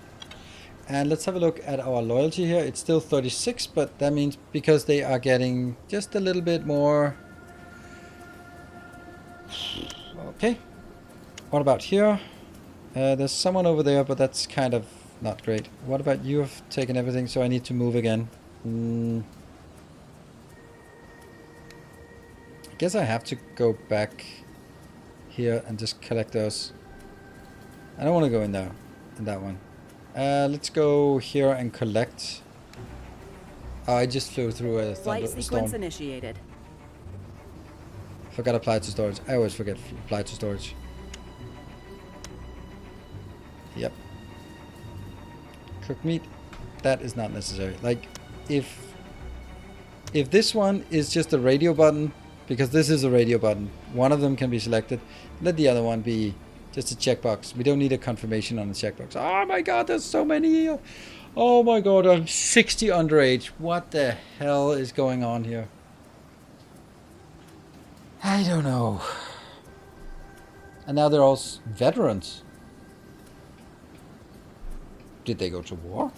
And let's have a look at our loyalty here. It's still 36, but that means because they are getting just a little bit more. Okay. What about here? There's someone over there, but that's kind of not great. What about you? Have taken everything, so I need to move again. I guess I have to go back here and just collect those. I don't want to go in there, in that one. Let's go here and collect. Oh, I just flew through a Flight storm. sequence initiated. Forgot apply to storage. I always forget apply to storage. Yep. Cooked meat. That is not necessary. Like, if this one is just a radio button, because this is a radio button, one of them can be selected. Let the other one be just a checkbox. We don't need a confirmation on the checkbox. Oh my god, there's so many here. Oh my god, I'm 60 underage. What the hell is going on here? I don't know. And now they're all veterans. Did they go to war?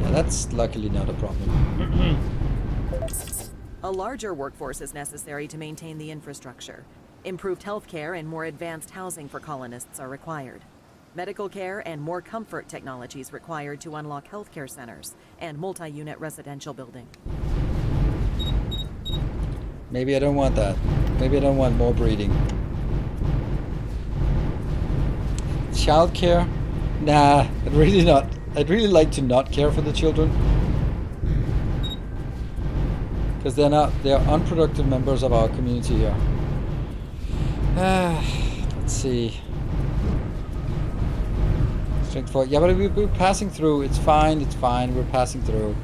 Yeah, that's luckily not a problem. A larger workforce is necessary to maintain the infrastructure. Improved healthcare and more advanced housing for colonists are required. Medical care and more comfort technologies required to unlock healthcare centers and multi-unit residential building. Maybe I don't want that. Maybe I don't want more breeding. Childcare? Nah, I'd really not. I'd really like to not care for the children. Because they're unproductive members of our community here. Let's see. Strength 4. Yeah, but we're passing through. It's fine. It's fine. We're passing through.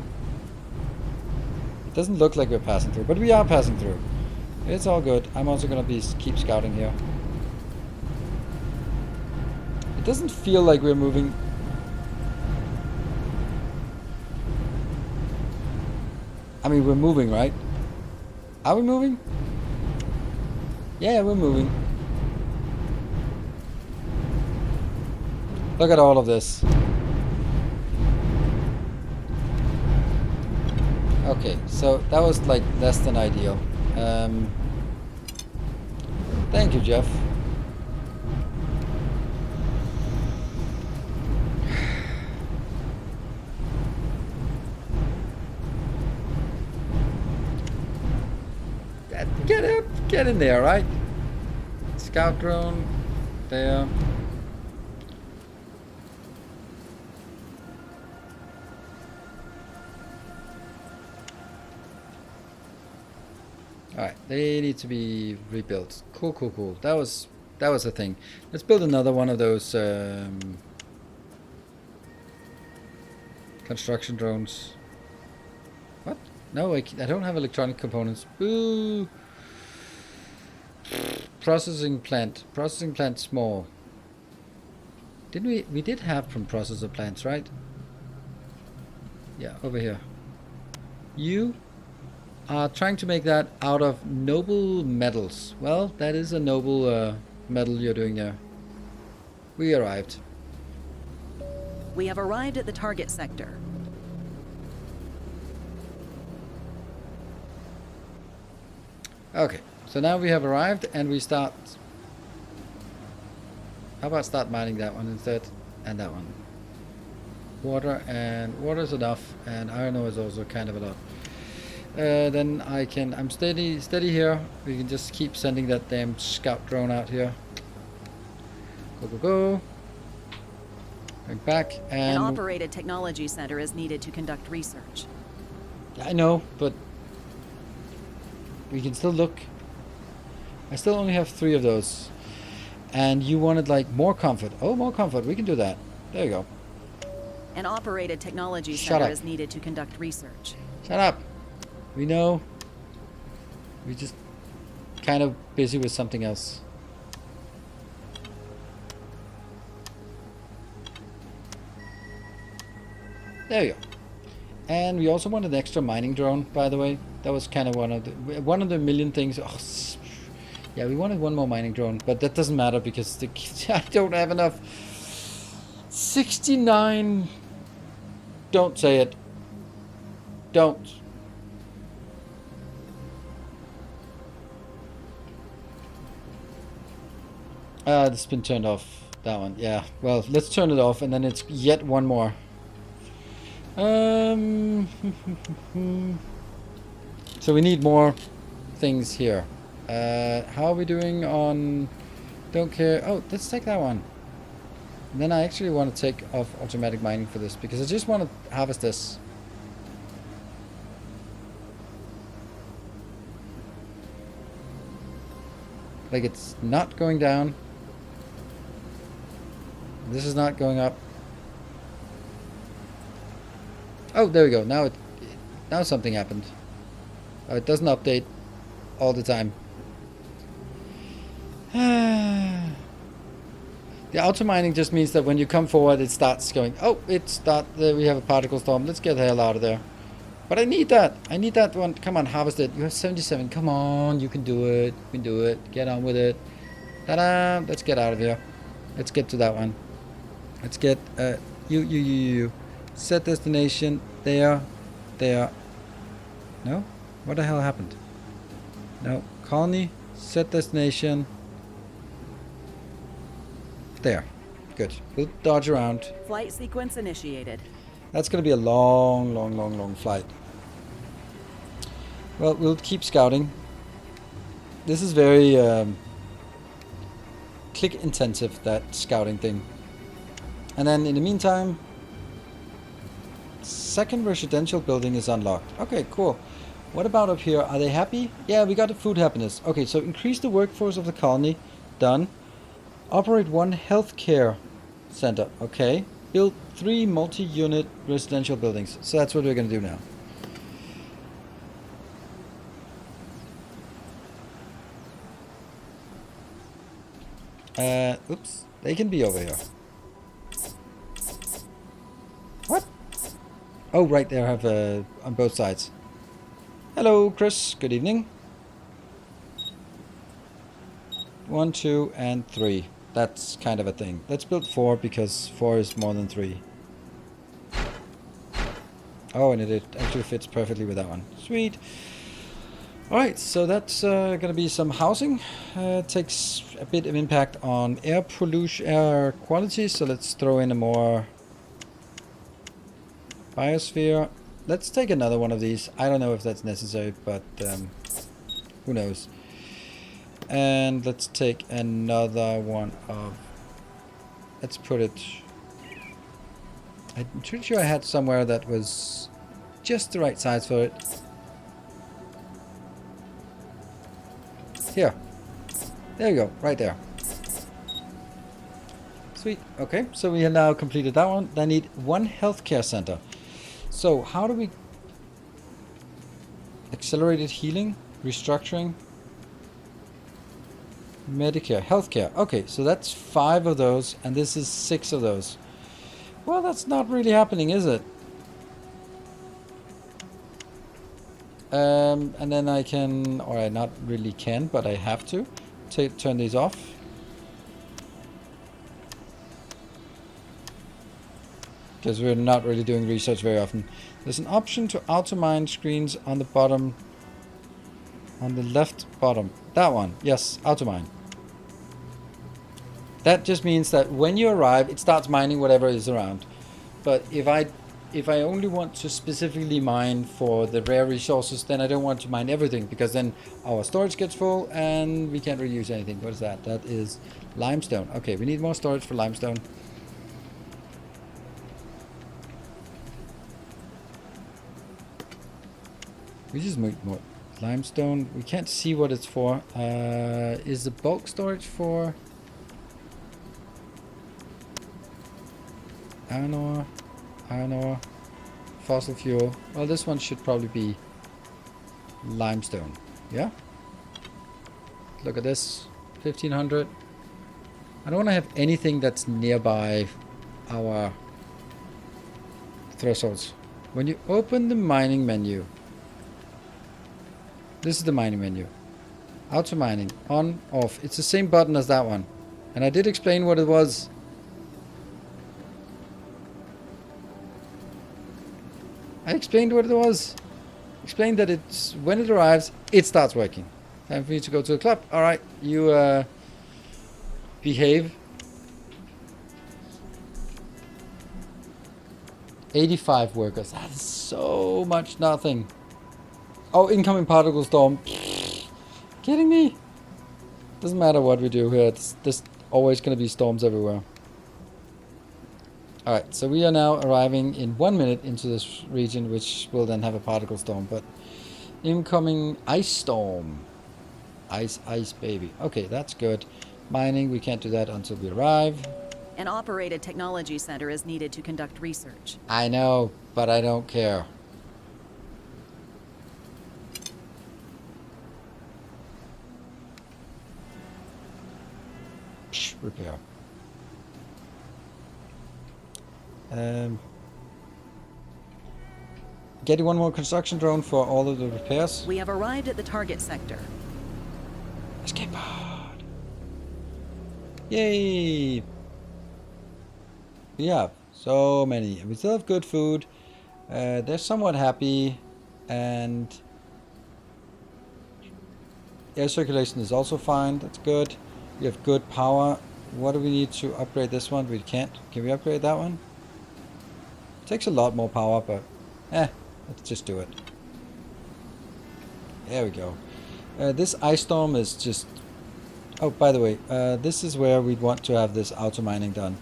It doesn't look like we're passing through, but we are passing through. It's all good. I'm also gonna keep scouting here. It doesn't feel like we're moving. I mean, we're moving, right? Are we moving? Yeah, we're moving. Look at all of this. Okay, so that was like less than ideal. Thank you, Jeff. Get up, get in there, right? Scout drone, there. Alright, they need to be rebuilt. Cool, cool, cool. That was a thing. Let's build another one of those construction drones. What? No, I don't have electronic components. Boo! Processing plant. Processing plant small. Didn't we? We did have from processor plants, right? Yeah, over here. You are trying to make that out of noble metals. Well, that is a noble metal you're doing there. We arrived. We have arrived at the target sector. Okay, so now we have arrived and we start. How about start mining that one instead? And that one. Water and water's enough, and iron ore is also kind of a lot. Then I'm steady here. We can just keep sending that damn scout drone out here. Go, go, go. Going back and... An operated technology center is needed to conduct research. I know, but we can still look. I still only have 3 of those. And you wanted like more comfort. Oh, more comfort. We can do that. There you go. An operated technology center is needed to conduct research. Shut up. We know. We're just kind of busy with something else. There you go. And we also wanted an extra mining drone, by the way. That was kind of one of the million things. Oh, yeah, we wanted one more mining drone, but that doesn't matter because I don't have enough. 69. Don't say it. Don't. It's been turned off. That one. Yeah. Well, let's turn it off, and then it's yet one more. So we need more things here. How are we doing on... Don't care. Oh, let's take that one. And then I actually want to take off automatic mining for this, because I just want to harvest this. Like, it's not going down. This is not going up. Oh, there we go. Now something happened. It doesn't update all the time. The auto mining just means that when you come forward, it starts going. Oh, we have a particle storm. Let's get the hell out of there. But I need that. I need that one. Come on, harvest it. You have 77. Come on, you can do it. You can do it. Get on with it. Ta-da! Let's get out of here. Let's get to that one. Let's get you. Set destination there. No? What the hell happened? No. Colony. Set destination. There. Good. We'll dodge around. Flight sequence initiated. That's going to be a long flight. Well, we'll keep scouting. This is very click intensive, that scouting thing. And then in the meantime, second residential building is unlocked. Okay, cool. What about up here? Are they happy? Yeah, we got the food happiness. Okay, so increase the workforce of the colony done. Operate one healthcare center. Okay. Build 3 multi-unit residential buildings. So that's what we're going to do now. Oops. They can be over here. What? Oh, right, they have on both sides. Hello, Chris. Good evening. 1, 2, and 3. That's kind of a thing. Let's build 4 because 4 is more than 3. Oh, and it actually fits perfectly with that one. Sweet. Alright, so that's going to be some housing. Takes a bit of impact on air pollution, air quality, so let's throw in a more biosphere. Let's take another one of these. I don't know if that's necessary, but who knows. And let's take another one of... Let's put it... I'm pretty sure I had somewhere that was just the right size for it. Here. There you go. Right there. Sweet. Okay, so we have now completed that one. I need 1 healthcare center. So how do we... Accelerated healing? Restructuring? Medicare. Healthcare. Okay, so that's 5 of those, and this is 6 of those. Well, that's not really happening, is it? And then I can, or I not really can, but I have to turn these off. Because we're not really doing research very often. There's an option to auto-mine screens on the bottom, on the left bottom. That one, yes, auto-mine. That just means that when you arrive, it starts mining whatever is around. But if I only want to specifically mine for the rare resources, then I don't want to mine everything, because then our storage gets full and we can't really use anything. What is that? That is limestone. Okay, we need more storage for limestone. We just need more limestone. We can't see what it's for. Is the bulk storage for iron ore, fossil fuel? Well, this one should probably be limestone. Yeah? Look at this. 1500. I don't want to have anything that's nearby our thresholds. When you open the mining menu, this is the mining menu. Auto mining. On, off. It's the same button as that one. And I did explain what it was. I explained what it was. Explained that it's when it arrives, it starts working. Time for you to go to the club. Alright, you behave. 85 workers. That is so much nothing. Oh, incoming particle storm. Kidding me? Doesn't matter what we do here. There's always going to be storms everywhere. Alright, so we are now arriving in 1 minute into this region, which will then have a particle storm. But incoming ice storm. Ice, baby. Okay, that's good. Mining, we can't do that until we arrive. An operated technology center is needed to conduct research. I know, but I don't care. Psh, repair. Getting one more construction drone for all of the repairs. We have arrived at the target sector. Escape pod. Yay! We have so many. We still have good food. They're somewhat happy, and air circulation is also fine. That's good. We have good power. What do we need to upgrade this one? We can't. Can we upgrade that one? It takes a lot more power, but let's just do it. There we go. This ice storm is just... Oh, by the way, this is where we'd want to have this auto mining done.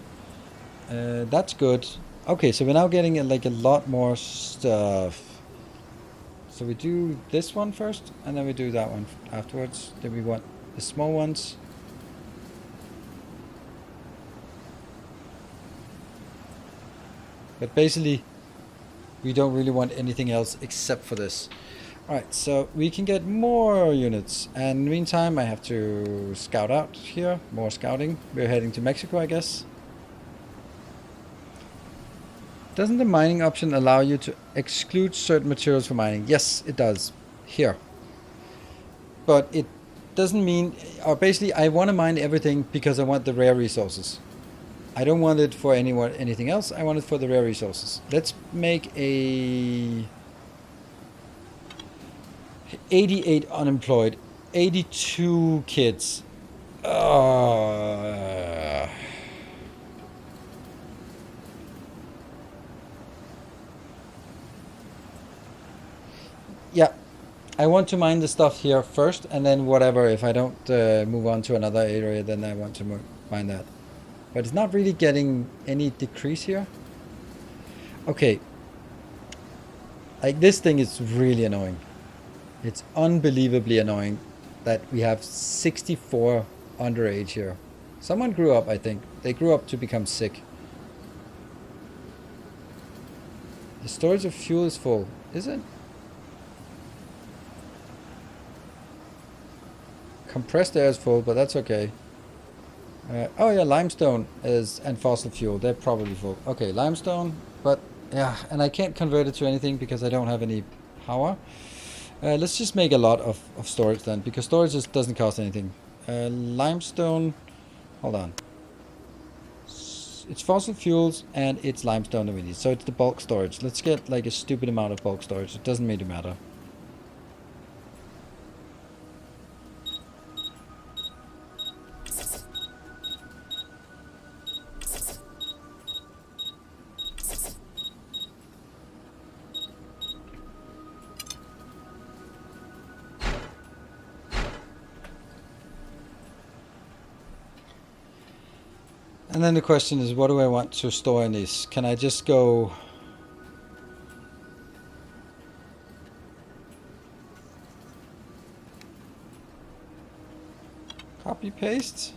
That's good. Okay, so we're now getting like a lot more stuff. So we do this one first, and then we do that one afterwards. Then we want the small ones. But basically, we don't really want anything else except for this. Alright, so we can get more units. And in the meantime, I have to scout out here. More scouting. We're heading to Mexico, I guess. Doesn't the mining option allow you to exclude certain materials for mining? Yes, it does. Here. But it doesn't mean... Or basically, I want to mine everything because I want the rare resources. I don't want it for anything else. I want it for the rare resources. Let's make a 88 unemployed, 82 kids. Yeah, I want to mine the stuff here first, and then whatever. If I don't move on to another area, then I want to mine that. But it's not really getting any decrease here. Okay. Like, this thing is really annoying. It's unbelievably annoying that we have 64 underage here. Someone grew up, I think. They grew up to become sick. The storage of fuel is full. Is it? Compressed air is full, but that's okay. Oh yeah, limestone is and fossil fuel. They're probably full. Okay, limestone, but yeah, and I can't convert it to anything because I don't have any power. Let's just make a lot of storage then, because storage just doesn't cost anything. Limestone, hold on. It's fossil fuels and it's limestone that we need. So it's the bulk storage. Let's get like a stupid amount of bulk storage. It doesn't really matter. And then the question is, what do I want to store in these? Can I just go... Copy paste?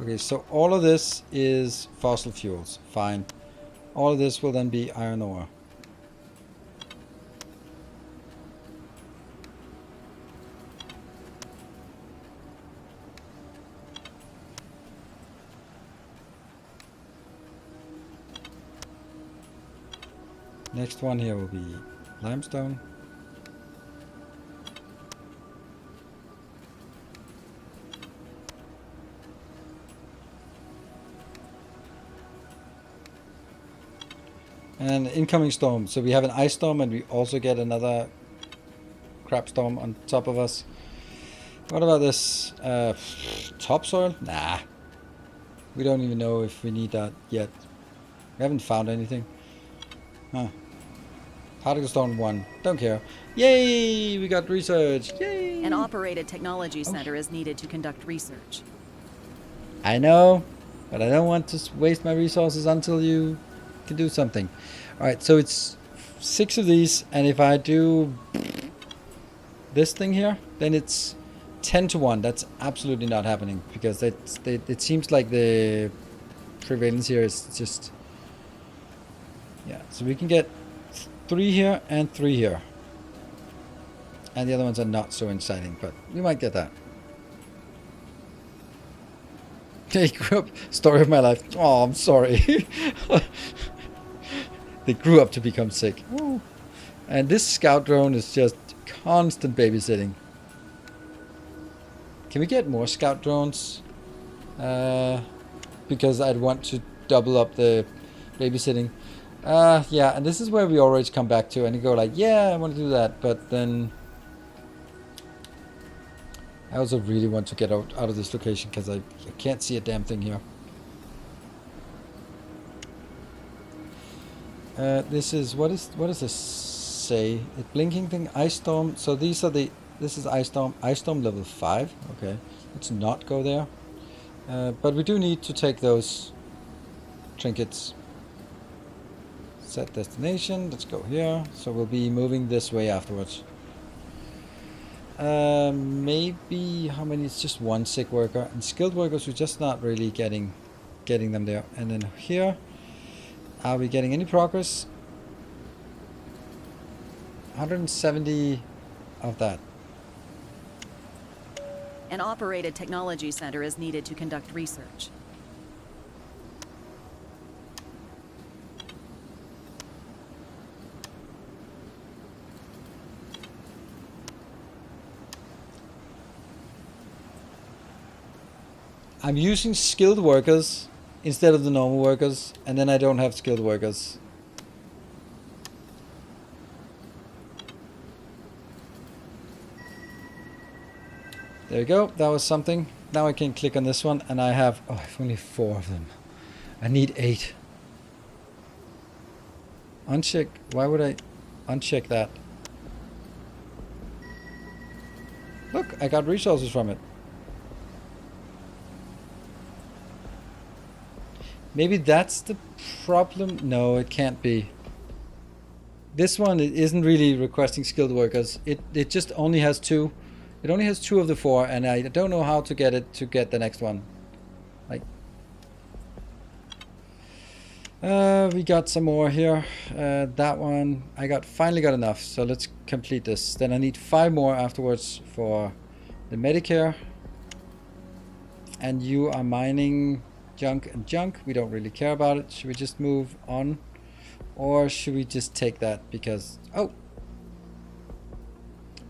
Okay, so all of this is fossil fuels. Fine. All of this will then be iron ore. Next one here will be limestone. And incoming storm. So we have an ice storm and we also get another crap storm on top of us. What about this? Topsoil? Nah. We don't even know if we need that yet. We haven't found anything. Huh. Particle storm 1. Don't care. Yay! We got research. Yay! An operated technology center is needed to conduct research. I know, but I don't want to waste my resources until you can do something. Alright, so it's 6 of these, and if I do this thing here, then it's 10 to 1. That's absolutely not happening, because it seems like the prevalence here is just... Yeah, so we can get 3 here and 3 here. And the other ones are not so exciting, but we might get that. They grew up, story of my life. Oh, I'm sorry. They grew up to become sick. Ooh. And this scout drone is just constant babysitting. Can we get more scout drones? Because I'd want to double up the babysitting. Yeah, and this is where we always come back to, and you go like, yeah, I want to do that, but then I also really want to get out of this location because I can't see a damn thing here. This is, what does this say? The blinking thing, ice storm. So these are this is ice storm level 5. Okay, let's not go there. But we do need to take those trinkets. Set destination, let's go here. So we'll be moving this way afterwards. Maybe, how many? It's just 1 sick worker. And skilled workers, we're just not really getting them there. And then here, Are we getting any progress? 170 of that. An operated technology center is needed to conduct research. I'm using skilled workers instead of the normal workers, and then I don't have skilled workers. There you go, that was something. Now I can click on this one, and I have only 4 of them. I need 8. Uncheck, why would I uncheck that? Look, I got resources from it. Maybe that's the problem. No, it can't be. This one, it isn't really requesting skilled workers. It just only has 2. It only has 2 of the 4, and I don't know how to get it to get the next one. Like, we got some more here. That one, I finally got enough. So let's complete this. Then I need 5 more afterwards for the Medicare. And you are mining junk and junk. We don't really care about it. Should we just move on, or should we just take that because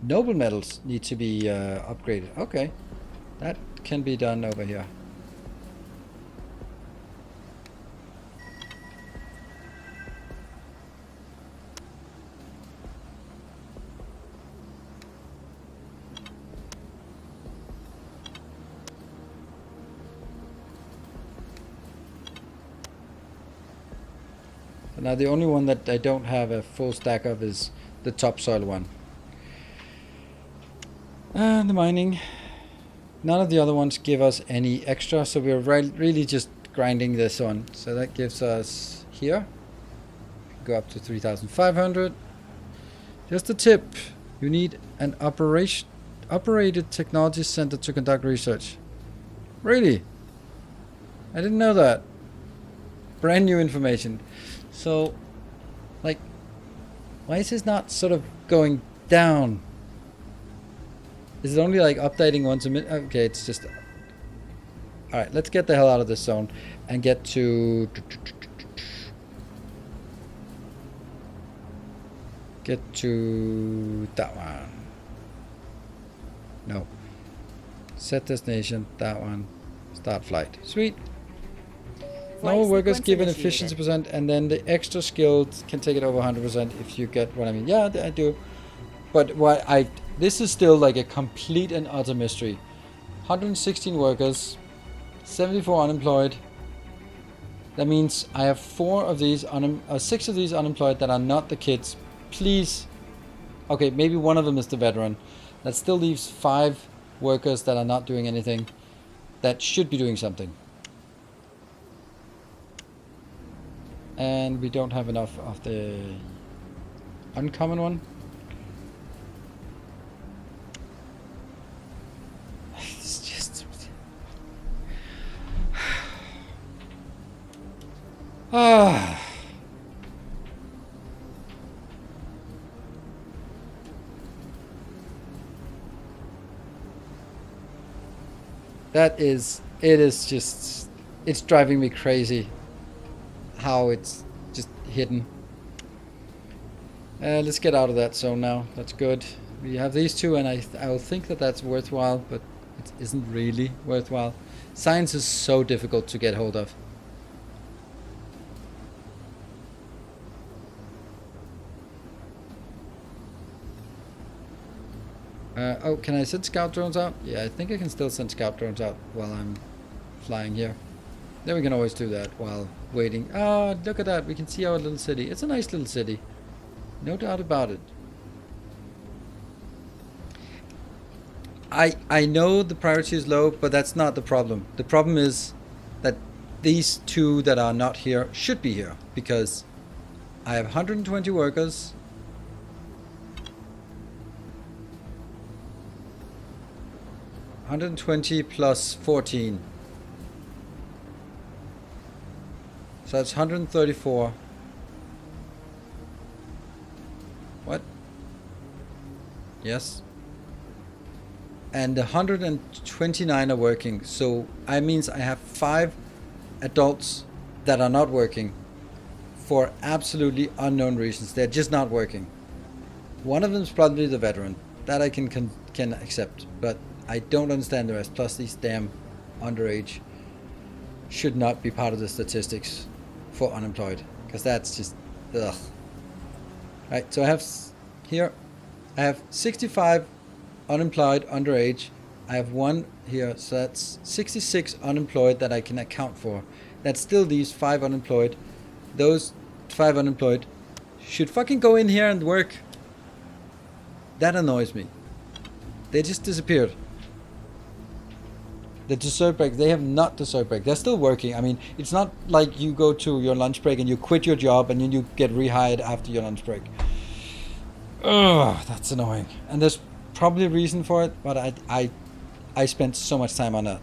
noble metals need to be upgraded? Okay, that can be done over here. Now the only one that I don't have a full stack of is the topsoil one. And the mining. None of the other ones give us any extra, so we're really just grinding this one. So that gives us here. Go up to 3,500. Just a tip. You need an operated technology center to conduct research. Really? I didn't know that. Brand new information. So, like, why is this not sort of going down? Is it only like updating once a minute? Okay, it's just... Alright, let's get the hell out of this zone and get to... Get to that one. No. Set destination, that one. Start flight. Sweet. Normal workers give an efficiency percent, and then the extra skilled can take it over 100% if you get what I mean. Yeah, I do. But this is still like a complete and utter mystery. 116 workers, 74 unemployed. That means I have 4 of these 6 of these unemployed that are not the kids. Please. Okay, maybe one of them is the veteran. That still leaves 5 workers that are not doing anything that should be doing something. And we don't have enough of the uncommon one. It's just... It is just... It's driving me crazy how it's just hidden. Let's get out of that zone now. That's good. We have these 2, and I'll think that that's worthwhile, but it isn't really worthwhile. Science is so difficult to get hold of. Oh, can I send scout drones out? Yeah, I think I can still send scout drones out while I'm flying here. Then we can always do that while waiting. Ah, look at that. We can see our little city. It's a nice little city. No doubt about it. I know the priority is low, but that's not the problem. The problem is that these 2 that are not here should be here, because I have 120 workers. $120 plus 14. So that's 134. Yes. And 129 are working. So I means I have 5 adults that are not working for absolutely unknown reasons. They're just not working. One of them is probably the veteran. That I can accept. But I don't understand the rest. Plus these damn underage should not be part of the statistics for unemployed. Because that's just... ugh. Right, so I have here... I have 65 unemployed underage. I have 1 here, so that's 66 unemployed that I can account for. That still leaves 5 unemployed. Those 5 unemployed should fucking go in here and work. That annoys me. They just disappeared. The dessert break, they have not dessert break. They're still working. I mean, it's not like you go to your lunch break and you quit your job and then you get rehired after your lunch break. Ugh, that's annoying. And there's probably a reason for it, but I spent so much time on that.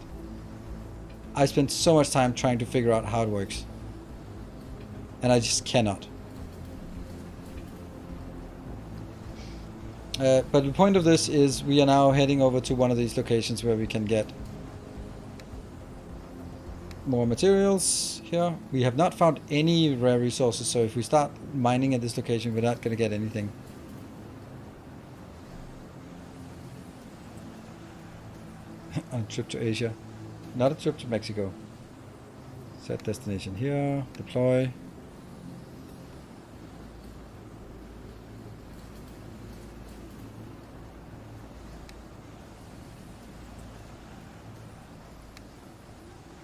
I spent so much time trying to figure out how it works. And I just cannot. But the point of this is we are now heading over to one of these locations where we can get more materials here. We have not found any rare resources, so if we start mining at this location, we're not going to get anything. On a trip to Asia, not a trip to Mexico. Set destination here, deploy.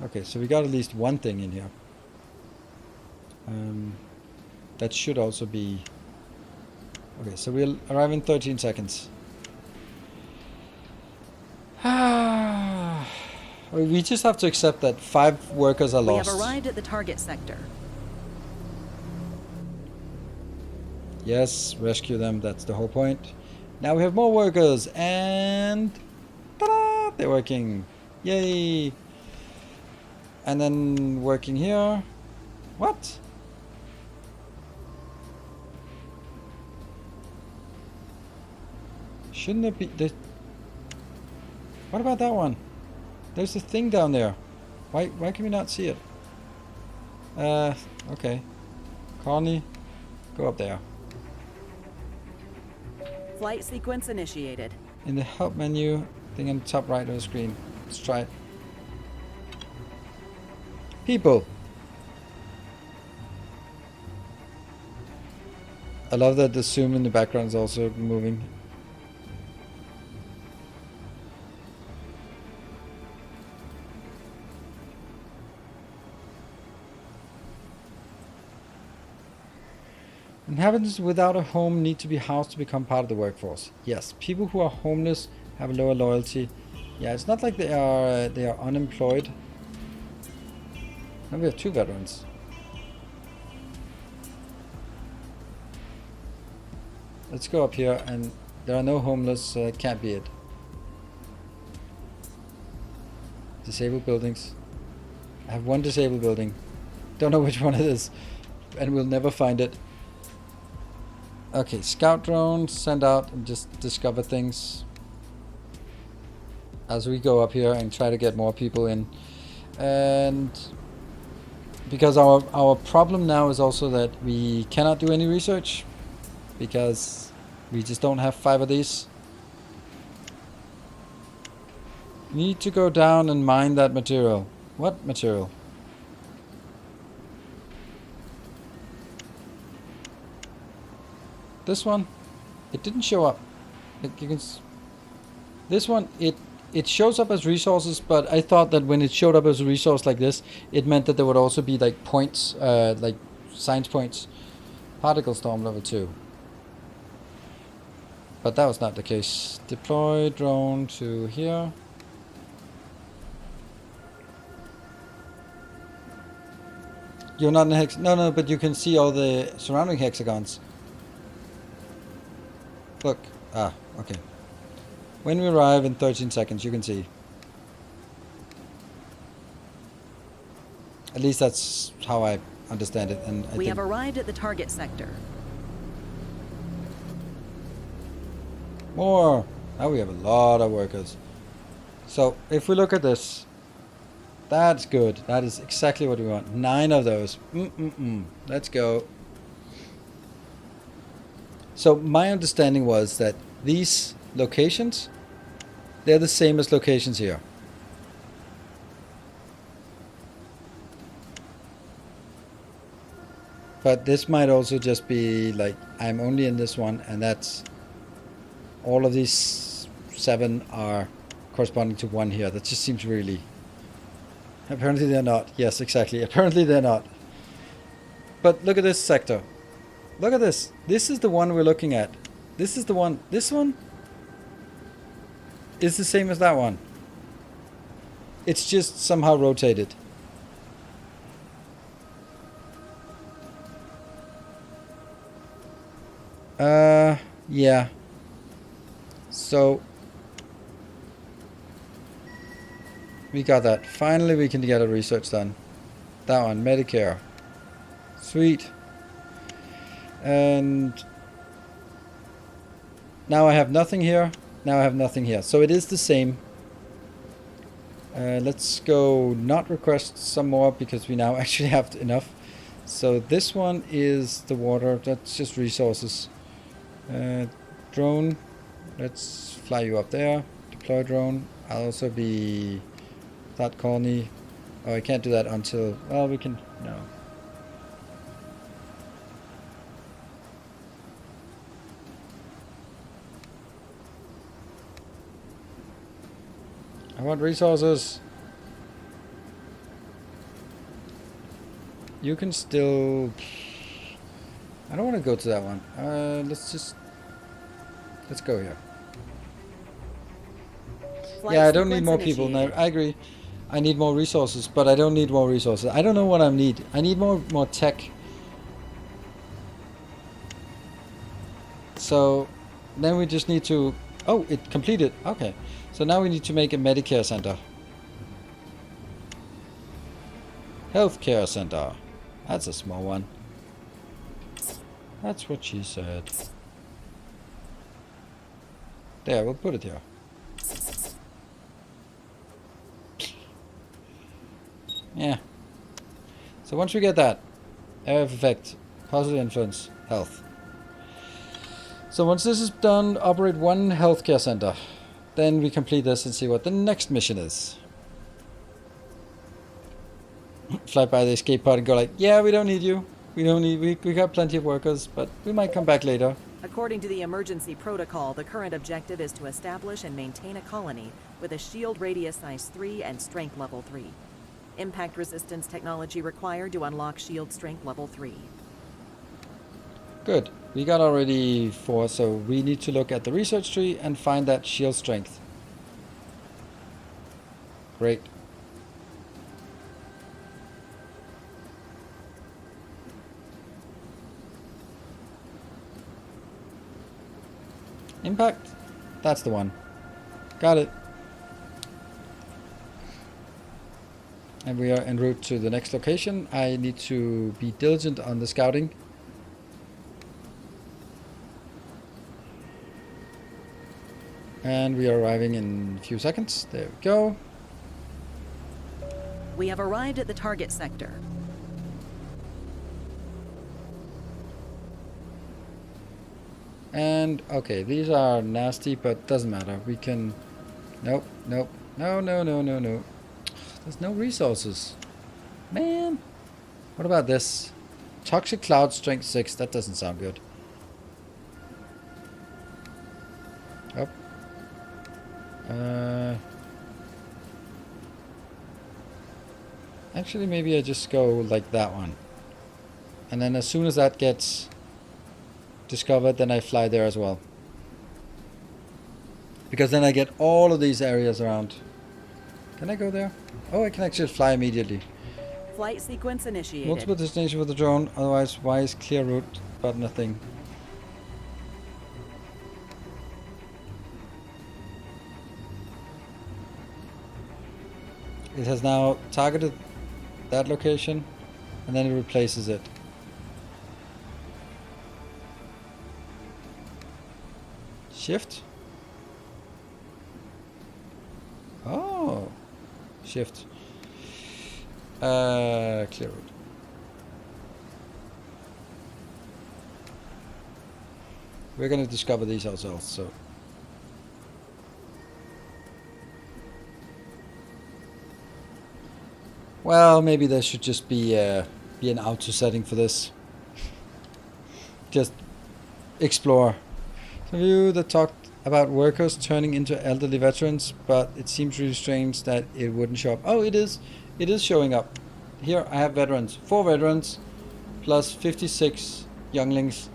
Okay, so we got at least one thing in here. That should also be... Okay, so we'll arrive in 13 seconds. We just have to accept that 5 workers are lost. We have arrived at the target sector. Yes, rescue them, that's the whole point. Now we have more workers, and... ta-da! They're working. Yay! And then working here. What? Shouldn't it be... What about that one? There's a thing down there. Why can we not see it? Okay. Connie, go up there. Flight sequence initiated. In the help menu, thing on the top right of the screen. Let's try it. People. I love that the zoom in the background is also moving. Inhabitants without a home need to be housed to become part of the workforce. Yes, people who are homeless have lower loyalty. Yeah, it's not like they are unemployed. Now we have 2 veterans. Let's go up here, and there are no homeless, so that can't be it. Disabled buildings. I have 1 disabled building. Don't know which one it is, and we'll never find it. Okay, scout drone, send out and just discover things as we go up here and try to get more people in. And because our problem now is also that we cannot do any research because we just don't have 5 of these. Need to go down and mine that material. What material? This one, it didn't show up. This one, it shows up as resources, but I thought that when it showed up as a resource like this, it meant that there would also be like points, like science points. Particle storm level 2. But that was not the case. Deploy drone to here. You're not in a hex. No, but you can see all the surrounding hexagons. Look. Ah, okay. When we arrive in 13 seconds, you can see. At least that's how I understand it. And We have arrived at the target sector. More. Now we have a lot of workers. So if we look at this, that's good. That is exactly what we want. 9 of those. Let's go. So my understanding was that these locations, they're the same as locations here. But this might also just be like, I'm only in this one, and that's all of these 7 are corresponding to 1 here. That just seems really... Apparently they're not. Yes, exactly. Apparently they're not. But look at this sector. Look at this. This is the one we're looking at. This is the one. This one is the same as that one. It's just somehow rotated. Yeah. So we got that. Finally we can get a research done. That one, Medicare. Sweet. And now I have nothing here. Now I have nothing here. So it is the same. Let's go not request some more because we now actually have enough. So this one is the water. That's just resources. Drone. Let's fly you up there. Deploy drone. I'll also be that colony. Oh, I can't do that until... Well, we can... No. I want resources. You can still... I don't want to go to that one. Let's go here. Yeah, I don't need more people. No, I agree. I need more resources, but I don't need more resources. I don't know what I need. I need more tech. So then we just need to... Oh, it completed. Okay. So now we need to make a Medicare center. Healthcare center. That's a small one. That's what she said. There, we'll put it here. Yeah. So once we get that, area of effect, positive influence, health. So once this is done, operate 1 healthcare center. Then we complete this and see what the next mission is. Fly by the escape pod and go like, yeah, we don't need you. We don't need, we got plenty of workers, but we might come back later. According to the emergency protocol, the current objective is to establish and maintain a colony with a shield radius size 3 and strength level 3. Impact resistance technology required to unlock shield strength level 3. Good. We got already 4, so we need to look at the research tree and find that shield strength. Great. Impact. That's the one. Got it. And we are en route to the next location. I need to be diligent on the scouting. And we are arriving in a few seconds. There we go. We have arrived at the target sector. And, okay, these are nasty, but doesn't matter. We can... Nope, nope. No, no, no, no, no. There's no resources. Man. What about this? Toxic cloud strength 6. That doesn't sound good. Oh. Actually, maybe I just go like that one. And then as soon as that gets discovered, then I fly there as well. Because then I get all of these areas around. Can I go there? Oh, I can actually fly immediately. Flight sequence initiated. Multiple destination with the drone, otherwise why is clear route button a thing? It has now targeted that location and then it replaces it. Shift? Oh, shift. Clear route. We're gonna discover these ourselves, so. Well, maybe there should just be an auto setting for this. Just explore. Some of you that talked about workers turning into elderly veterans, but it seems really strange that it wouldn't show up. Oh, it is. It is showing up. Here I have veterans. 4 veterans plus 56 younglings.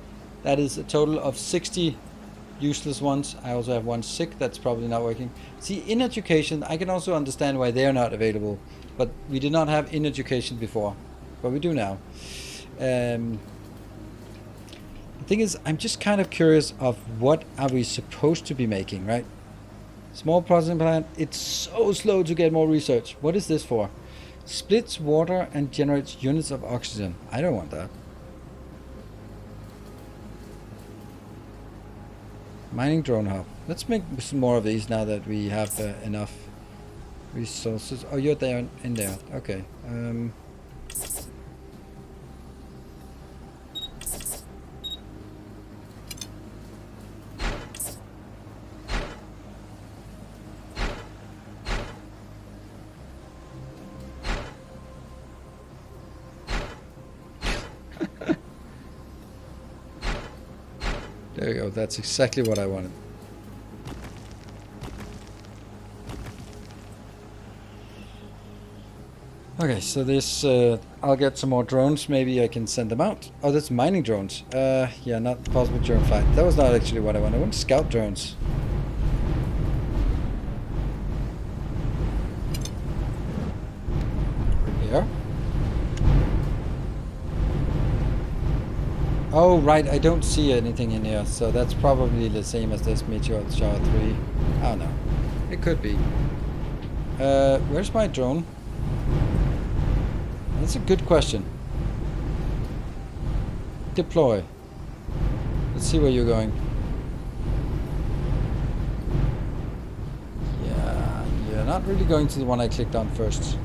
That is a total of 60 useless ones. I also have 1 sick. That's probably not working. See, in education, I can also understand why they're not available. But we did not have in education before. But we do now. The thing is, I'm just kind of curious of what are we supposed to be making, right? Small processing plant. It's so slow to get more research. What is this for? Splits water and generates units of oxygen. I don't want that. Mining drone hub. Let's make some more of these now that we have enough resources. Oh, you're there in there. Okay. There we go. That's exactly what I wanted. Okay, so this, I'll get some more drones. Maybe I can send them out. Oh, that's mining drones. Yeah, not possible drone flight. That was not actually what I wanted. I want scout drones. Here. Oh, right, I don't see anything in here, so that's probably the same as this Meteor Shower 3. I don't know. It could be. Where's my drone? That's a good question. Deploy. Let's see where you're going. Yeah, you're not really going to the one I clicked on first.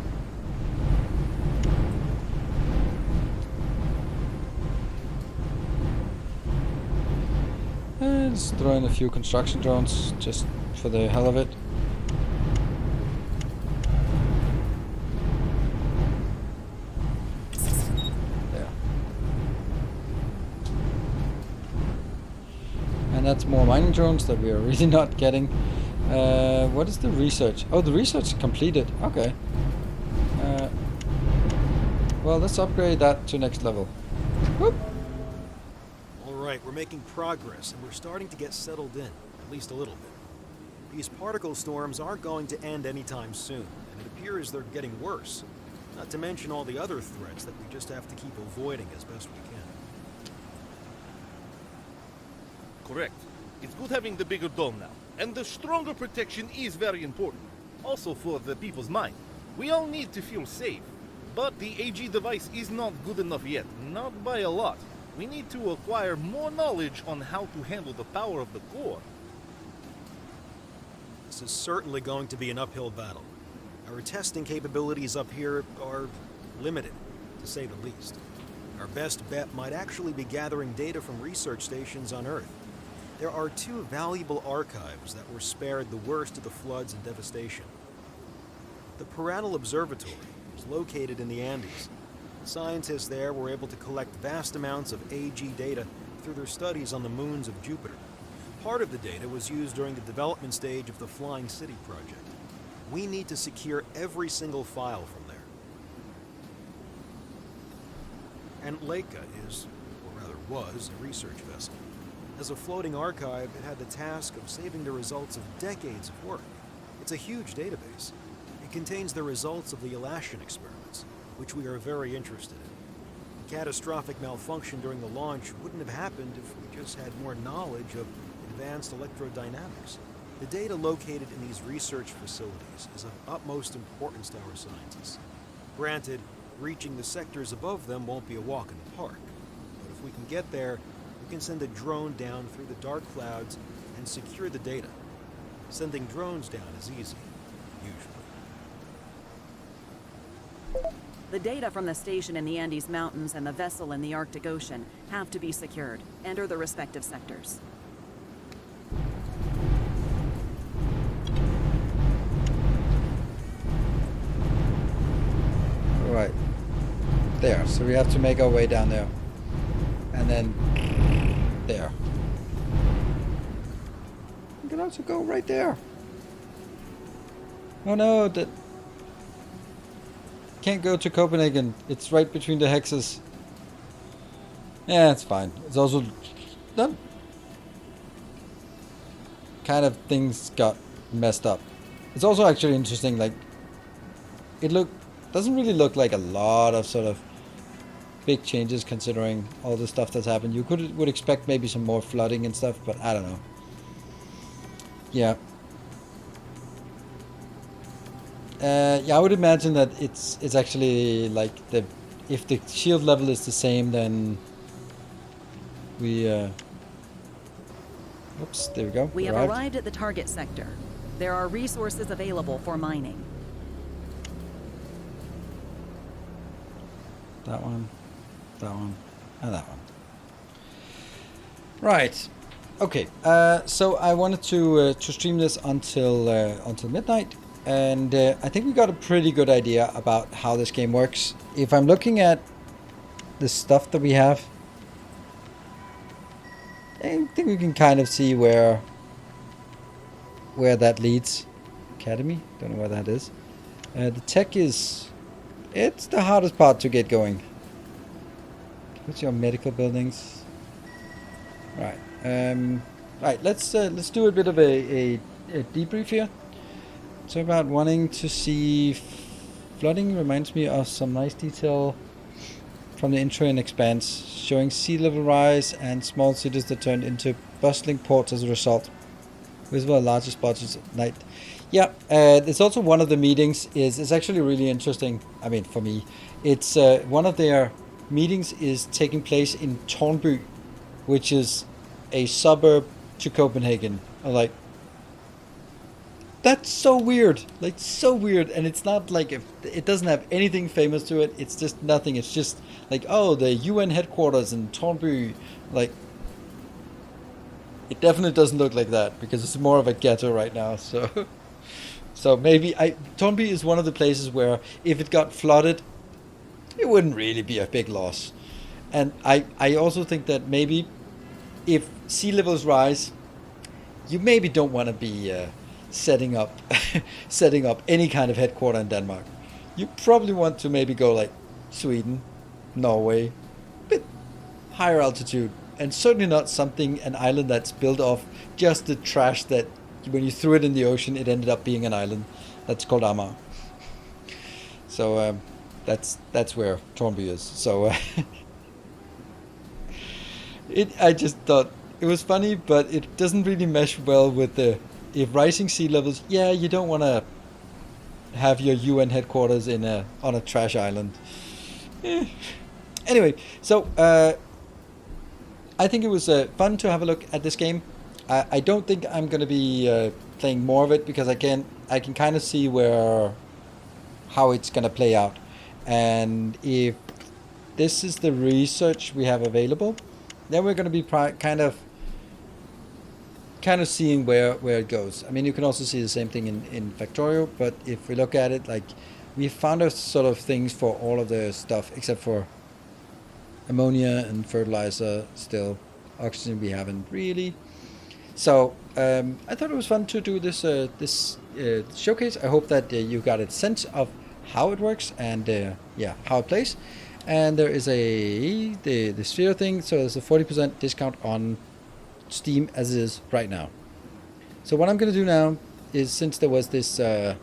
Let's throw in a few construction drones just for the hell of it. There. And that's more mining drones that we are really not getting. What is the research? Oh, the research is completed. Okay. Well, let's upgrade that to next level. Whoop. Right, we're making progress, and we're starting to get settled in, at least a little bit. These particle storms aren't going to end anytime soon, and it appears they're getting worse. Not to mention all the other threats that we just have to keep avoiding as best we can. Correct. It's good having the bigger dome now, and the stronger protection is very important. Also for the people's mind. We all need to feel safe, but the AG device is not good enough yet, not by a lot. We need to acquire more knowledge on how to handle the power of the core. This is certainly going to be an uphill battle. Our testing capabilities up here are limited, to say the least. Our best bet might actually be gathering data from research stations on Earth. There are 2 valuable archives that were spared the worst of the floods and devastation. The Paranal Observatory is located in the Andes. Scientists there were able to collect vast amounts of AG data through their studies on the moons of Jupiter. Part of the data was used during the development stage of the Flying City project. We need to secure every single file from there. And Leica is, or rather was, a research vessel. As a floating archive, it had the task of saving the results of decades of work. It's a huge database. It contains the results of the Elashin experiments, which we are very interested in. The catastrophic malfunction during the launch wouldn't have happened if we just had more knowledge of advanced electrodynamics. The data located in these research facilities is of utmost importance to our scientists. Granted, reaching the sectors above them won't be a walk in the park, but if we can get there, we can send a drone down through the dark clouds and secure the data. Sending drones down is easy. usually. The data from the station in the Andes Mountains and the vessel in the Arctic Ocean have to be secured. Enter the respective sectors. Right. There. So we have to make our way down there. And then there. We can also go right there. Oh no, that can't go to Copenhagen. It's right between the hexes. Yeah, it's fine. It's also done. Kind of things got messed up. It's also actually interesting, like it doesn't really look like a lot of sort of big changes considering all the stuff that's happened. You would expect maybe some more flooding and stuff, but I don't know. Yeah. Yeah, I would imagine that it's actually like if the shield level is the same, then we oops, there we go. We have arrived at the target sector. There are resources available for mining. That one, and that one. Right. Okay. So I wanted to stream this until midnight. And I think we got a pretty good idea about how this game works. If I'm looking at the stuff that we have, I think we can kind of see where that leads. Academy? Don't know where that is. The tech is... It's the hardest part to get going. What's your medical buildings? Right. Right, let's do a bit of a debrief here. So about wanting to see flooding reminds me of some nice detail from the intro in Expanse, showing sea level rise and small cities that turned into bustling ports as a result. Visible at larger spots at night. Yeah, it's also one of the meetings is actually really interesting. I mean, for me, it's one of their meetings is taking place in Tornby, which is a suburb to Copenhagen. I'm like, that's so weird, like so weird, and it's not like it doesn't have anything famous to it. It's just nothing. It's just like, oh, the UN headquarters in Tornby. Like, it definitely doesn't look like that because it's more of a ghetto right now. So, so maybe Tornby is one of the places where if it got flooded, it wouldn't really be a big loss. And I also think that maybe if sea levels rise, you maybe don't want to be setting up any kind of headquarter in Denmark. You probably want to maybe go like Sweden, Norway, a bit higher altitude, and certainly not an island that's built off just the trash that when you threw it in the ocean, it ended up being an island. That's called Amager. So that's where Tornby is. So I just thought it was funny, but it doesn't really mesh well with if rising sea levels. Yeah, you don't want to have your UN headquarters on a trash island. Anyway, so I think it was fun to have a look at this game. I don't think I'm going to be playing more of it because I can kind of see how it's going to play out, and if this is the research we have available, then we're going to be kind of seeing where it goes. I mean, you can also see the same thing in Factorio, but if we look at it, like, we found a sort of things for all of the stuff except for ammonia and fertilizer. Still, oxygen we haven't really. So I thought it was fun to do this showcase. I hope that you got a sense of how it works and how it plays. And there is the sphere thing, so there's a 40% discount on Steam as it is right now. So what I'm going to do now is, since there was this the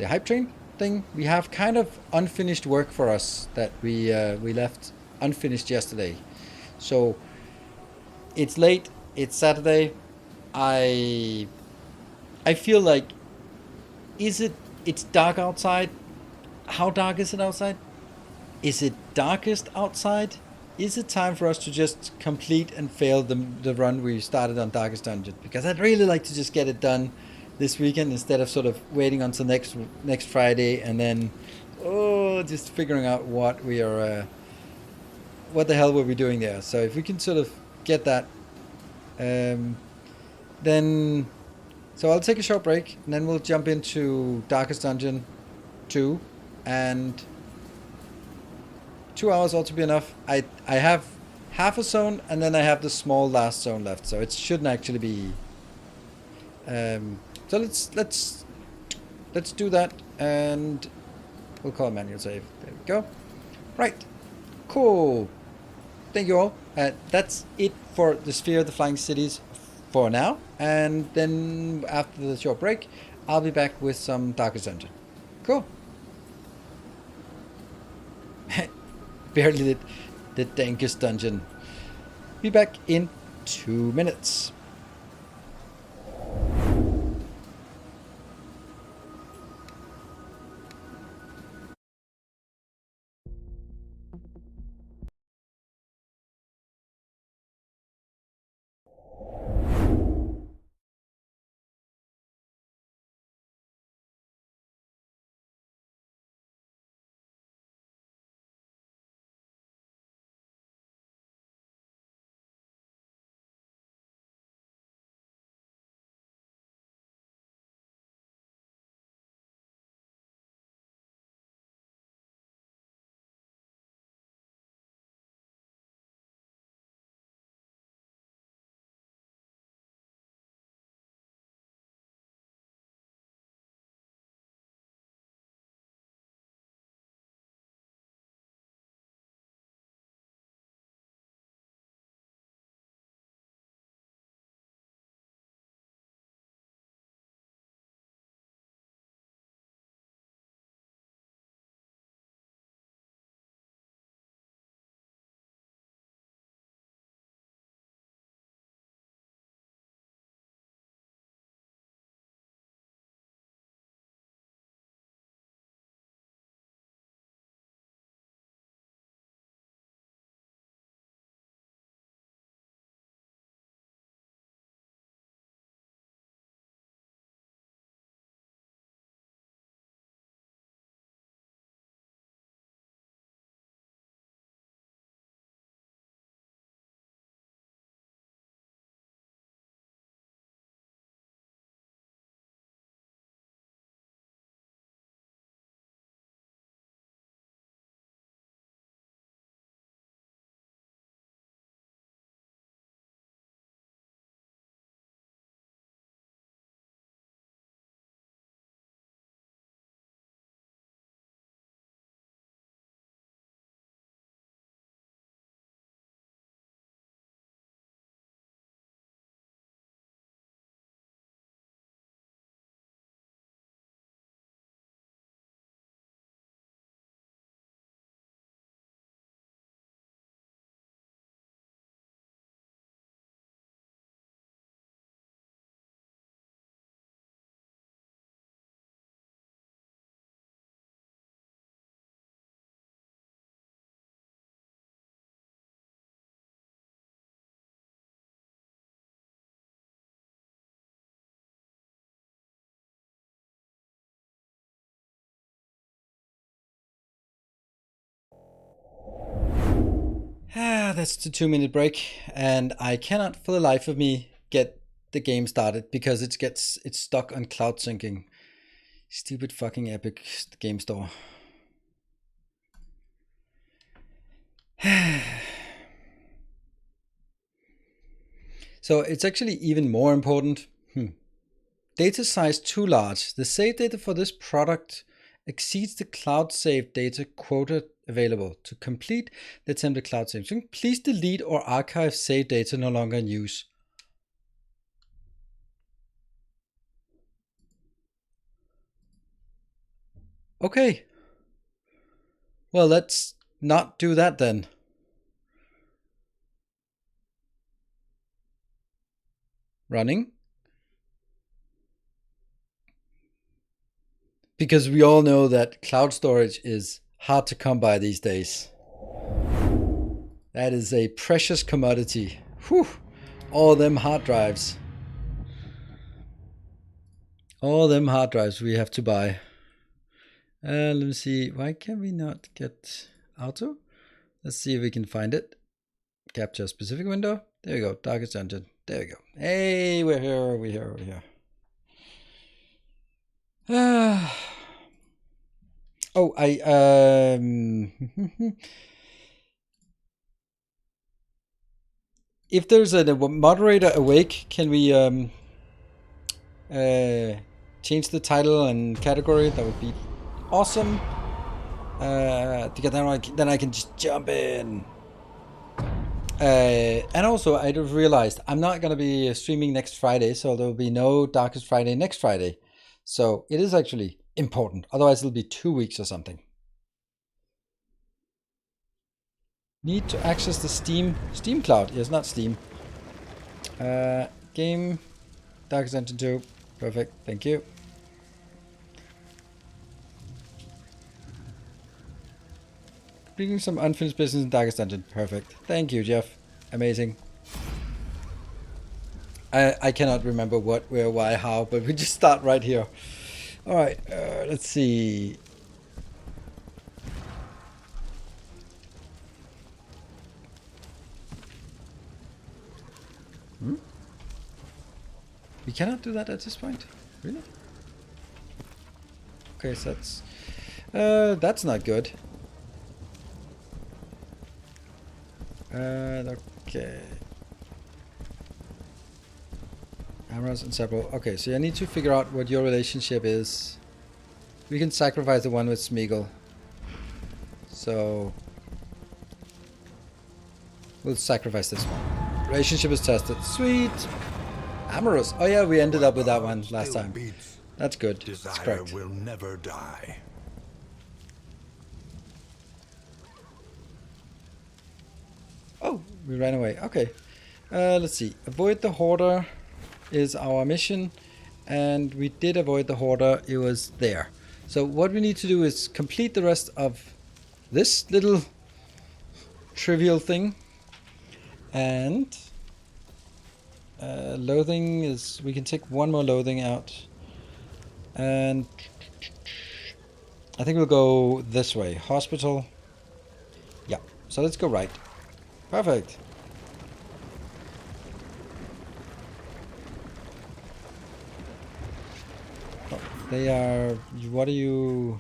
hype train thing, we have kind of unfinished work for us that we left unfinished yesterday. So it's late, it's Saturday. I feel like, it's dark outside. How dark is it outside? Is it darkest outside? Is it time for us to just complete and fail the run we started on Darkest Dungeon? Because I'd really like to just get it done this weekend instead of sort of waiting until next Friday and then just figuring out what we are what the hell were we doing there. So if we can sort of get that, then so I'll take a short break and then we'll jump into Darkest Dungeon 2, and 2 hours ought to be enough. I have half a zone and then I have the small last zone left, so it shouldn't actually be. So let's do that, and we'll call manual save. There we go. Right, cool. Thank you all. That's it for the Sphere of the Flying Cities for now, and then after the short break, I'll be back with some Darkest Dungeon. Cool. Barely the dankest dungeon. Be back in 2 minutes. That's the 2 minute break, and I cannot for the life of me get the game started because it's stuck on cloud syncing. Stupid fucking Epic Game Store. So it's actually even more important. Data size too large. The save data for this product exceeds the cloud save data quota available. To complete the attempted cloud save, please delete or archive save data no longer in use. Okay. Well, let's not do that then. Running. Because we all know that cloud storage is hard to come by these days. That is a precious commodity. Whew. All them hard drives. All them hard drives we have to buy. Let me see. Why can we not get auto? Let's see if we can find it. Capture a specific window. There we go. Darkest dungeon. There we go. Hey, we're here. We're here. We're here. Oh, if there's a moderator awake, can we change the title and category? That would be awesome. Because then I can just jump in. And also, I just realized I'm not going to be streaming next Friday, so there will be no Darkest Friday next Friday. So it is actually important. Otherwise, it'll be 2 weeks or something. Need to access the Steam cloud. Yes, not Steam. Game Darkest Dungeon 2. Perfect. Thank you. Bringing some unfinished business in Darkest Dungeon. Perfect. Thank you, Jeff. Amazing. I cannot remember what, where, why, how, but we just start right here. Alright, let's see. We cannot do that at this point? Really? Okay, so that's not good. Okay. Cameras and several. Okay, so I need to figure out what your relationship is. We can sacrifice the one with Smeagol. So we'll sacrifice this one. Relationship is tested. Sweet. Amorous. Oh yeah, we ended up with that one last time. That's good. That's correct. Will never die. Oh, we ran away. Okay. Let's see. Avoid the hoarder is our mission. And we did avoid the hoarder. It was there. So what we need to do is complete the rest of this little trivial thing. And loathing is... we can take one more loathing out. And I think we'll go this way. Hospital. Yeah. So let's go right. Perfect. Oh, they are... what are you...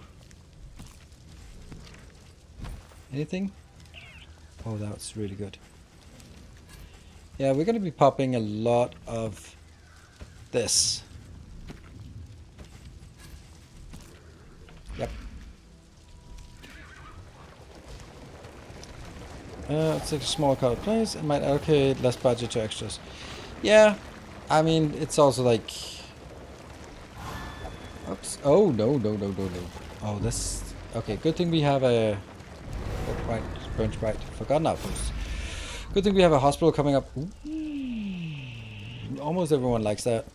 anything? Oh, that's really good. Yeah, we're going to be popping a lot of this. Yep. Let's take a small colored place. It might allocate less budget to extras. Yeah, I mean, it's also like... oops. Oh, no. Oh, this... okay, good thing we have a... oh, right, burnt right. Forgotten outpost. Good thing we have a hospital coming up. Ooh. Almost everyone likes that.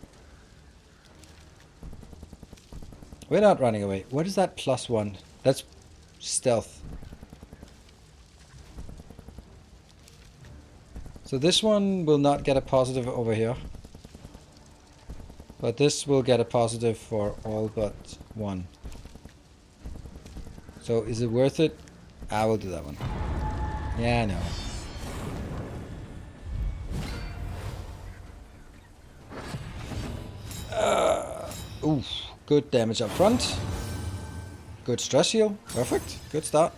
We're not running away. What is that +1? That's stealth. So this one will not get a positive over here. But this will get a positive for all but one. So is it worth it? I will do that one. Yeah, I know. Oof. Good damage up front. Good stress heal. Perfect. Good start.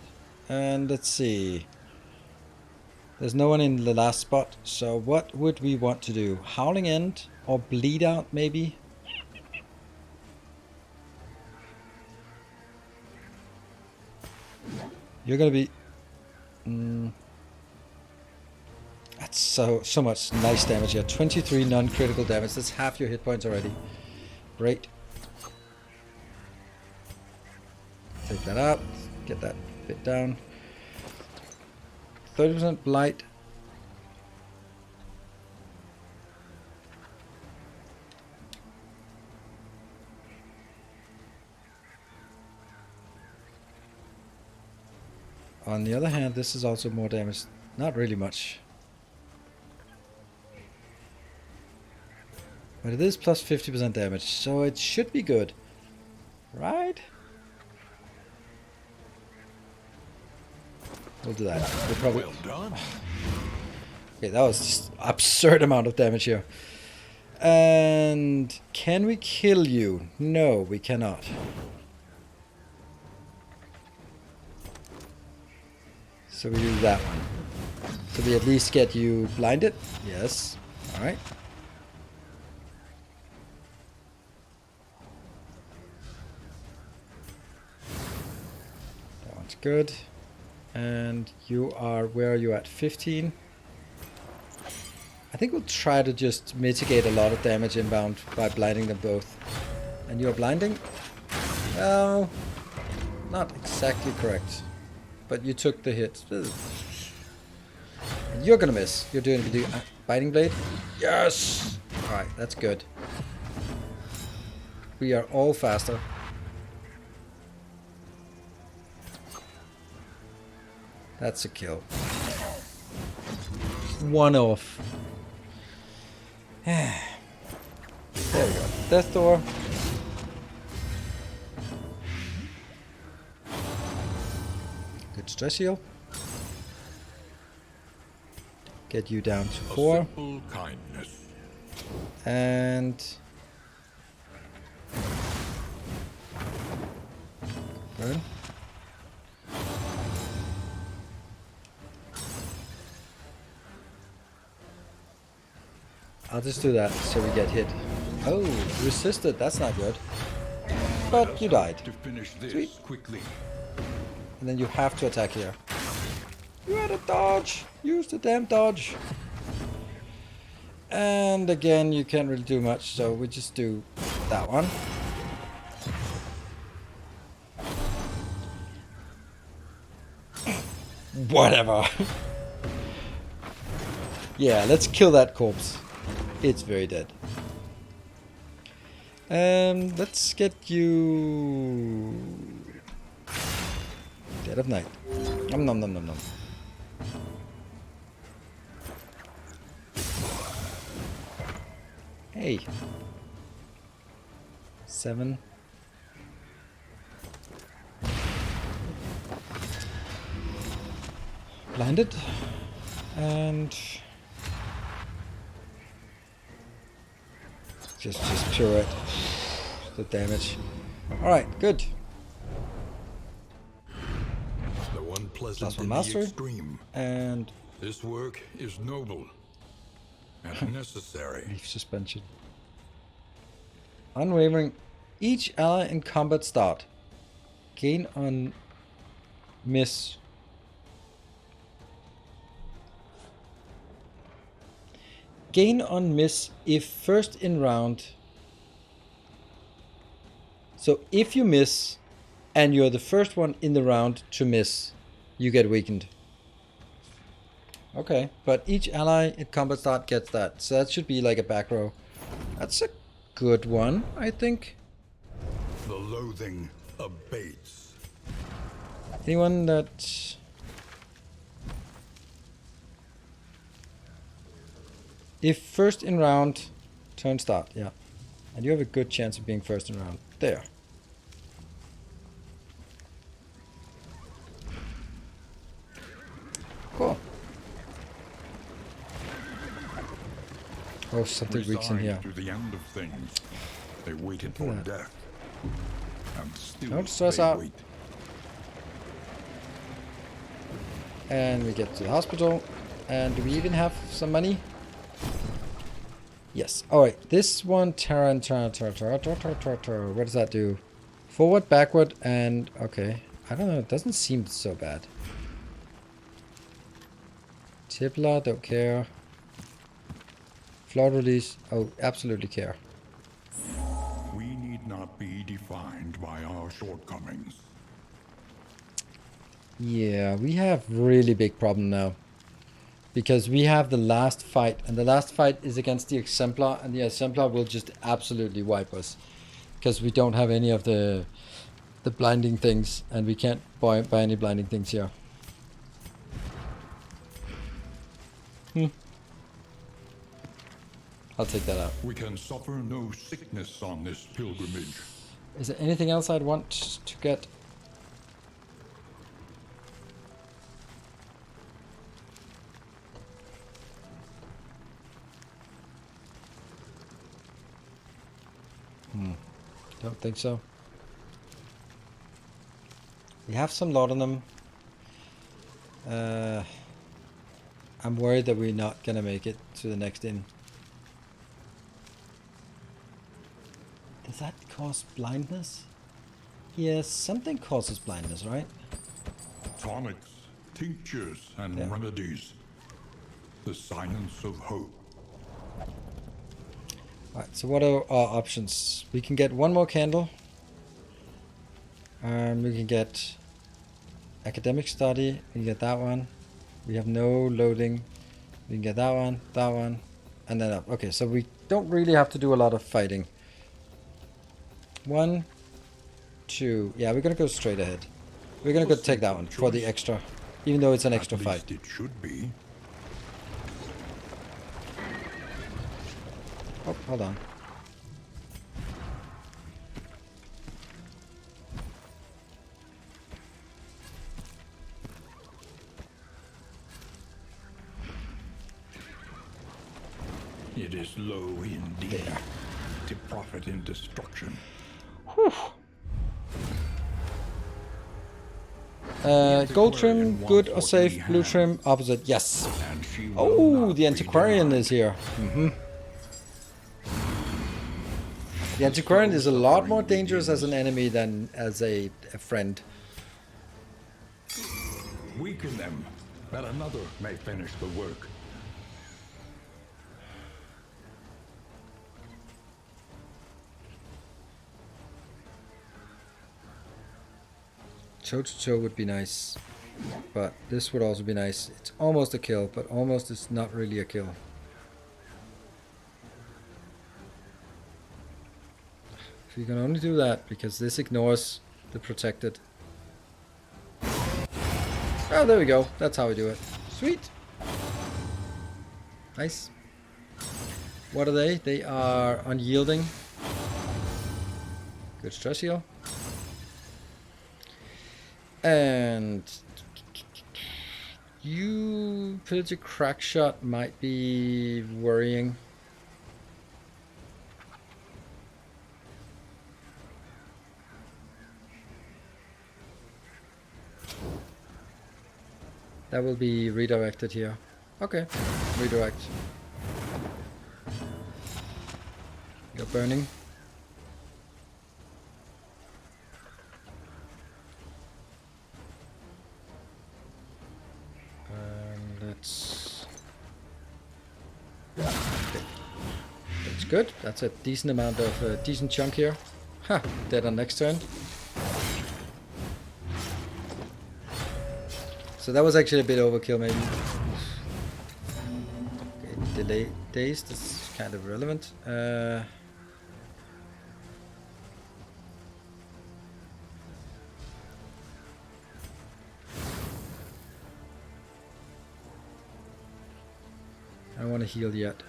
And let's see. There's no one in the last spot. So what would we want to do? Howling End or Bleed Out maybe? You're gonna be... that's so much nice damage here. 23 non-critical damage. That's half your hit points already. Great. Take that out. Get that bit down. 30% blight. On the other hand, this is also more damage. Not really much. But it is plus 50% damage, so it should be good. Right? We'll do that. We'll probably... Well done. Okay, that was just absurd amount of damage here. And can we kill you? No, we cannot. So we do that one. So we at least get you blinded? Yes. Alright. That one's good. And you are, where are you at? 15? I think we'll try to just mitigate a lot of damage inbound by blinding them both. And you're blinding? Well, not exactly correct. But you took the hit. And you're gonna miss. You're doing the biting blade? Yes! Alright, that's good. We are all faster. That's a kill. One off. There we go. Death door. Good stress heal. Get you down to 4. Simple kindness. And burn. I'll just do that so we get hit. Oh, resisted. That's not good. But you died. To finish this Sweet. quickly. And then you have to attack here. You had a dodge. Use the damn dodge. And again, you can't really do much, so we just do that one. Whatever. Yeah, let's kill that corpse. It's very dead. Let's get you dead of night. Nom nom nom nom nom. Hey. 7. Blinded. And just pure it. The damage. Alright, good. The one pleasant Last one in the mastery. extreme. And This work is noble and necessary. leaf suspension. Unwavering. Each ally in combat start. Gain on miss. Gain on miss if first in round. So if you miss and you're the first one in the round to miss, you get weakened. Okay, but each ally in combat start gets that. So that should be like a back row. That's a good one, I think. The loathing abates. Anyone that... If first in round, turn start, yeah. And you have a good chance of being first in round. There. Cool. Oh, something weaks in here. Resigned to the end of things, they waited do for that. death. And still Don't stress they out. wait. And we get to the hospital. And do we even have some money? Yes. Alright, this one, Terra. What does that do? Forward, backward, and... Okay. I don't know, it doesn't seem so bad. Tippler, don't care. Flood release, oh, absolutely care. We need not be defined by our shortcomings. Yeah, we have really big problem now. Because we have the last fight, and the last fight is against the Exemplar, and the Exemplar will just absolutely wipe us. Because we don't have any of the blinding things, and we can't buy any blinding things here. I'll take that out. We can suffer no sickness on this pilgrimage. Is there anything else I'd want to get? Don't think so. We have some laudanum. I'm worried that we're not gonna make it to the next inn. Does that cause blindness? Yes, something causes blindness, right? Tonics, tinctures, and remedies. The science of hope. Alright, so what are our options? We can get one more candle. We can get academic study. We can get that one. We have no loading. We can get that one, and then up. Okay, so we don't really have to do a lot of fighting. 1, 2. Yeah, we're gonna go straight ahead. We're gonna go take that one for the extra, even though it's an extra At fight. least it should be. Oh, hold on. It is low indeed to profit in destruction. Gold trim, good or safe. Blue trim, opposite. Yes. And she will Oh, not the be antiquarian denied. is here. The antiquarian is a lot more dangerous as an enemy than as a friend. Weaken them, that another may finish the work. Toe to toe would be nice, but this would also be nice. It's almost a kill, but almost is not really a kill. If you can only do that, because this ignores the protected. Oh, there we go. That's how we do it. Sweet. Nice. What are they? They are unyielding. Good stress heal. And you pillage crack shot might be worrying. That will be redirected here. Okay, redirect. You're burning. Let's... Okay. That's good. That's a decent amount of decent chunk here. Ha! Dead on next turn. So that was actually a bit overkill, maybe. Okay, delay dazed is kind of relevant. I don't want to heal yet.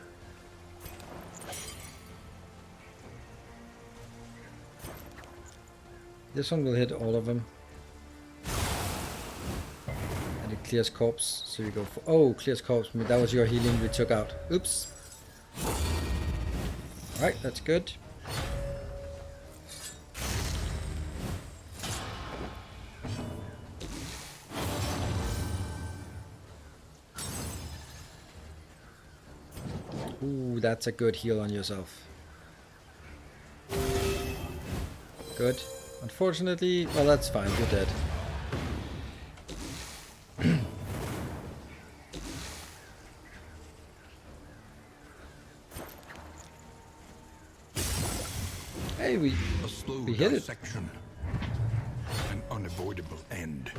This one will hit all of them. And it clears corpse, so you go for... Oh, clears corpse. That was your healing we took out. Oops. Alright, that's good. Ooh, that's a good heal on yourself. Good. Unfortunately, well, that's fine. You're dead. Hey, we hit it. Dissection. An unavoidable end.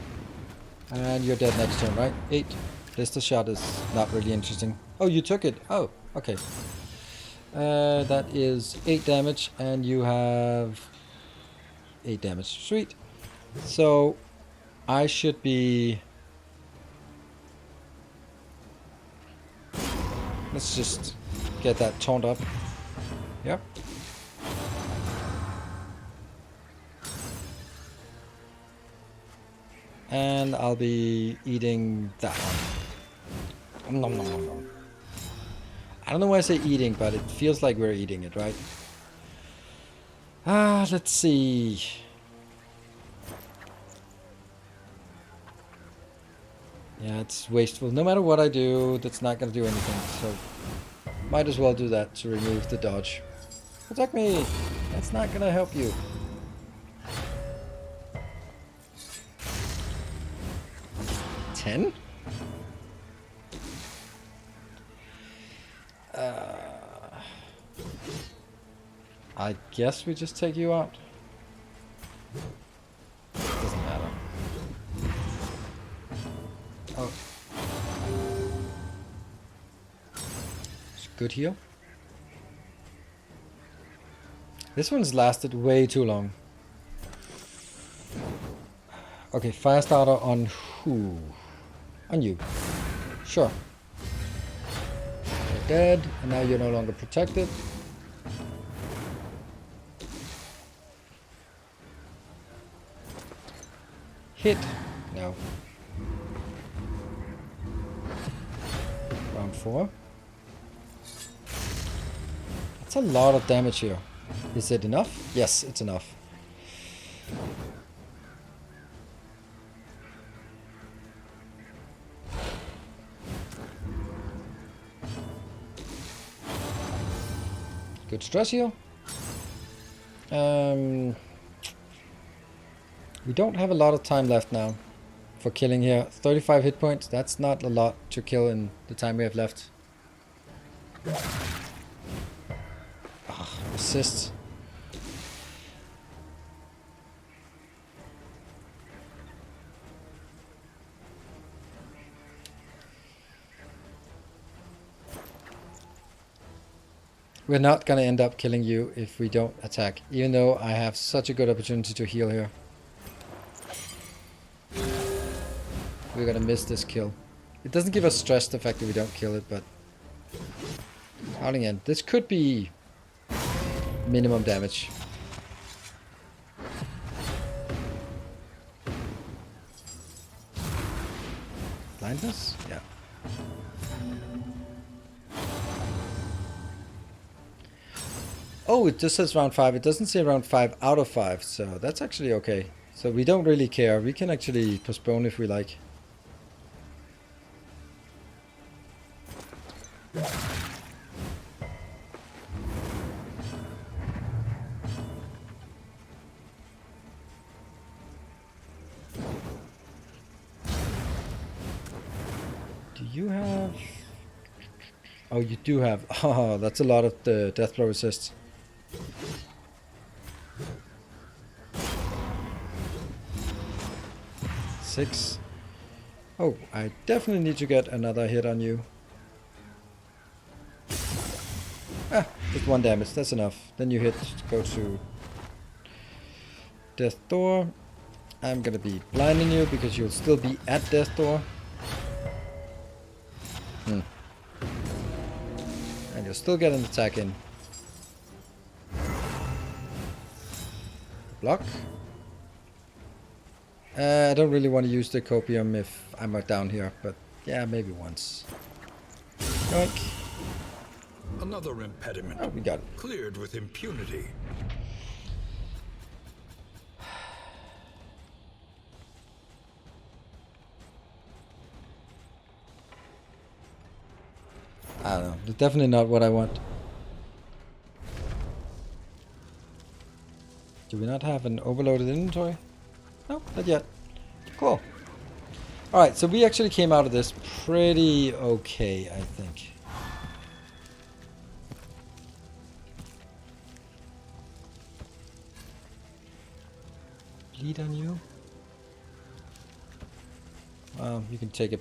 And you're dead next turn, right? 8. Blister shot is not really interesting. Oh, you took it. Oh, okay. That is 8 damage, and you have 8 damage. Sweet. So I should be... Let's just get that taunt up. Yep. And I'll be eating that one. Nom, nom, nom, nom. I don't know why I say eating, but it feels like we're eating it, right? Let's see. Yeah, it's wasteful. No matter what I do, that's not going to do anything. So, might as well do that to remove the dodge. Protect me! That's not going to help you. I guess we just take you out. Doesn't matter. Oh. It's good heal. This one's lasted way too long. Okay, fire starter on who? On you. Sure. You're dead, and now you're no longer protected. Hit. No. Round 4. That's a lot of damage here. Is it enough? Yes, it's enough. Good stress heal. We don't have a lot of time left now for killing here. 35 hit points, that's not a lot to kill in the time we have left. Assist. We're not gonna end up killing you if we don't attack, even though I have such a good opportunity to heal here. We're gonna miss this kill. It doesn't give us stress the fact that we don't kill it, but Howling End. This could be minimum damage. Blindness? Yeah. Oh, it just says round 5. It doesn't say round 5 out of 5, so that's actually okay. So we don't really care. We can actually postpone if we like. Do you have... Oh, you do have... Oh, that's a lot of the death blow resist. Six. Oh, I definitely need to get another hit on you. Just 1 damage, that's enough. Then you hit, go to Death Door. I'm gonna be blinding you because you'll still be at Death Door. And you'll still get an attack in. Block. I don't really want to use the copium if I'm down here, but yeah, maybe once. Yoink. Another impediment. Oh, we got it. Cleared with impunity. I don't know. It's definitely not what I want. Do we not have an overloaded inventory? No, not yet. Cool. Alright, so we actually came out of this pretty okay, I think. Bleed on you? Well, you can take it.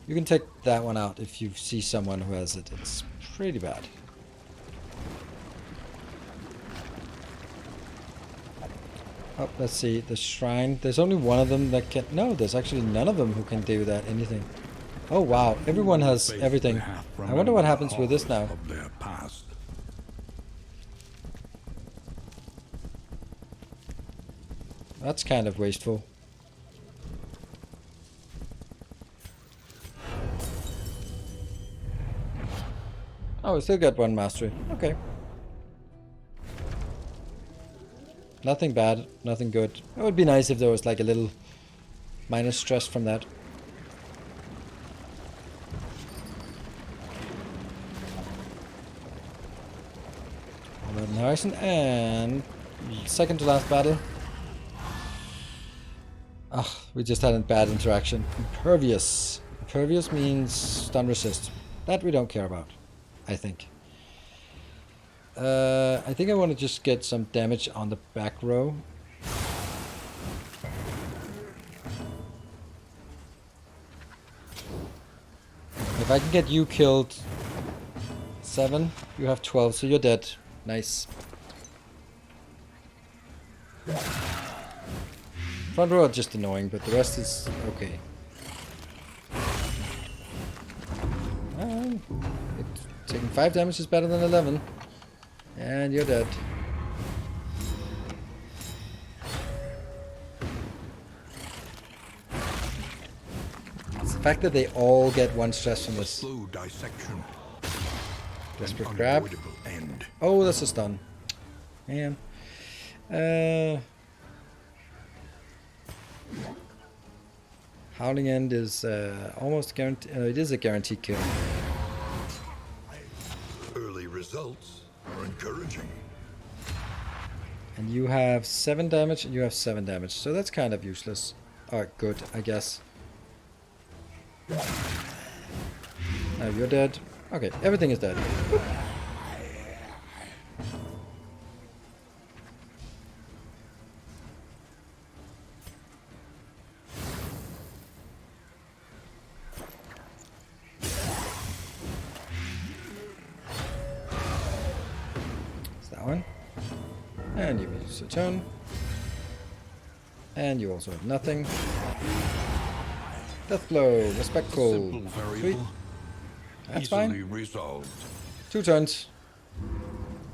You can take that one out if you see someone who has it. It's pretty bad. Oh, let's see, the shrine. There's only one of them that can... No, there's actually none of them who can do that, anything. Oh wow, everyone has everything. I wonder what happens with this now. Of their past. That's kind of wasteful. Oh, we still got one mastery. Okay. Nothing bad, nothing good. It would be nice if there was like a little minus stress from that. Modern Horizon, and second to last battle. Ah, we just had a bad interaction. Impervious. Impervious means stun resist. That we don't care about, I think. I think I want to just get some damage on the back row. If I can get you killed 7, you have 12, so you're dead. Nice. Front row are just annoying, but the rest is okay. Taking 5 damage is better than 11. And you're dead. It's the fact that they all get 1 stress from this. Slow dissection. Desperate An grab. unavoidable end. Oh, that's a stun. Man. Howling End is almost guaranteed. It is a guaranteed kill. Early results are encouraging. And you have 7 damage, and you have 7 damage. So that's kind of useless. Alright, good, I guess. Now you're dead. Okay, everything is dead. One. And you use a turn. And you also have nothing. Death blow, respectful. Simple variable. Sweet. That's Easily fine. resolved. 2 turns.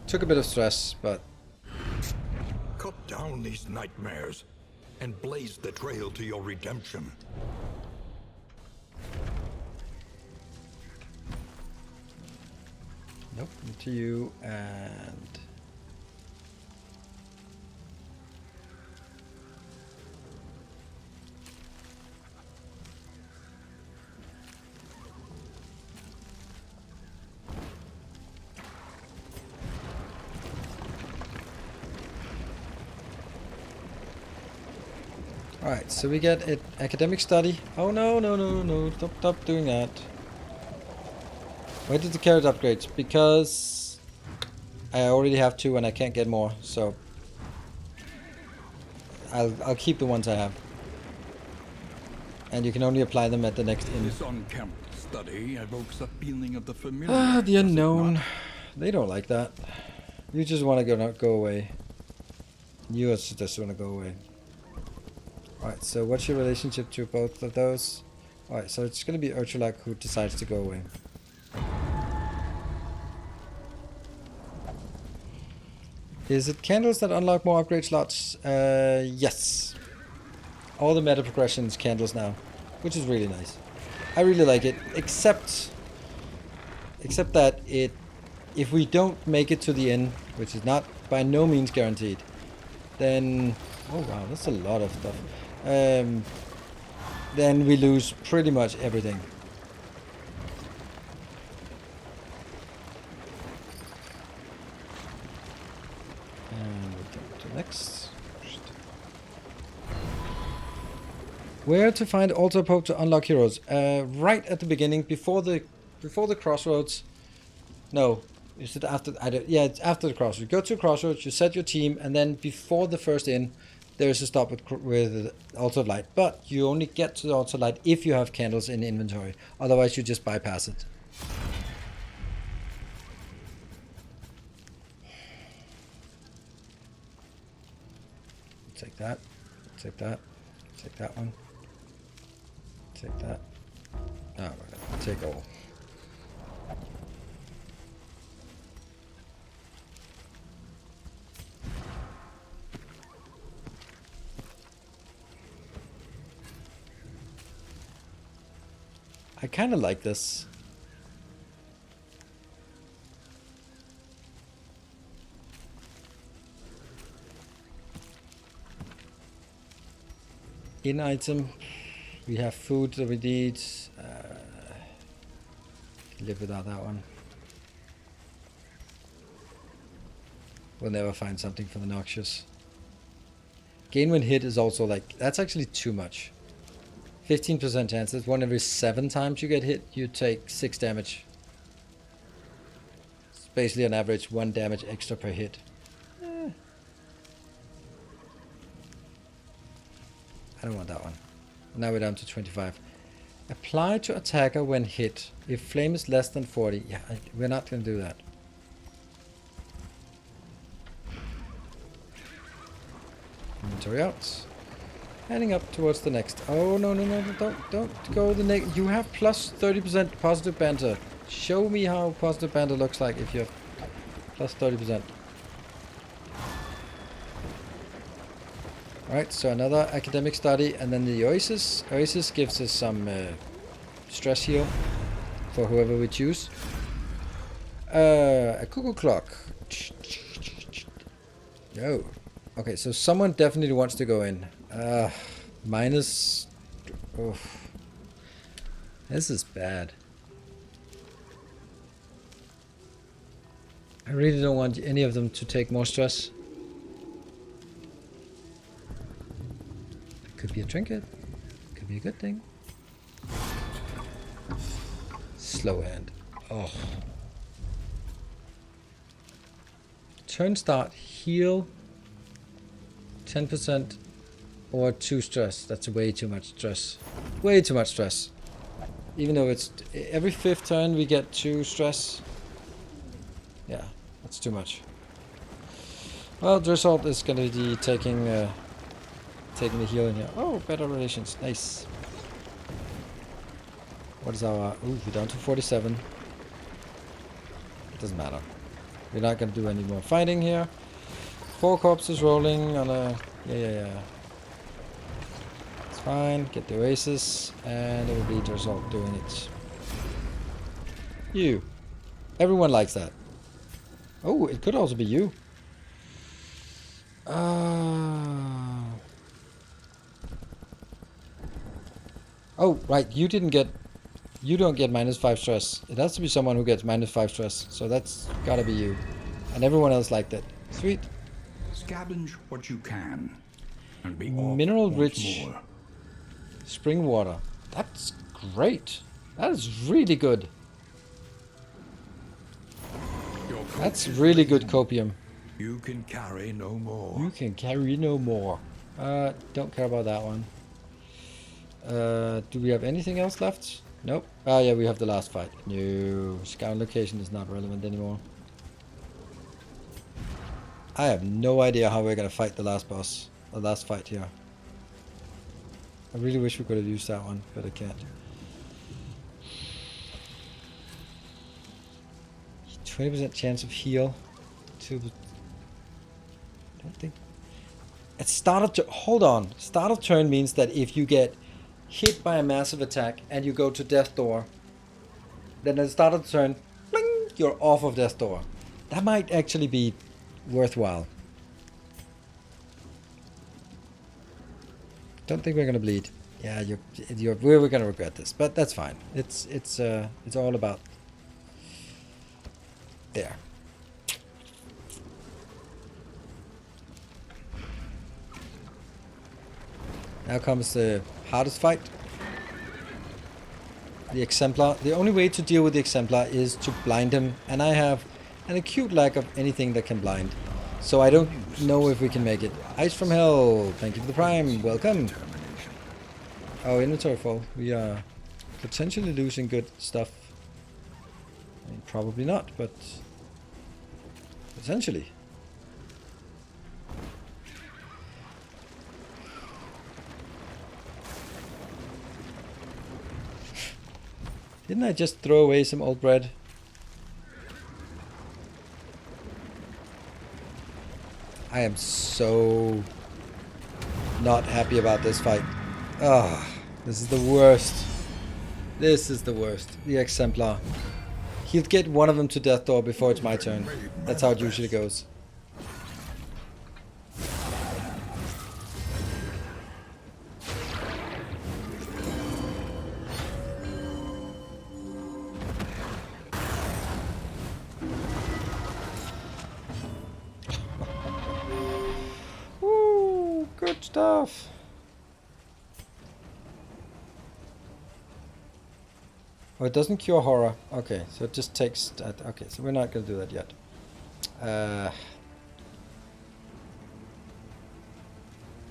Took a bit of stress, but Cut down these nightmares and blaze the trail to your redemption. nope, to you and Alright, so we get an academic study. Oh no, no, no, no, stop doing that. Why did the carrot upgrades? Because I already have 2 and I can't get more, so I'll keep the ones I have. And you can only apply them at the next inn. This unkempt study evokes a feeling of the familiar. Ah, the does it unknown. not? They don't like that. You just want to go away. You just want to go away. Alright, so what's your relationship to both of those? Alright, so it's going to be Urchulak who decides to go away. Is it candles that unlock more upgrade slots? Yes. All the meta progression is candles now, which is really nice. I really like it, except that if we don't make it to the end, which is not by no means guaranteed, then oh wow, that's a lot of stuff. Then we lose pretty much everything. And we'll go to next. Where to find Altar Pope to unlock heroes? Right at the beginning, before the crossroads. No, is it after? Yeah, it's after the crossroads. Go to the crossroads. You set your team, and then before the first inn, there is a stop with Altar of Light. But you only get to the Altar of Light if you have candles in inventory. Otherwise, you just bypass it. Take that. Take that. Take that one. Take that. Alright, take all. I kind of like this. In item, we have food that we need. Live without that one. We'll never find something for the noxious. Gain when hit is also like, that's actually too much. 15% chances, 1 every 7 times you get hit, you take 6 damage. It's basically on average 1 damage extra per hit. I don't want that one. Now we're down to 25. Apply to attacker when hit. If flame is less than 40. Yeah, we're not going to do that. Inventory out. Heading up towards the next. Oh, no, don't go the next. You have plus 30% positive banter. Show me how positive banter looks like if you have plus 30%. Alright, so another academic study, and then the Oasis. Oasis gives us some stress heal for whoever we choose. A cuckoo clock. No. Okay, so someone definitely wants to go in. Minus... Oof. This is bad. I really don't want any of them to take more stress. Could be a trinket. Could be a good thing. Slow hand. Oh. Turn start. Heal. 10% or 2 stress. That's way too much stress. Way too much stress. Even though it's every 5th turn we get 2 stress. Yeah, that's too much. Well, Drissault is going to be taking the heal in here. Oh, better relations. Nice. What is our... Ooh, we're down to 47. It doesn't matter. We're not going to do any more fighting here. 4 corpses rolling on a... Yeah. It's fine. Get the Oasis. And it will be Drissault doing it. You. Everyone likes that. Oh, it could also be you. Oh, right. You didn't get... You don't get -5 stress. It has to be someone who gets -5 stress. So that's gotta be you. And everyone else liked it. Sweet. Scavenge what you can. And be Mineral off rich more. spring water. That's great. That is really good. Your coat That's is really ready. good copium. You can carry no more. You can carry no more. Don't care about that one. Do we have anything else left? Nope. Ah, yeah, we have the last fight. No, scout location is not relevant anymore. I have no idea how we're gonna fight the last boss. The last fight here. I really wish we could have used that one, but I can't. 20% chance of heal. To the... I don't think... At start of turn... Hold on. Start of turn means that if you get hit by a massive attack and you go to Death Door, then at the start of the turn, bling, you're off of Death Door. That might actually be worthwhile. Don't think we're gonna bleed. Yeah, we're gonna regret this, but that's fine. It's all about there. Now comes the hardest fight. The Exemplar. The only way to deal with the Exemplar is to blind him, and I have an acute lack of anything that can blind. So I don't know if we can make it. Ice from Hell, thank you for the Prime, welcome. Oh, inventory full. We are potentially losing good stuff. I mean, probably not, but potentially. Didn't I just throw away some old bread? I am so not happy about this fight. Ah, this is the worst. This is the worst. The Exemplar. He'll get one of them to death door before it's my turn. That's how it usually goes. Woo, good stuff. Oh, it doesn't cure horror. Okay, so it just takes that. Okay, so we're not going to do that yet.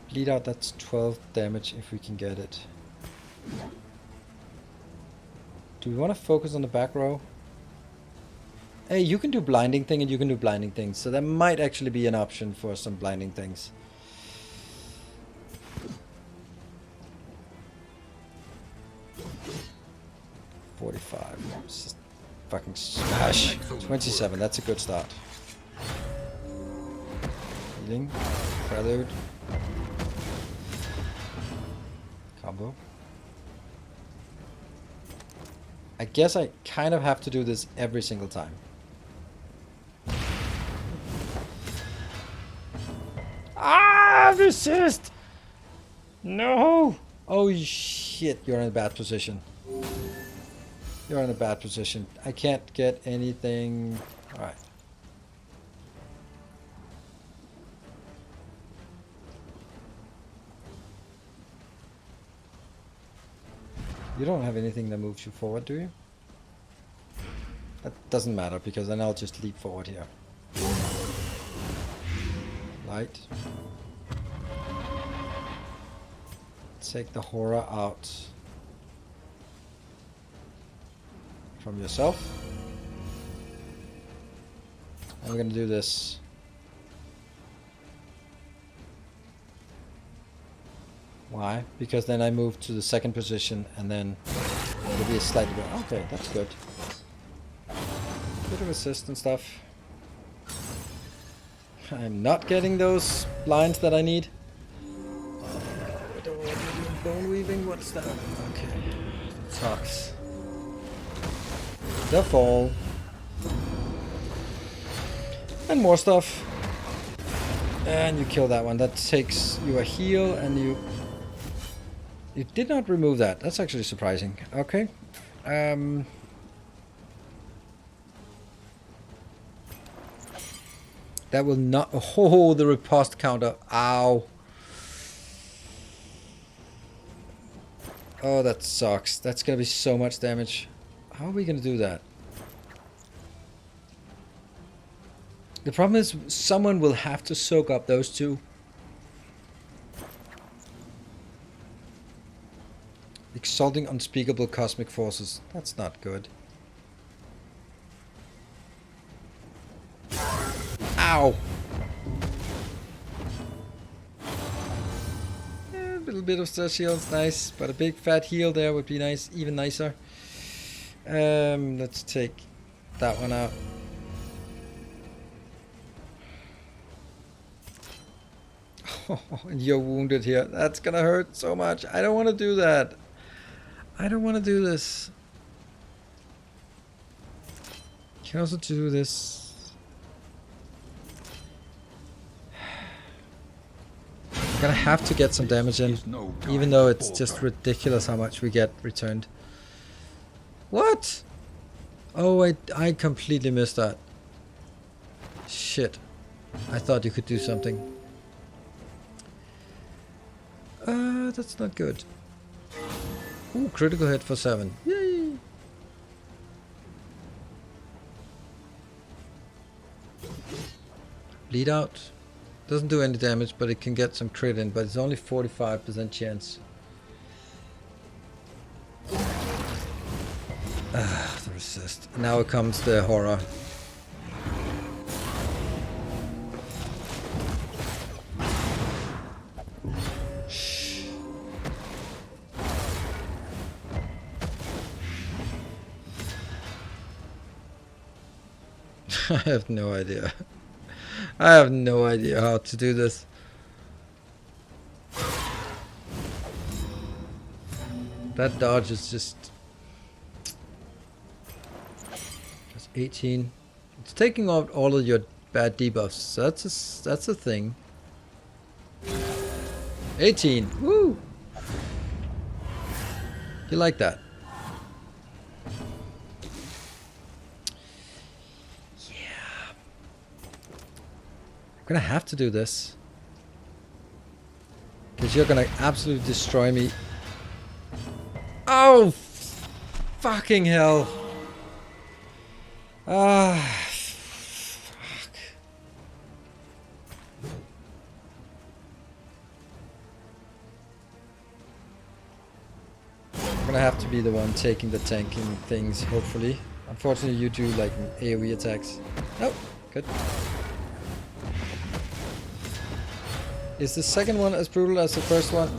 Bleed out, that's 12 damage if we can get it. Do we want to focus on the back row? Hey, you can do blinding thing and you can do blinding things. So that might actually be an option for some blinding things. Just fucking smash. 27, that's a good start. Healing. Prelude. Combo. I guess I kind of have to do this every single time. Ah, resist! No! Oh shit, you're in a bad position. You're in a bad position. I can't get anything. Alright. You don't have anything that moves you forward, do you? That doesn't matter because then I'll just leap forward here. Light. Take the horror out from yourself. And we're gonna do this. Why? Because then I move to the second position and then it'll be a slightly better. Okay, that's good. Bit of assist and stuff. I'm not getting those blinds that I need. Bone weaving, what's that? Okay. Sucks. The fall. And more stuff. And you kill that one. That takes you a heal and you... You did not remove that. That's actually surprising. Okay. That will not... Oh, the riposte counter. Ow. Oh, that sucks. That's gonna be so much damage. How are we gonna do that? The problem is someone will have to soak up those two. Exalting unspeakable cosmic forces. That's not good. Ow! A little bit of stress shields, nice. But a big fat heal there would be nice, even nicer. Let's take that one out. Oh, and you're wounded here. That's gonna hurt so much. I don't want to do that. I don't want to do this. You can also do this. I'm gonna have to get some damage in, even though it's just ridiculous how much we get returned. What? Oh, I completely missed that. Shit. I thought you could do something. That's not good. Ooh, critical hit for 7. Yay! Bleed out. Doesn't do any damage, but it can get some crit in, but it's only 45% chance. The resist. Now comes the horror. I have no idea. I have no idea how to do this. That dodge is just 18. It's taking out all of your bad debuffs. So that's a thing. 18. Woo! You like that? Yeah. I'm gonna have to do this. Because you're gonna absolutely destroy me. Oh! Fucking hell. Fuck. I'm gonna have to be the one taking the tanking things, hopefully. Unfortunately, you do like AoE attacks. Nope, good. Is the second one as brutal as the first one?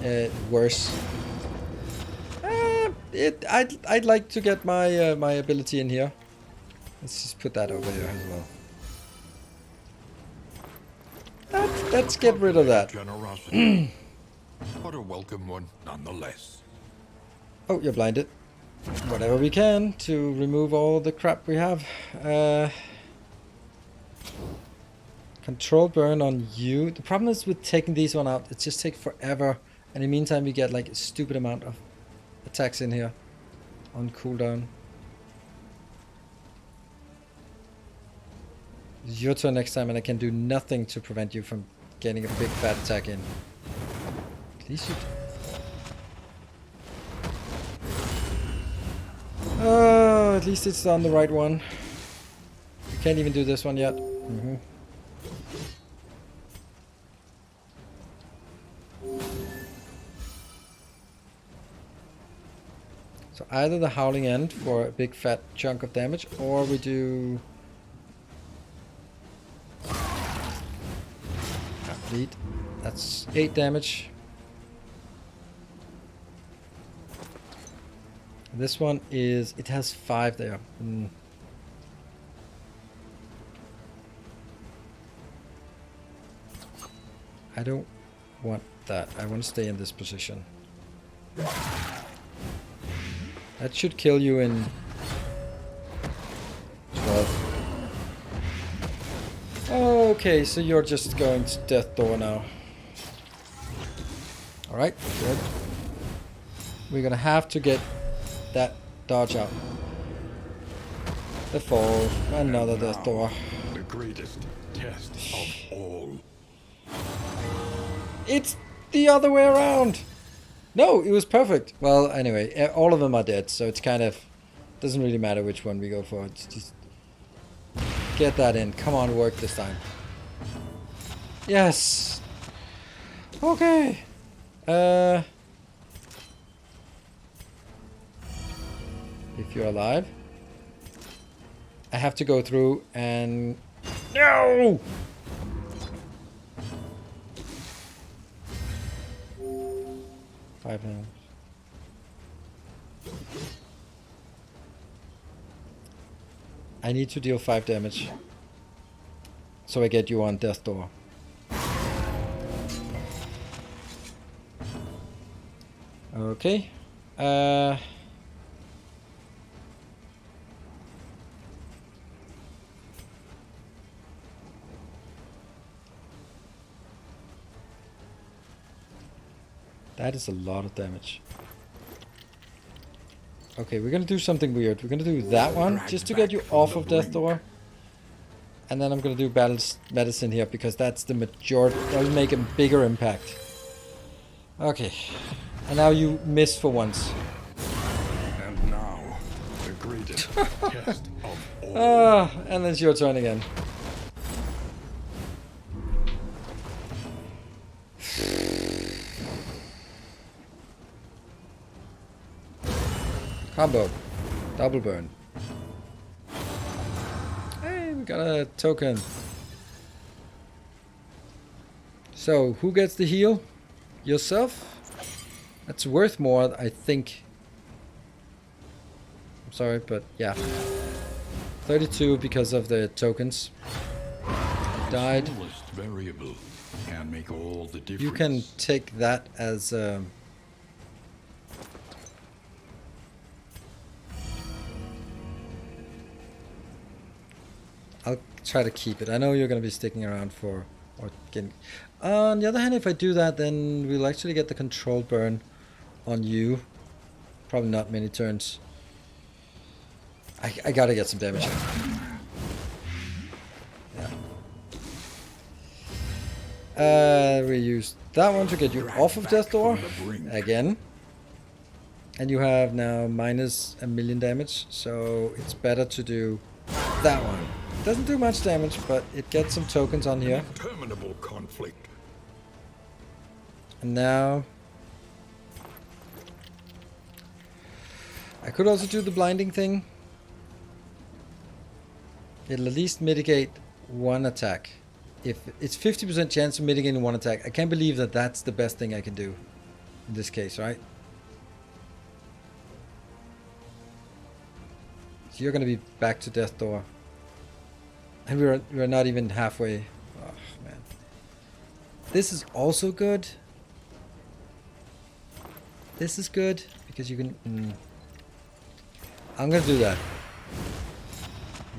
Worse. I'd like to get my my ability in here. Let's just put that over here as well. Let's get rid of that. Generosity. But a welcome one nonetheless. Oh, you're blinded. Whatever we can to remove all the crap we have. Control burn on you. The problem is with taking these one out, it just takes forever. And in the meantime, we get like a stupid amount of attacks in here on cooldown. It's your turn next time, and I can do nothing to prevent you from getting a big fat attack in. At least you. Oh, at least it's on the right one. You can't even do this one yet. So either the Howling End for a big fat chunk of damage, or we do bleed. That's 8 damage. This one is, it has 5 there. I don't want that. I want to stay in this position. That should kill you in 12. Okay, so you're just going to Death Door now. Alright, good. We're gonna have to get that dodge out. The fall, another Death Door. The greatest test of all. It's the other way around! No, it was perfect. Well, anyway, all of them are dead, so it's kind of... doesn't really matter which one we go for. It's just... get that in. Come on, work this time. Yes! Okay! If you're alive, I have to go through and... No! Five now. I need to deal 5 damage. So I get you on Death Door. Okay. That is a lot of damage. Okay, we're gonna do something weird. We're gonna do that one just to get you off of Death Door. And then I'm gonna do Battle's Medicine here because that's the majority. That'll make a bigger impact. Okay. And now you miss for once. And now, the greatest test of all. And then it's your turn again. Combo. Double burn. Hey, we got a token. So, who gets the heal? Yourself? That's worth more, I think. I'm sorry, but yeah. 32 because of the tokens. Died. Smallest variable can make all the difference. You can take that as I'll try to keep it. I know you're going to be sticking around for or getting. On the other hand, if I do that, then we'll actually get the control burn on you. Probably not many turns. I gotta get some damage. Yeah. We use that one to get you off of Death Door again. And you have now minus 1,000,000 damage, so it's better to do that one. Doesn't do much damage, but it gets some tokens on here. Interminable conflict. And now I could also do the blinding thing. It'll at least mitigate one attack. If it's 50% chance of mitigating one attack, I can't believe that that's the best thing I can do in this case, right? So you're gonna be back to Death Door. And we're not even halfway. Oh man. This is also good. This is good because you can I'm gonna do that.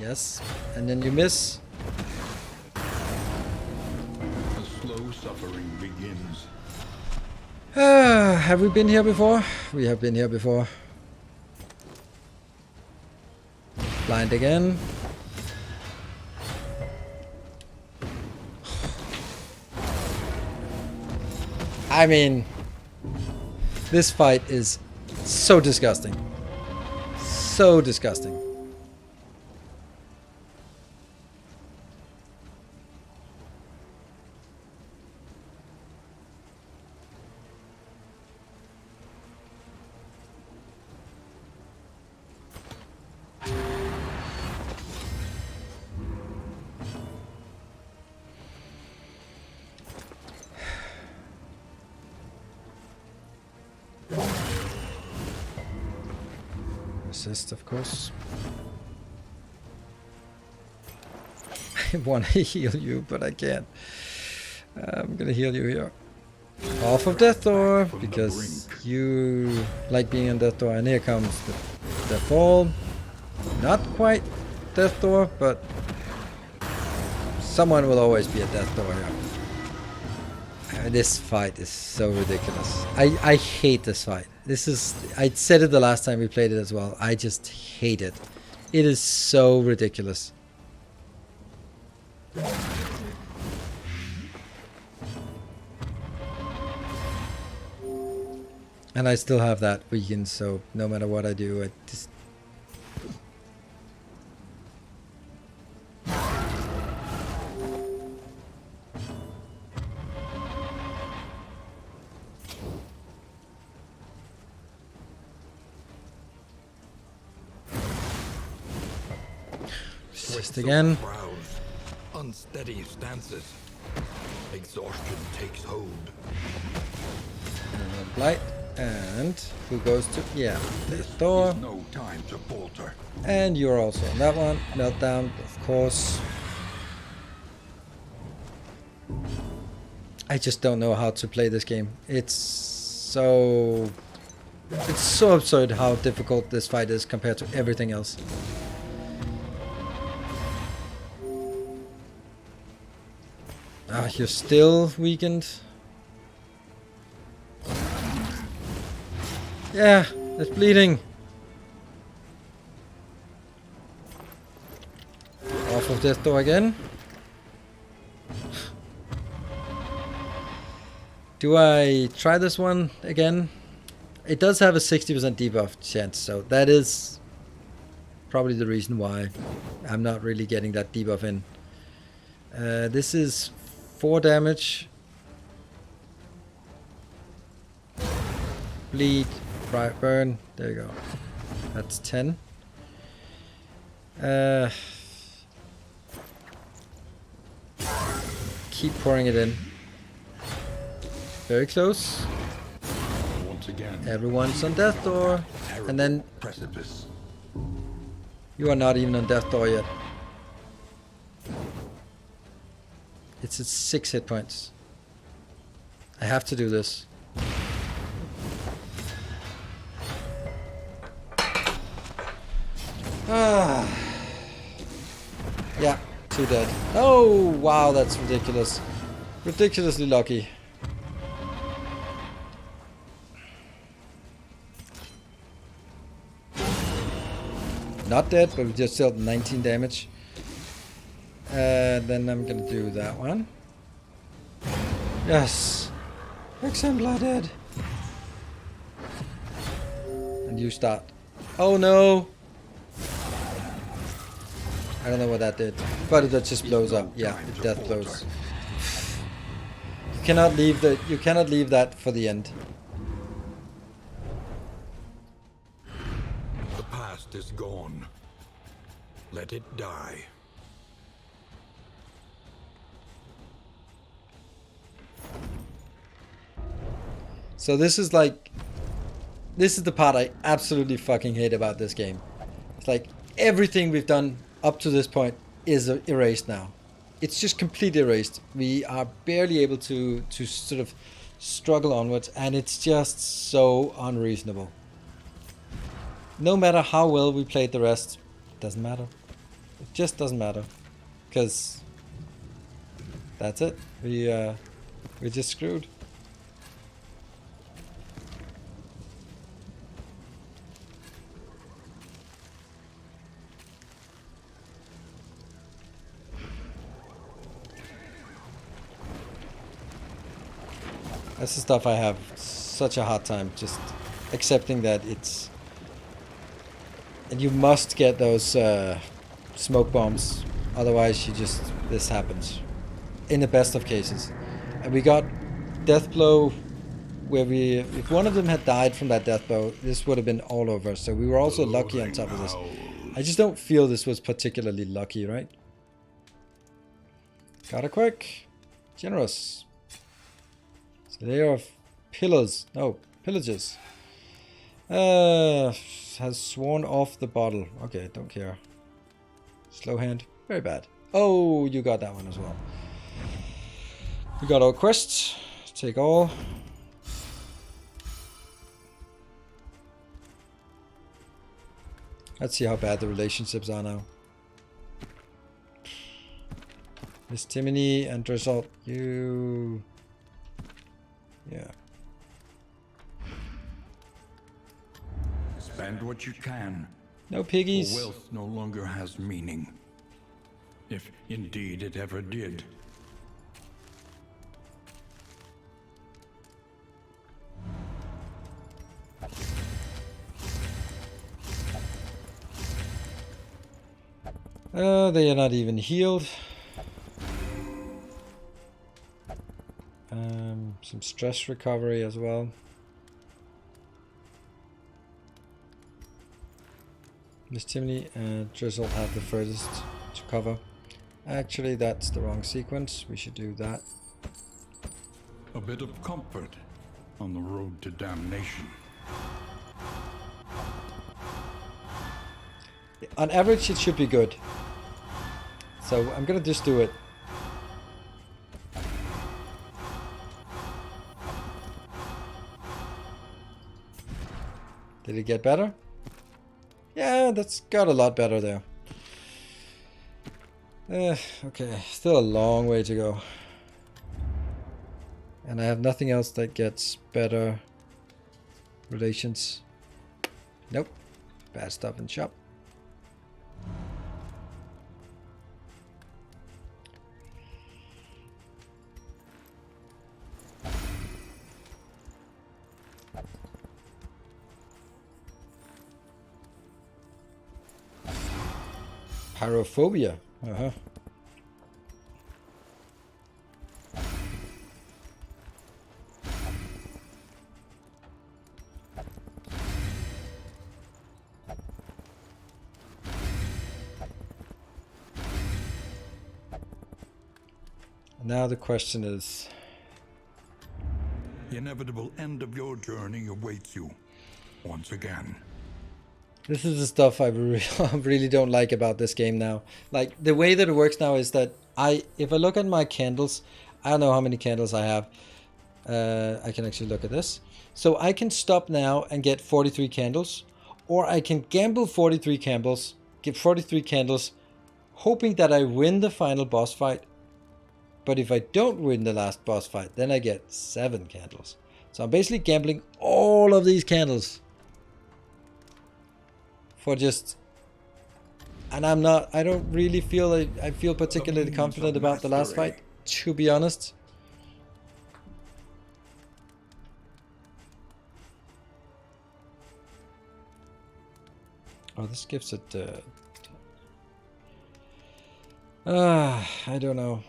Yes. And then you miss. The slow suffering begins. Have we been here before? We have been here before. Blind again. I mean, this fight is so disgusting. So disgusting. Resist, of course. I want to heal you, but I can't. I'm gonna heal you here. Off of Death Door, because you like being on Death Door. And here comes the fall. Not quite Death Door, but someone will always be at Death Door here. This fight is so ridiculous. I hate this fight. This is, I said it the last time we played it as well. I just hate it. It is so ridiculous. And I still have that weekend, so no matter what I do, I just... Just again. Unsteady stances. Exhaustion takes hold. Blight. And who goes to... Yeah, Death Door. No time to falter. And you're also on that one. Meltdown, of course. I just don't know how to play this game. It's so absurd how difficult this fight is compared to everything else. Ah, you're still weakened. Yeah, it's bleeding. Off of Death Door again. Do I try this one again? It does have a 60% debuff chance, so that is probably the reason why I'm not really getting that debuff in. This is 4 damage. Bleed. Burn. There you go. That's 10. Keep pouring it in. Very close. Once again. Everyone's on Death Door. And then Precipice. You are not even on death door yet. It's at 6 hit points. I have to do this. Ah. Yeah, 2 dead. Oh, wow, that's ridiculous. Ridiculously lucky. Not dead, but we just dealt 19 damage. Then I'm gonna do that one. Yes! Exemplar dead. And you start. Oh no! I don't know what that did. But it just blows up. Yeah, it death blows. You cannot leave that for the end. The past is gone. Let it die. So this is the part I absolutely fucking hate about this game. It's like everything we've done up to this point is erased now. It's just completely erased. We are barely able to sort of struggle onwards, and it's just so unreasonable. No matter how well we played the rest, it doesn't matter. It just doesn't matter, because that's it. We're just screwed. That's the stuff I have such a hard time just accepting that it's... And you must get those smoke bombs, otherwise this happens. In the best of cases. And we got death blow where if one of them had died from that death blow, this would have been all over. So we were also lucky on top of this. I just don't feel this was particularly lucky, right? Got it quick. Generous. Layer of pillars. No, pillages. Has sworn off the bottle. Okay, don't care. Slow hand. Very bad. Oh, you got that one as well. We got our quests. Take all. Let's see how bad the relationships are now. Miss Timony and Drizzle, you... Yeah. Spend what you can. No piggies. For wealth no longer has meaning. If indeed it ever did. They are not even healed. Some stress recovery as well. Miss Timony and Drizzle have the furthest to cover. Actually, that's the wrong sequence. We should do that. A bit of comfort on the road to damnation. On average, it should be good. So I'm gonna just do it. Did it get better? Yeah, that's got a lot better there. Okay, still a long way to go. And I have nothing else that gets better relations. Nope. Bad stuff in shop. Pyrophobia. Uh-huh. Now the question is... The inevitable end of your journey awaits you once again. This is the stuff I really don't like about this game now. Like, the way that it works now is that if I look at my candles, I don't know how many candles I have. I can actually look at this. So I can stop now and get 43 candles, or I can gamble 43 candles, get 43 candles, hoping that I win the final boss fight. But if I don't win the last boss fight, then I get 7 candles. So I'm basically gambling all of these candles for just... And I don't really feel like I feel particularly confident about the last fight, to be honest. Oh, this gives it... I don't know.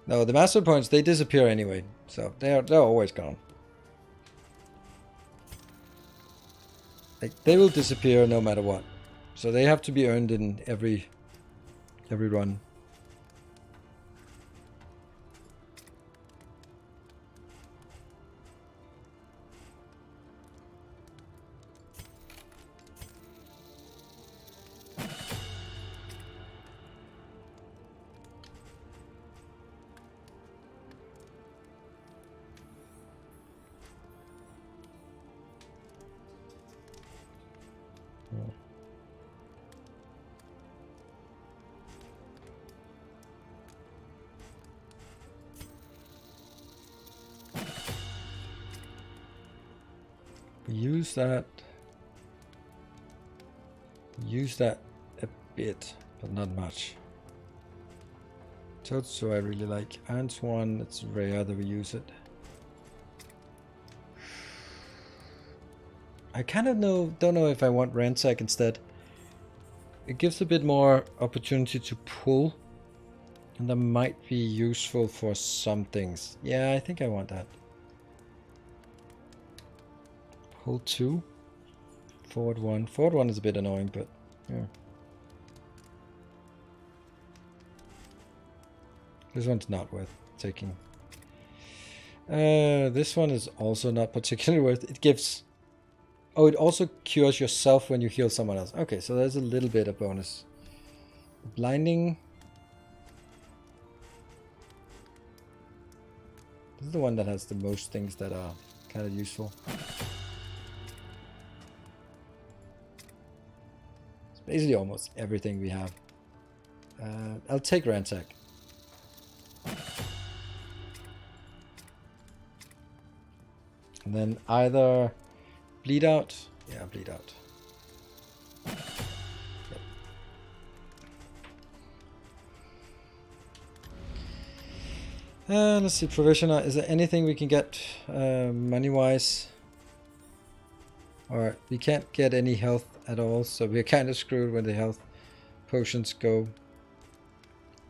No, the master points, they disappear anyway. So they're always gone. Like, they will disappear no matter what. So they have to be earned in every run. Use that a bit, but not much. Totsu I really like. Iron Swan, it's rare that we use it. I kind of don't know if I want Ransack instead. It gives a bit more opportunity to pull, and that might be useful for some things. Yeah, I think I want that. Pull 2. Forward 1. Forward 1 is a bit annoying, but yeah. This one's not worth taking. This one is also not particularly worth. It gives... Oh, it also cures yourself when you heal someone else. Okay, so there's a little bit of bonus. Blinding. This is the one that has the most things that are kind of useful. It's basically almost everything we have. I'll take Ransack. And then either bleed out. Yeah, bleed out. Yep. Let's see, provisioner. Is there anything we can get money-wise? Alright, we can't get any health at all, so we're kind of screwed when the health potions go.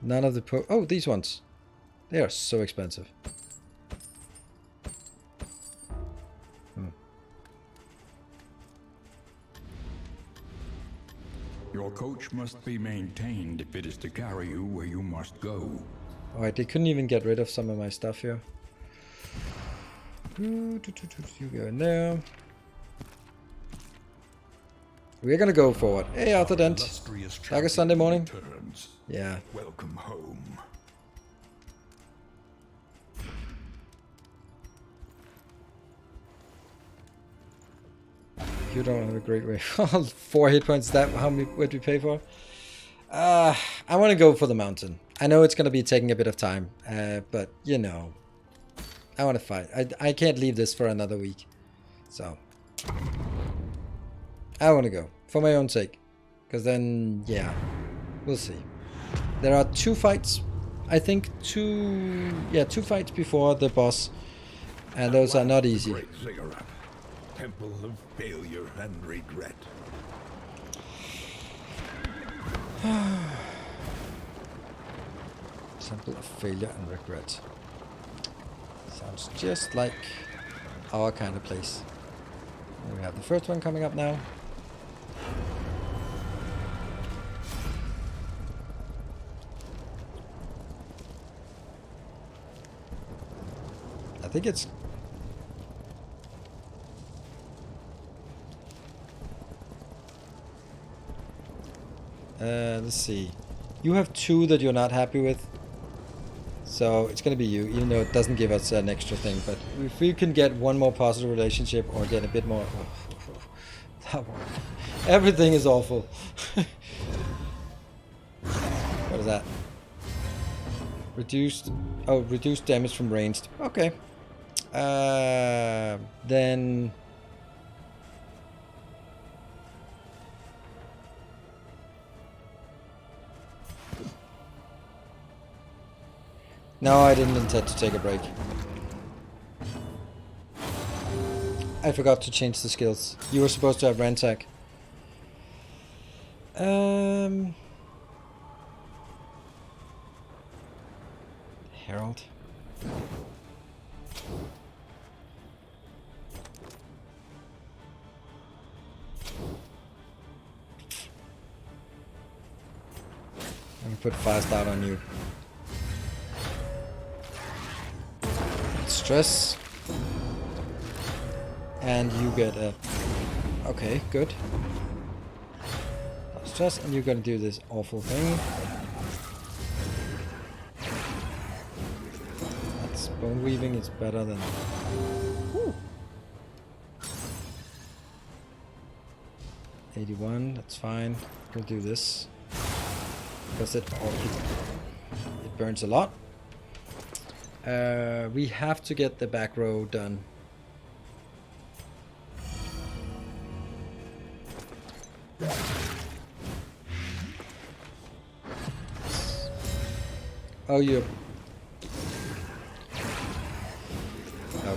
None of the oh, these ones. They are so expensive. Your coach must be maintained if it is to carry you where you must go. Alright, they couldn't even get rid of some of my stuff here. You go in there. We're gonna go forward. Hey, Arthur Dent. Like a Sunday morning? Returns. Yeah. Welcome home. You don't have a great way. 4 hit points. That how many would we pay for? I want to go for the mountain. I know it's gonna be taking a bit of time, but you know, I want to fight. I can't leave this for another week, so I want to go for my own sake, because then yeah, we'll see. There are 2 fights, I think. 2 fights before the boss, and those are not easy. Great ziggurat. Temple of failure and regret. Temple of failure and regret. Sounds just like our kind of place. And we have the first one coming up now. I think it's... Let's see. You have 2 that you're not happy with. So it's gonna be you, even though it doesn't give us an extra thing. But if we can get 1 more positive relationship or get a bit more... that one. Everything is awful. What is that? Reduced... Oh, reduced damage from ranged. Okay. Then... No, I didn't intend to take a break. I forgot to change the skills. You were supposed to have ransack. Herald. I'm gonna put fire start on you. Stress. And you get a... Okay, good. Stress, and you're gonna do this awful thing. That's bone weaving, it's better than... Woo. 81, that's fine. We'll do this. Because it burns a lot. We have to get the back row done. Oh, you...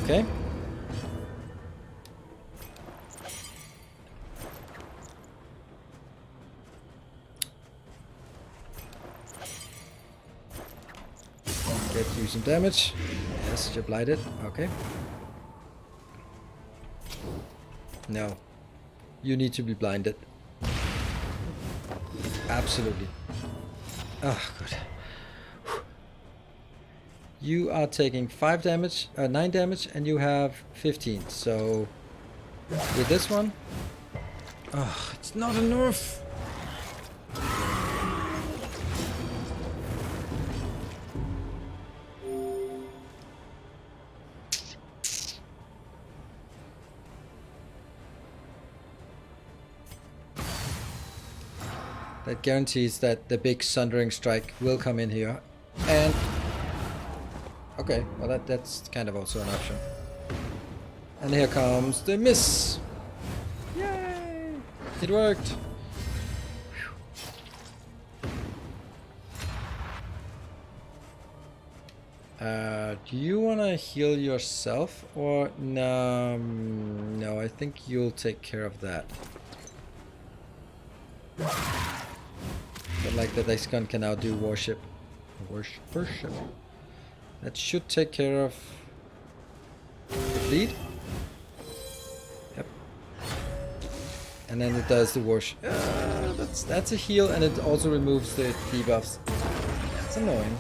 Okay. Get you some damage. Yes, you're blighted. Okay. No. You need to be blinded. Absolutely. Oh, good. You are taking 9 damage, and you have 15. So, with this one... Oh, it's not enough! That guarantees that the big Sundering Strike will come in here. And... Okay, well that's kind of also an option. And here comes the miss! Yay! It worked! Do you want to heal yourself? Or... No, no, I think you'll take care of that. But like the next gun can now do worship. Worship. That should take care of the bleed. Yep. And then it does the worship. That's a heal, and it also removes the debuffs. That's annoying.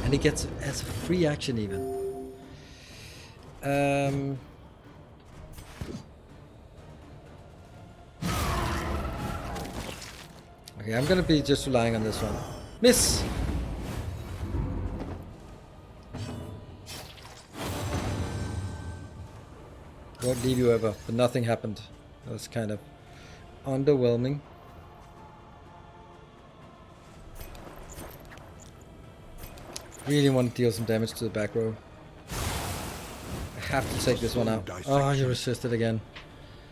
And it gets as a free action even. Okay, I'm gonna be just relying on this one. Miss! Won't leave you ever, but nothing happened. That was kind of underwhelming. Really want to deal some damage to the back row. I have to take this one out. Oh, you resisted again.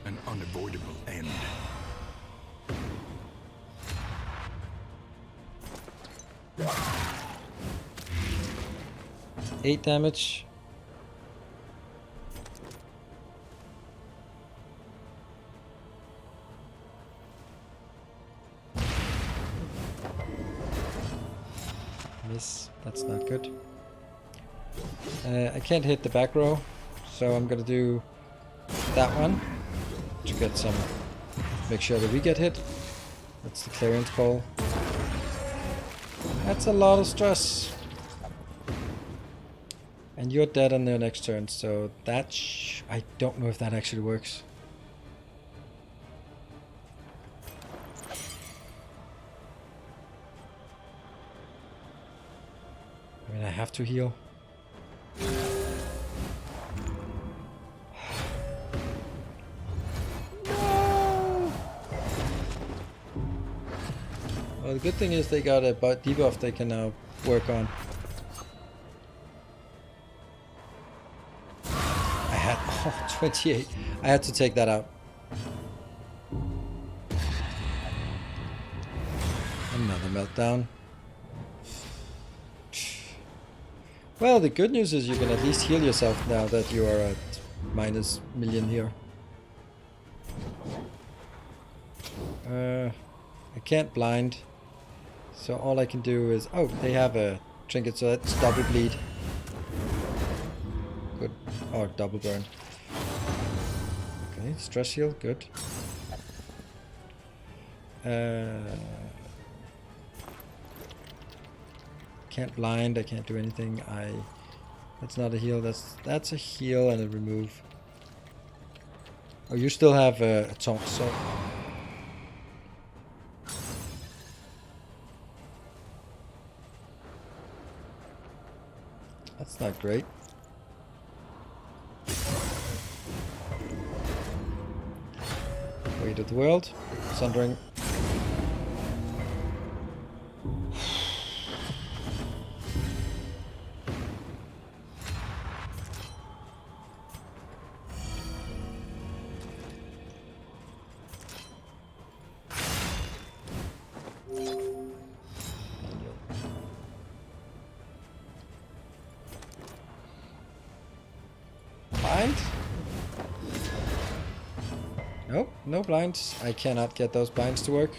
An unavoidable end. 8 damage. Miss. That's not good. I can't hit the back row, so I'm gonna do that one to get some. Make sure that we get hit. That's the clearance call. That's a lot of stress. And you're dead on their next turn, so that I don't know if that actually works. I mean, I have to heal. No! Well, the good thing is they got a debuff they can now work on. I had 28. I had to take that out. Another meltdown. Well, the good news is you can at least heal yourself now that you are at -1,000,000 here. I can't blind, so all I can do is... Oh, they have a trinket, so that's double bleed. Good. Or double burn. Okay, stress heal, good. Can't blind, I can't do anything. That's not a heal, that's a heal and a remove. Oh, you still have a taunt, so... That's not great. Weight of the world, Sundering. Blind? Nope, no blinds. I cannot get those blinds to work.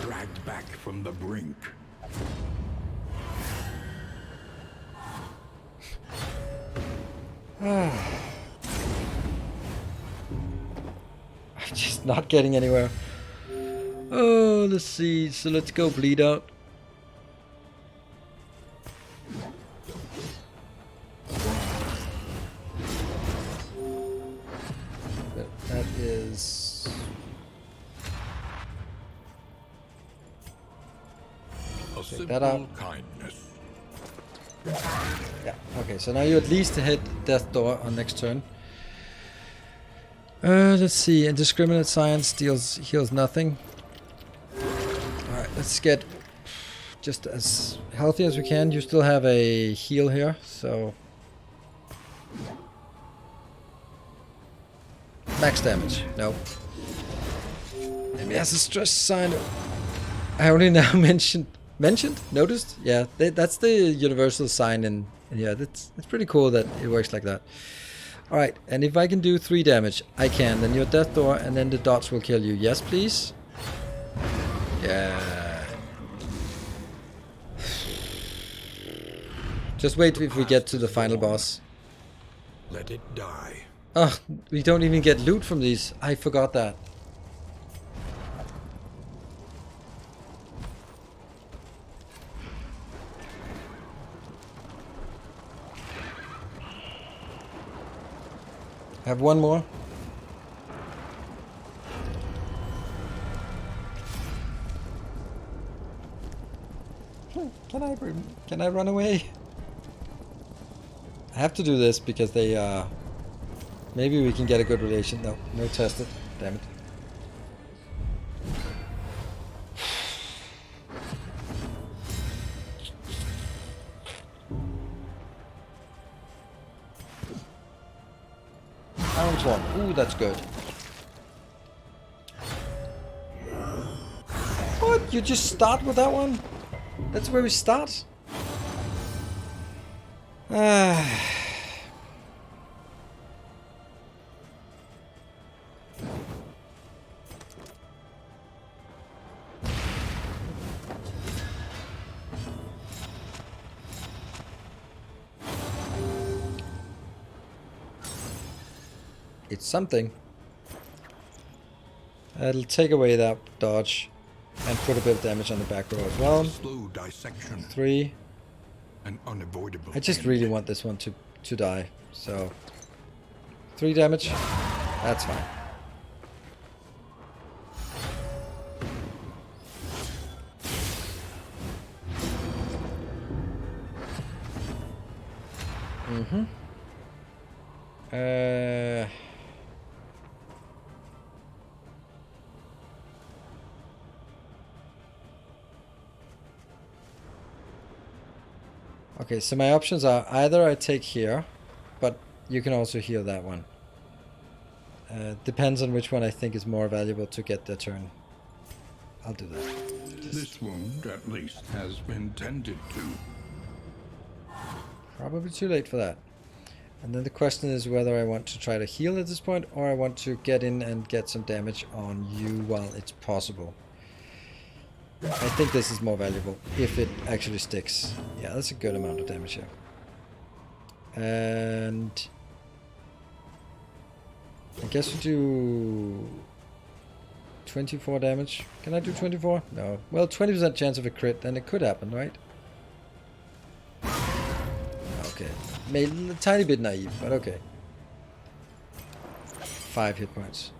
Dragged back from the brink. I'm just not getting anywhere. Oh, let's see. So let's go bleed out. That is... A Take that out. simple kindness. Yeah, okay, so now you at least hit Death Door on next turn. Let's see, Indiscriminate Science heals nothing. Alright, let's get just as healthy as we can. You still have a heal here, so... Max damage, no. Maybe has a stress sign. I only now noticed? Yeah, that's the universal sign in here. It's pretty cool that it works like that. Alright, and if I can do 3 damage, I can. Then your Death Door, and then the dots will kill you. Yes, please? Yeah. Just wait if we get to the final boss. Let it die. Oh, we don't even get loot from these. I forgot that. I have one more. Can I run away? I have to do this because they maybe we can get a good relation. No, no tested. Damn it. Iron Swarm. Ooh, that's good. What? You just start with that one? That's where we start? It's something. It'll take away that dodge and put a bit of damage on the back row as well. Slow dissection. 3. An unavoidable. I just end. really want this one to die. So 3 damage. That's fine. Mm-hmm. Okay, so my options are either I take here, but you can also heal that one. Depends on which one I think is more valuable to get the turn. I'll do that. This wound, at least, has been tended to. Probably too late for that. And then the question is whether I want to try to heal at this point, or I want to get in and get some damage on you while it's possible. I think this is more valuable, if it actually sticks. Yeah, that's a good amount of damage here. And I guess we do 24 damage. Can I do 24? No. Well, 20% chance of a crit, then it could happen, right? Okay. Maybe a tiny bit naive, but okay. 5 hit points.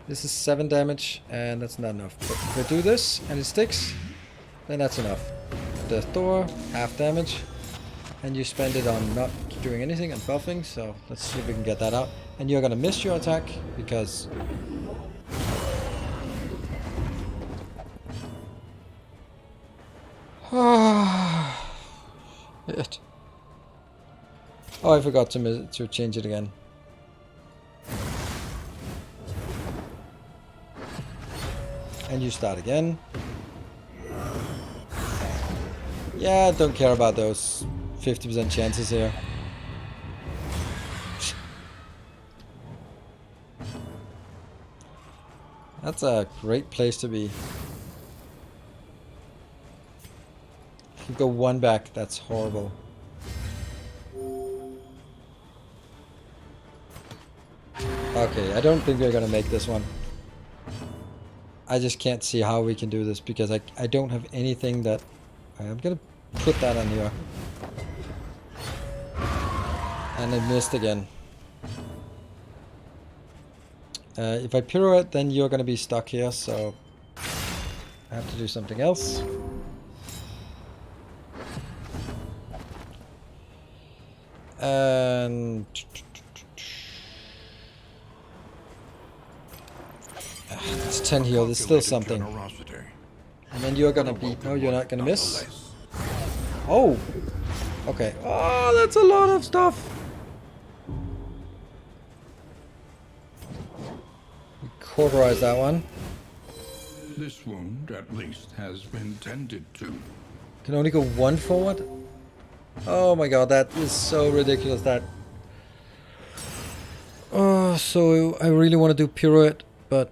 This is 7 damage, and that's not enough. But if I do this, and it sticks, then that's enough. The Thor, half damage. And you spend it on not doing anything and buffing, so let's see if we can get that out. And you're gonna miss your attack, because... Shit. Oh, I forgot to change it again. And you start again. Yeah, don't care about those 50% chances here. That's a great place to be. If you go one back, that's horrible. Okay, I don't think we're gonna make this one. I just can't see how we can do this because I don't have anything that... I'm gonna put that on here. And I missed again. If I pirouette, then you're gonna be stuck here, so I have to do something else. And it's 10 heal, there's still something. And then you're gonna be... No, you're not gonna miss. Oh! Okay. Oh, that's a lot of stuff! We cauterize that one. This wound, at least, has been tended to. Can only go one forward? Oh my god, that is so ridiculous that... Oh, so I really want to do pirouette, but...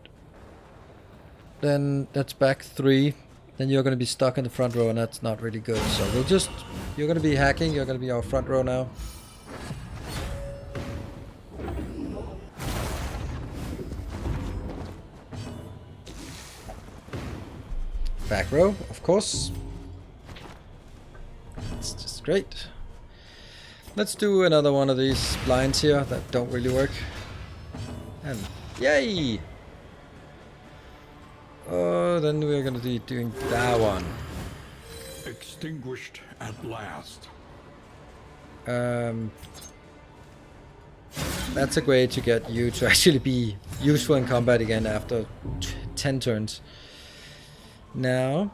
Then that's back 3. Then you're going to be stuck in the front row and that's not really good. So we'll just... You're going to be hacking, you're going to be our front row now. Back row, of course. It's just great. Let's do another one of these blinds here that don't really work. And yay! Oh, then we're gonna be doing that one. Extinguished at last. That's a way to get you to actually be useful in combat again after 10 turns. Now,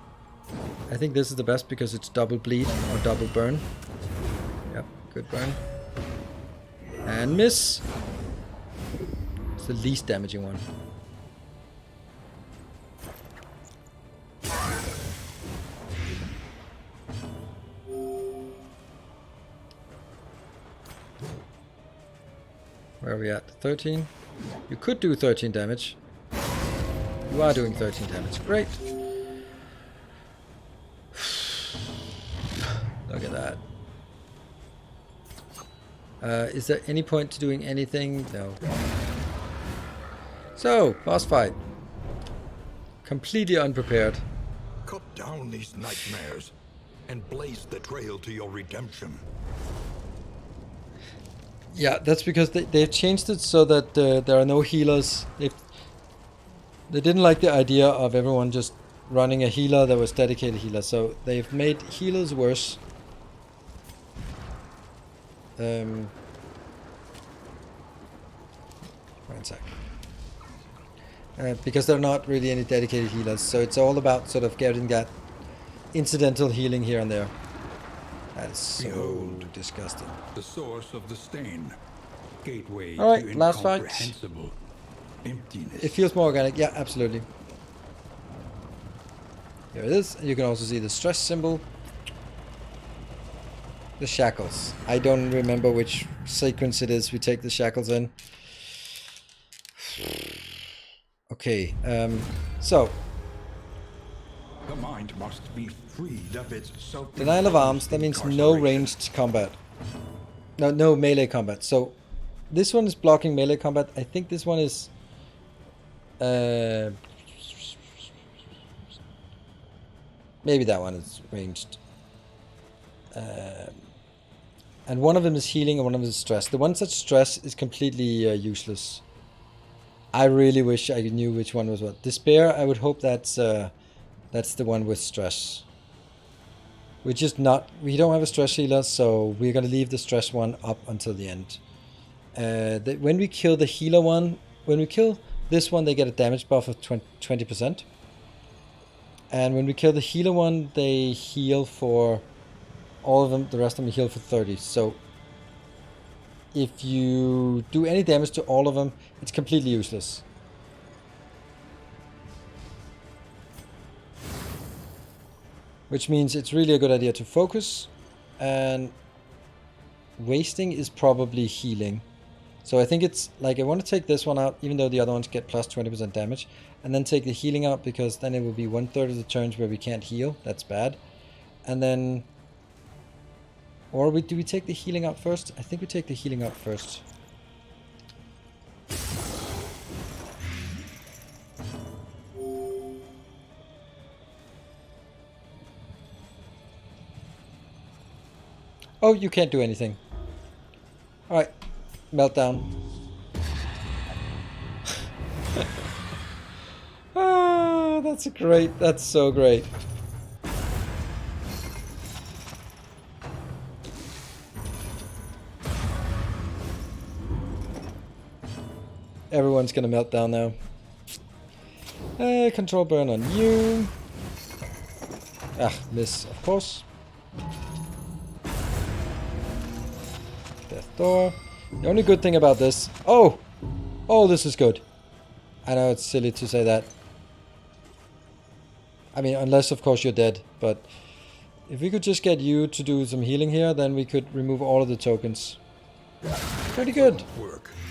I think this is the best because it's double bleed or double burn. Yep, good burn. And miss. It's the least damaging one. Where are we at? 13? You could do 13 damage. You are doing 13 damage. Great. Look at that. Is there any point to doing anything? No. So, boss fight. Completely unprepared. Cut down these nightmares and blaze the trail to your redemption. Yeah, that's because they've changed it so that there are no healers. They didn't like the idea of everyone just running a healer that was dedicated healer, so they've made healers worse. One sec. Because there are not really any dedicated healers, so it's all about sort of getting that incidental healing here and there. That is so Behold, disgusting. the source of the stain. Gateway All right, to last fight. incomprehensible emptiness. It feels more organic. Yeah, absolutely. Here it is. You can also see the stress symbol. The shackles. I don't remember which sequence it is we take the shackles in. Okay, so The mind must be freed of its self. denial of arms, that means no ranged combat. No melee combat. So this one is blocking melee combat. I think this one is maybe that one is ranged. And one of them is healing and one of them is stress. The one that's stress is completely useless. I really wish I knew which one was what. Despair, I would hope that's the one with stress. We don't have a stress healer, so we're gonna leave the stress one up until the end. When we kill the healer one, when we kill this one, they get a damage buff of 20%. And when we kill the healer one, they heal for all of them, the rest of them heal for 30. So if you do any damage to all of them, it's completely useless. Which means it's really a good idea to focus, and wasting is probably healing. So I think it's like I want to take this one out, even though the other ones get plus 20% damage, and then take the healing out, because then it will be 1/3 of the turns where we can't heal. That's bad. And then, or do we take the healing out first? I think we take the healing out first. Oh, you can't do anything. Alright, meltdown. Ah, that's great. That's so great. Everyone's gonna melt down now. Control burn on you. Ah, miss, of course. Death door. The only good thing about this... Oh! Oh, this is good. I know it's silly to say that. I mean, unless of course you're dead. But if we could just get you to do some healing here, then we could remove all of the tokens. Pretty good.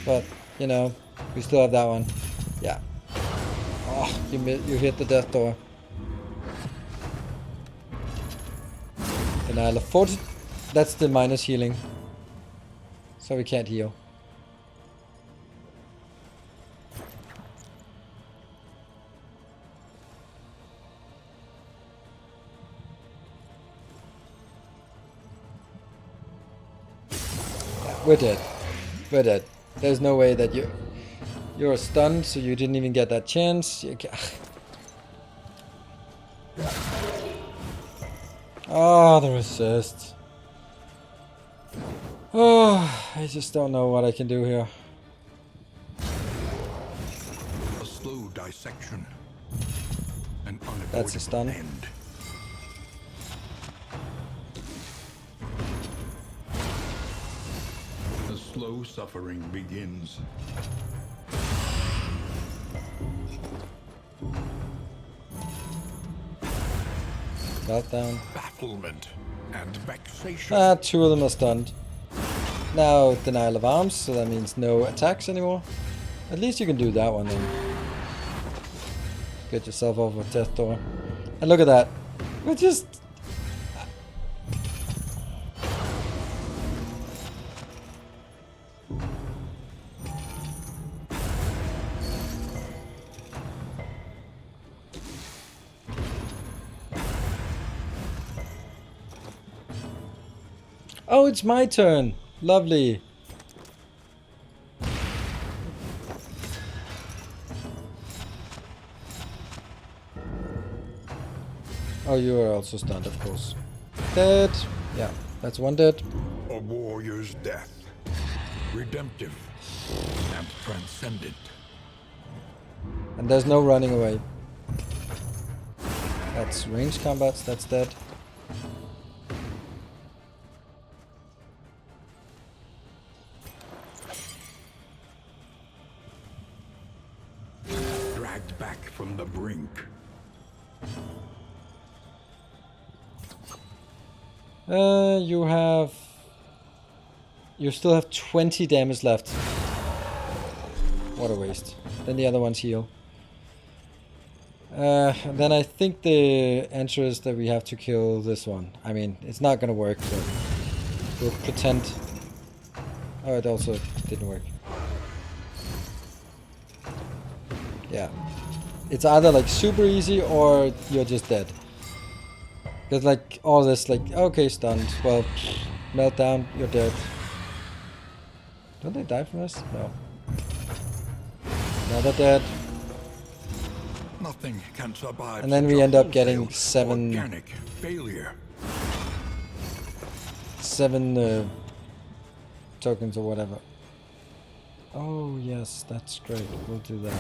But, you know, we still have that one. Yeah. Oh, you hit the death door. Denial of fortitude. That's the minus healing. So we can't heal. Yeah, we're dead. We're dead. There's no way that you're stunned, so you didn't even get that chance. Oh, the resist. Oh, I just don't know what I can do here. A slow dissection. An unavoidable That's a stun. end. The slow suffering begins. Meltdown. Bafflement and vexation. Ah, 2 of them are stunned. Now denial of arms, so that means no attacks anymore. At least you can do that one then. Get yourself off with death door. And look at that. We're just... Oh, it's my turn. Lovely. Oh, you are also stunned, of course. Dead. Yeah, that's one dead. A warrior's death. Redemptive and transcendent. And there's no running away. That's range combats, that's dead. Dragged back from the brink. You still have 20 damage left. What a waste. Then the other ones heal. Then I think the answer is that we have to kill this one. I mean, it's not gonna work, but we'll pretend. Oh, it also didn't work. Yeah. It's either like super easy or you're just dead. There's like all this like, okay, stunned. Well, meltdown, you're dead. Don't they die from this? No. Now they're dead. Nothing can survive. And then we end up getting seven organic failure. Tokens or whatever. Oh yes, that's great. We'll do that.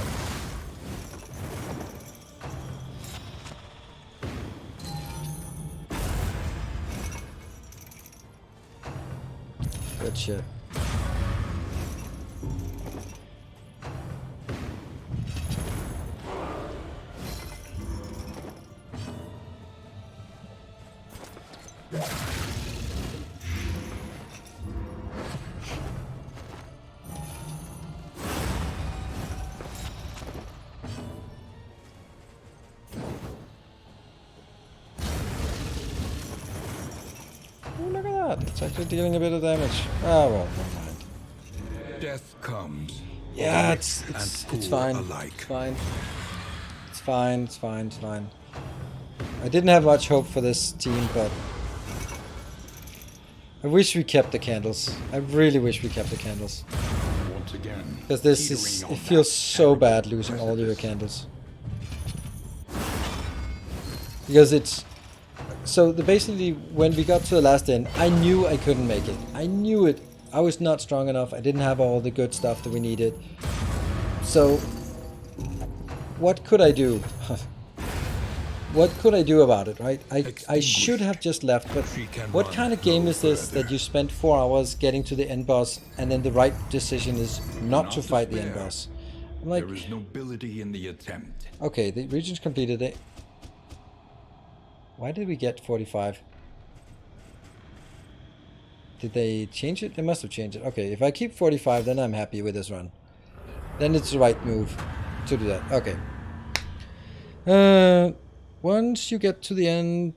Good shit. Oh, look at that. It's actually dealing a bit of damage. Oh, well, never mind. Death comes. Yeah, rich it's and fine. poor alike. It's fine. It's fine. It's fine. It's fine. I didn't have much hope for this team, but I wish we kept the candles. I really wish we kept the candles. Once again, Because this teetering is, on it feels that so bad terrible losing all your precipice. candles. Because it's, so basically when we got to the last end, I knew I couldn't make it. I knew it. I was not strong enough. I didn't have all the good stuff that we needed. So what could I do? What could I do about it, right? I should have just left, but She can what run kind of game no is this further. that you spend 4 hours getting to the end boss and then the right decision is not to Not fight the end despair. boss? I'm like, There is nobility in the attempt. okay, the region's completed it. Why did we get 45? Did they change it? They must have changed it. Okay, if I keep 45, then I'm happy with this run. Then it's the right move to do that. Okay. Once you get to the end,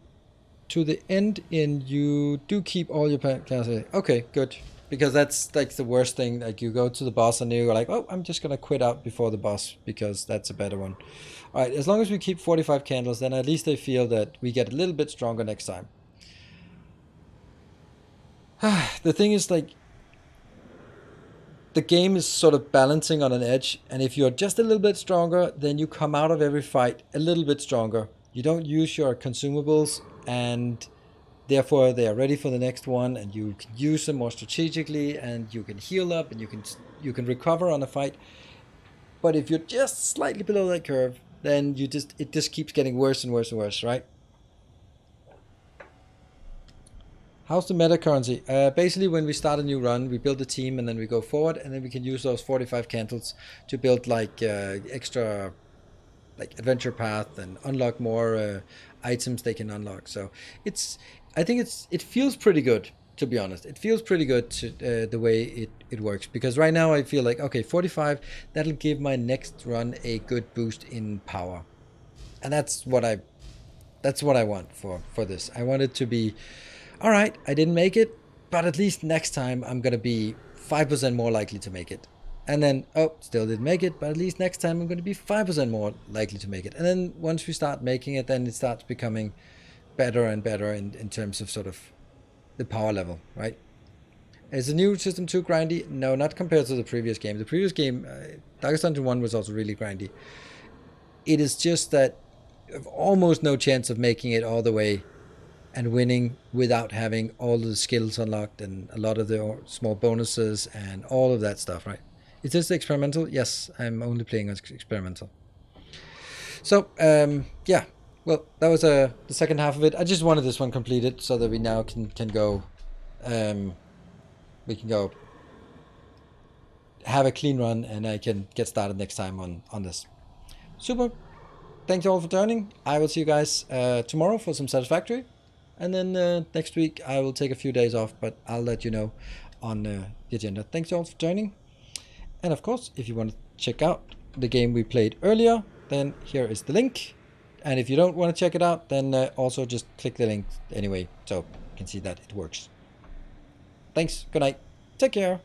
you do keep all your classes. Okay, good. Because that's like the worst thing. Like you go to the boss and you're like, oh, I'm just gonna quit out before the boss because that's a better one. All right, as long as we keep 45 candles, then at least I feel that we get a little bit stronger next time. The thing is, like, the game is sort of balancing on an edge, and if you're just a little bit stronger, then you come out of every fight a little bit stronger. You don't use your consumables, and therefore they are ready for the next one, and you can use them more strategically, and you can heal up, and you can recover on a fight. But if you're just slightly below that curve, then it just keeps getting worse and worse and worse, right? How's the meta currency? Basically, when we start a new run, we build a team and then we go forward, and then we can use those 45 candles to build like extra, like adventure path and unlock more items they can unlock. So I think it feels pretty good, to be honest. It feels pretty good to the way it works, because right now I feel like, okay, 45, that'll give my next run a good boost in power, and that's what I want for this. I want it to be, all right, I didn't make it, but at least next time I'm gonna be 5% more likely to make it. And then, oh, still didn't make it, but at least next time I'm going to be 5% more likely to make it. And then once we start making it, then it starts becoming better and better in terms of sort of the power level, right? Is the new system too grindy? No, not compared to the previous game. The previous game, Darkest Dungeon 1 was also really grindy. It is just that you have almost no chance of making it all the way and winning without having all the skills unlocked and a lot of the small bonuses and all of that stuff, right? Is this experimental? Yes, I'm only playing as experimental. So, yeah, well, that was the second half of it. I just wanted this one completed so that we now can go, we can go have a clean run, and I can get started next time on this. Super. Thanks all for joining. I will see you guys tomorrow for some Satisfactory. And then next week I will take a few days off, but I'll let you know on the agenda. Thanks all for joining. And of course, if you want to check out the game we played earlier, then here is the link. And if you don't want to check it out, then also just click the link anyway, so you can see that it works. Thanks. Good night. Take care.